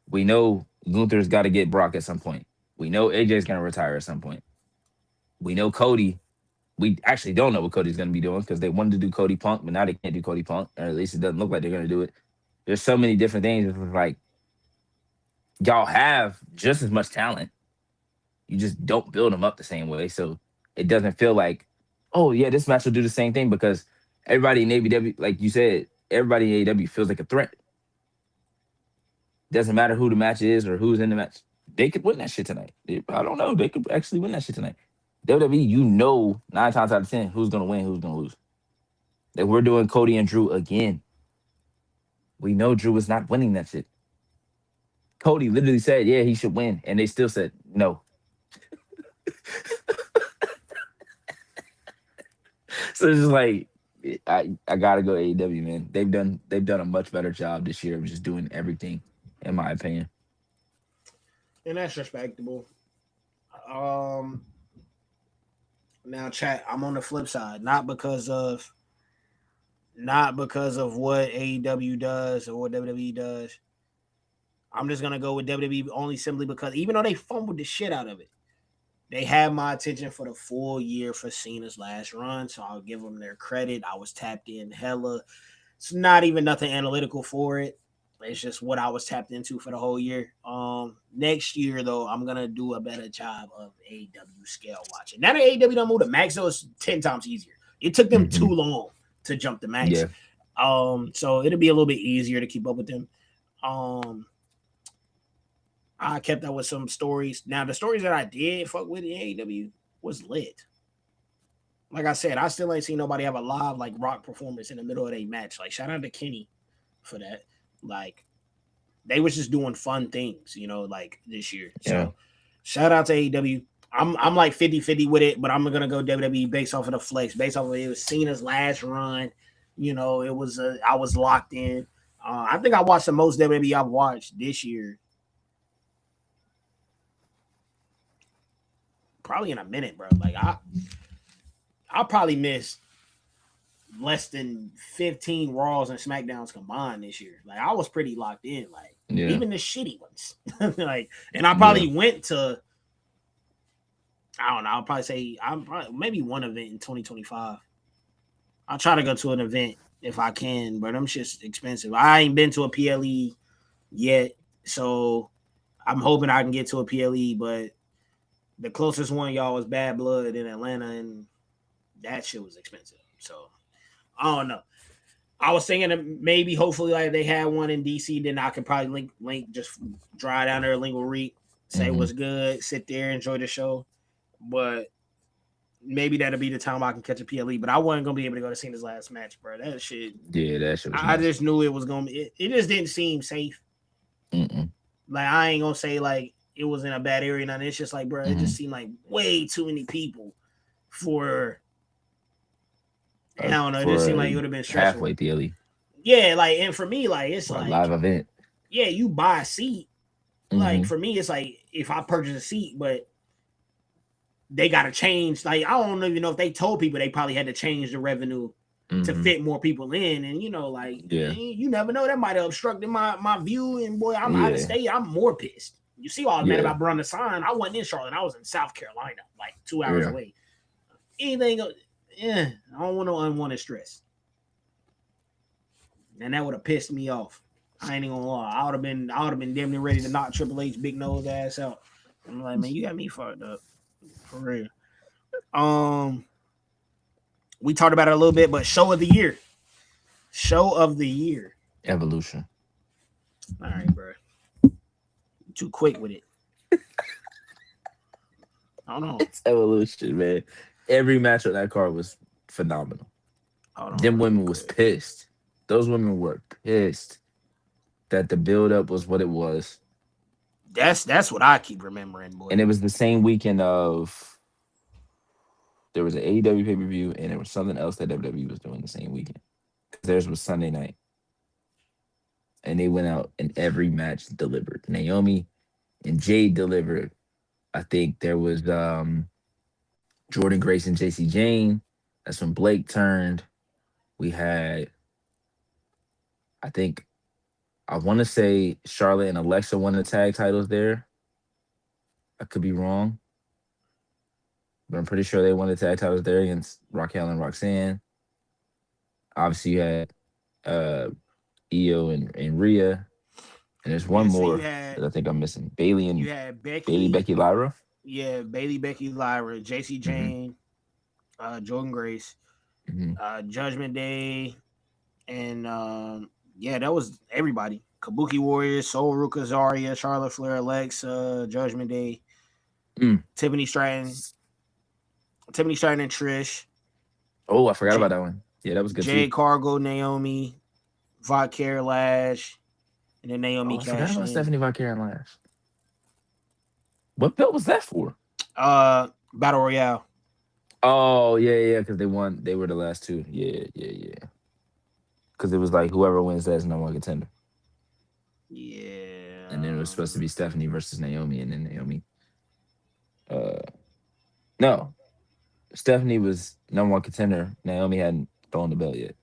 Speaker 2: We know Gunther's got to get Brock at some point. We know AJ's going to retire at some point. We know Cody. We actually don't know what Cody's going to be doing because they wanted to do Cody Punk, but now they can't do Cody Punk, or at least it doesn't look like they're going to do it. There's so many different things. It's like y'all have just as much talent. You just don't build them up the same way. So it doesn't feel like, oh, yeah, this match will do the same thing because everybody in AEW, like you said, everybody in AEW feels like a threat. Doesn't matter who the match is or who's in the match. They could win that shit tonight. I don't know. They could actually win that shit tonight. WWE, you know, 9 times out of 10, who's going to win, who's going to lose. That we're doing Cody and Drew again. We know Drew is not winning that shit. Cody literally said, yeah, he should win. And they still said no. So it's just like I gotta go AEW, man. They've done a much better job this year of just doing everything, in my opinion.
Speaker 1: And that's respectable. Um, Now, chat. I'm on the flip side, not because of what AEW does or what WWE does. I'm just gonna go with WWE only simply because even though they fumbled the shit out of it, they had my attention for the full year for Cena's last run. So I'll give them their credit. I was tapped in hella. It's not even nothing analytical for it. It's just what I was tapped into for the whole year. Next year though, I'm gonna do a better job of AEW scale watching. Now that AEW don't move to max, though, it's 10 times easier. It took them too
Speaker 2: Hmm.
Speaker 1: long to jump to max.
Speaker 2: Yeah,
Speaker 1: So it'll be a little bit easier to keep up with them. Um, I kept up with some stories. Now the stories that I did fuck with in AEW was lit. Like I said, I still ain't seen nobody have a live like rock performance in the middle of a match. Like shout out to Kenny for that. Like they was just doing fun things, like this year.
Speaker 2: yeah,
Speaker 1: So shout out to AEW. I'm like 50-50 with it, but I'm gonna go WWE based off of the flex, based off of it was Cena's last run. It was I was locked in. I think I watched the most WWE I've watched this year, probably in a minute, bro. Like I probably missed less than 15 Raws and SmackDowns combined this year. Like I was pretty locked in, like
Speaker 2: yeah,
Speaker 1: even the shitty ones. Like, and I
Speaker 2: yeah.
Speaker 1: probably went to I don't know. I'll probably say I'm probably maybe one event in 2025. I'll try to go to an event if I can, but them shit's expensive. I ain't been to a PLE yet, so I'm hoping I can get to a PLE. But the closest one, y'all, was Bad Blood in Atlanta, and that shit was expensive. So I don't know. I was thinking that maybe, hopefully, like they had one in DC, then I could probably link, just drive down there, link with Reek, say
Speaker 2: Hmm.
Speaker 1: what's good, sit there, enjoy the show. But maybe that'll be the time I can catch a PLE. But I wasn't gonna be able to go to Cena's last match, bro. That shit,
Speaker 2: Yeah, that shit was
Speaker 1: I
Speaker 2: nuts.
Speaker 1: just knew it was gonna be. It just didn't seem safe.
Speaker 2: Mm-mm.
Speaker 1: Like I ain't gonna say like it was in a bad area. Nothing. It's just like, bro, it just
Speaker 2: Hmm.
Speaker 1: seemed like way too many people for. I don't know. It just
Speaker 2: For
Speaker 1: seemed like it
Speaker 2: a
Speaker 1: would have been stressful.
Speaker 2: halfway PLE
Speaker 1: Yeah, like, and for me, like it's
Speaker 2: or a live
Speaker 1: like,
Speaker 2: event.
Speaker 1: yeah, you buy a seat. Like
Speaker 2: Hmm.
Speaker 1: for me, it's like if I purchase a seat, but they got to change. Like I don't even know if they told people they probably had to change the revenue to
Speaker 2: Hmm.
Speaker 1: fit more people in, and like
Speaker 2: Yeah,
Speaker 1: you never know, that might have obstructed my view. And boy, I'm out of
Speaker 2: yeah,
Speaker 1: state. I'm more pissed. You see, all I was mad
Speaker 2: yeah,
Speaker 1: about Brun the sign. I wasn't in Charlotte. I was in South Carolina, like 2 hours
Speaker 2: yeah.
Speaker 1: away. Anything, yeah, I don't want no unwanted stress, and that would have pissed me off. I ain't even gonna lie. I would have been damn near ready to knock Triple H big nose ass out. I'm like, man, you got me fucked up for real. Um, we talked about it a little bit, but show of the year. Show of the year.
Speaker 2: Evolution.
Speaker 1: All right, bro. Too quick with it. Hold on.
Speaker 2: It's evolution, man. Every match on that card was phenomenal.
Speaker 1: Hold
Speaker 2: Them
Speaker 1: on real
Speaker 2: women was
Speaker 1: quick.
Speaker 2: pissed. Those women were pissed that the build up was what it was.
Speaker 1: That's what I keep remembering,
Speaker 2: And
Speaker 1: boy.
Speaker 2: it was the same weekend of there was an AEW pay per view and there was something else that WWE was doing the same weekend. Because theirs was Sunday night. And they went out and every match delivered. Naomi and Jade delivered. I think there was Jordan Grace and JC Jane. That's when Blake turned. We had, I think, I want to say Charlotte and Alexa won the tag titles there. I could be wrong, but I'm pretty sure they won the tag titles there against Raquel and Roxanne. Obviously, you had uh, Io and Rhea, and there's one
Speaker 1: Yeah, so
Speaker 2: more that I think I'm missing.
Speaker 1: you had
Speaker 2: Bailey
Speaker 1: Becky,
Speaker 2: Becky Lyra.
Speaker 1: yeah, Bailey, Becky, Lyra, JC
Speaker 2: Hmm.
Speaker 1: Jane, Jordan Grace,
Speaker 2: Hmm.
Speaker 1: Judgment Day, and yeah, that was everybody. Kabuki Warriors, Soul Ruka, Zarya, Charlotte Flair, Alexa, Judgment Day,
Speaker 2: Mm.
Speaker 1: Tiffany Stratton, Tiffany Stratton and Trish,
Speaker 2: Oh, I forgot
Speaker 1: J-
Speaker 2: about that one. Yeah, that was good too.
Speaker 1: Jade Cargo, Naomi, Vodka Lash, and then Naomi
Speaker 2: Oh, I forgot
Speaker 1: cashed
Speaker 2: about
Speaker 1: in.
Speaker 2: Stephanie Von last. What belt was that for?
Speaker 1: Battle Royale.
Speaker 2: Oh yeah, yeah, because they won. They were the last two. Yeah, yeah, yeah. Because it was like whoever wins that's number one contender,
Speaker 1: Yeah.
Speaker 2: and then it was supposed to be Stephanie versus Naomi, and then Naomi. Uh, no, Stephanie was number one contender. Naomi hadn't thrown the belt yet,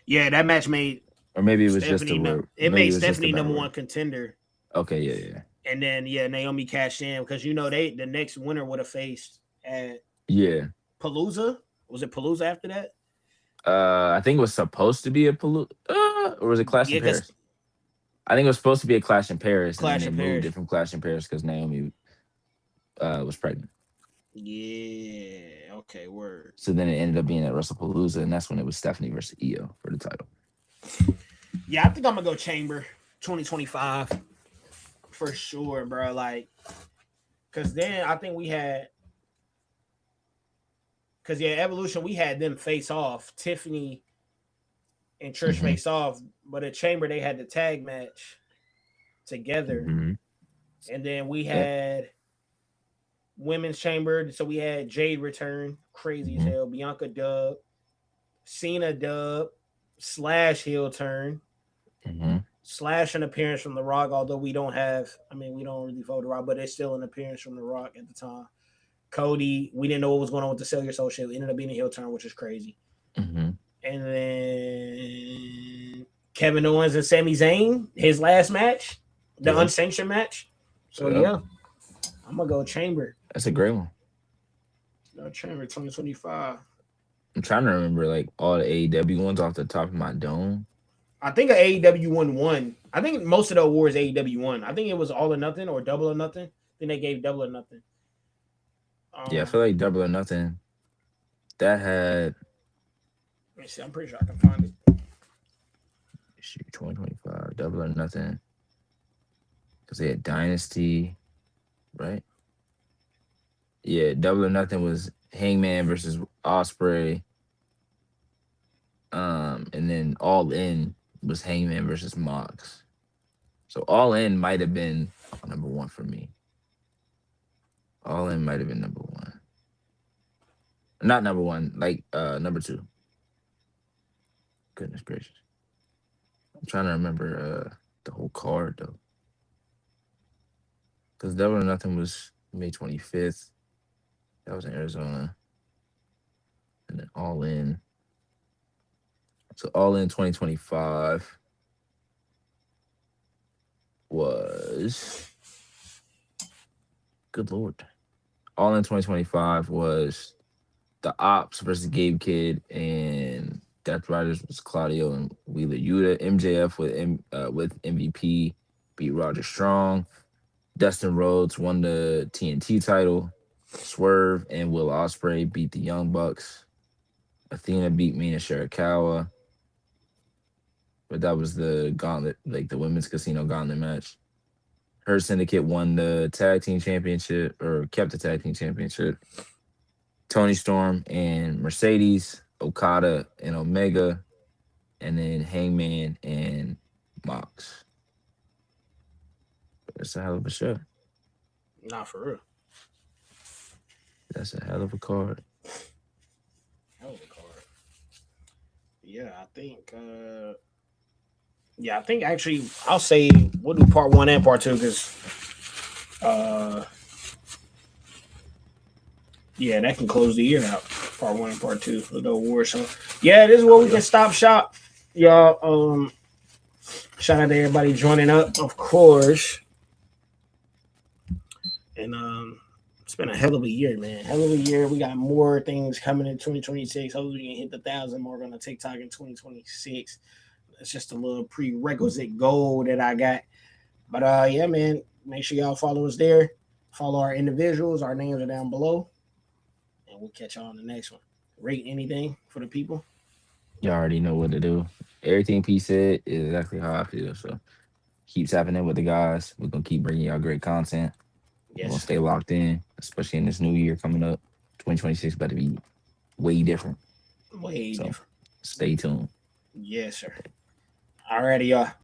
Speaker 1: Yeah, that match made
Speaker 2: or maybe it was just
Speaker 1: Stephanie. It
Speaker 2: maybe
Speaker 1: made
Speaker 2: it was just the
Speaker 1: Stephanie
Speaker 2: battle
Speaker 1: number
Speaker 2: royal.
Speaker 1: one contender,
Speaker 2: Okay, yeah, yeah,
Speaker 1: and then yeah, Naomi cashed in because the next winner would have faced at
Speaker 2: yeah.
Speaker 1: Palooza. Was it Palooza after that?
Speaker 2: I think it was supposed to be a or was it Clash in
Speaker 1: Yeah, because
Speaker 2: Paris? I think it was supposed to be a Clash in Paris, and then
Speaker 1: Clash
Speaker 2: they
Speaker 1: of
Speaker 2: moved it
Speaker 1: Paris.
Speaker 2: from Clash in Paris because Naomi was pregnant.
Speaker 1: Yeah. Okay. Word.
Speaker 2: So then it ended up being at WrestlePalooza, and that's when it was Stephanie versus Io for the title.
Speaker 1: Yeah, I think I'm gonna go Chamber 2025 for sure, bro. Like, cause then I think we had, cause yeah, Evolution we had them face off. Tiffany and Trish
Speaker 2: Hmm.
Speaker 1: face off, but at Chamber they had the tag match together,
Speaker 2: Hmm.
Speaker 1: and then we
Speaker 2: Yeah.
Speaker 1: had Women's Chamber. So we had Jade return, crazy as
Speaker 2: Hmm.
Speaker 1: hell. Bianca dub, Cena dub, Slash heel turn,
Speaker 2: Hmm.
Speaker 1: Slash an appearance from The Rock. Although we don't have, I mean, we don't really vote The Rock, but it's still an appearance from The Rock at the time. Cody, we didn't know what was going on with the Sell Your Soul shit. It ended up being a heel turn, which is crazy.
Speaker 2: Hmm.
Speaker 1: And then Kevin Owens and Sami Zayn, his last match, the
Speaker 2: Yeah.
Speaker 1: unsanctioned match. So
Speaker 2: Yeah.
Speaker 1: yeah, I'm gonna go Chamber.
Speaker 2: That's a great one.
Speaker 1: Chamber 2025.
Speaker 2: I'm trying to remember like all the AEW ones off the top of my dome.
Speaker 1: I think AEW won. I think most of the awards AEW won. I think it was All or Nothing or Double or Nothing. I think they gave Double or Nothing.
Speaker 2: Yeah, I feel
Speaker 1: Um,
Speaker 2: like Double or Nothing that had
Speaker 1: let me see. I'm pretty sure I can find it.
Speaker 2: shoot 2025 Double or Nothing because they had Dynasty, right? Yeah, Double or Nothing was Hangman versus Osprey. And then All In was Hangman versus Mox. So All In might have been number one for me. All In might have been number one. Not number one, like number two. Goodness gracious. I'm trying to remember the whole card though. Because Double or Nothing was May 25th. That was in Arizona. And then All In. So All In 2025 was good lord. All In 2025 was the Ops versus Gabe Kidd, and Death Riders was Claudio and Wheeler Yuta. MJF with MVP beat Roger Strong. Dustin Rhodes won the TNT title. Swerve and Will Ospreay beat the Young Bucks. Athena beat Mina Shirakawa. but that was the gauntlet, like the women's casino gauntlet match. Her Syndicate won the tag team championship or kept the tag team championship. Tony Storm and Mercedes, Okada and Omega, and then Hangman and Mox. That's a hell of a show.
Speaker 1: Not for real.
Speaker 2: That's a hell of a card.
Speaker 1: Hell of a card. Yeah, I think. Yeah, I think actually I'll say we'll do part one and part two because uh, yeah, that can close the year out. Part one and part two for the award show. Yeah, this is where
Speaker 2: Oh
Speaker 1: we
Speaker 2: yeah.
Speaker 1: can stop shop, y'all. Shout out to everybody joining up, of course. And it's been a hell of a year, man. Hell of a year. We got more things coming in 2026. Hopefully, we can hit the 1,000 mark on the TikTok in 2026. It's just a little prerequisite goal that I got. But yeah, man, make sure y'all follow us there. Follow our individuals. Our names are down below. And we'll catch y'all on the next one. Rate anything for the people.
Speaker 2: You already know what to do. Everything P said is exactly how I feel. So keep tapping in with the guys. We're gonna keep bringing y'all great content. We're gonna
Speaker 1: Yes,
Speaker 2: stay locked in, especially in this new year coming up. 2026 better be way different.
Speaker 1: way
Speaker 2: So
Speaker 1: different.
Speaker 2: stay tuned.
Speaker 1: Yes, sir. Alrighty, y'all.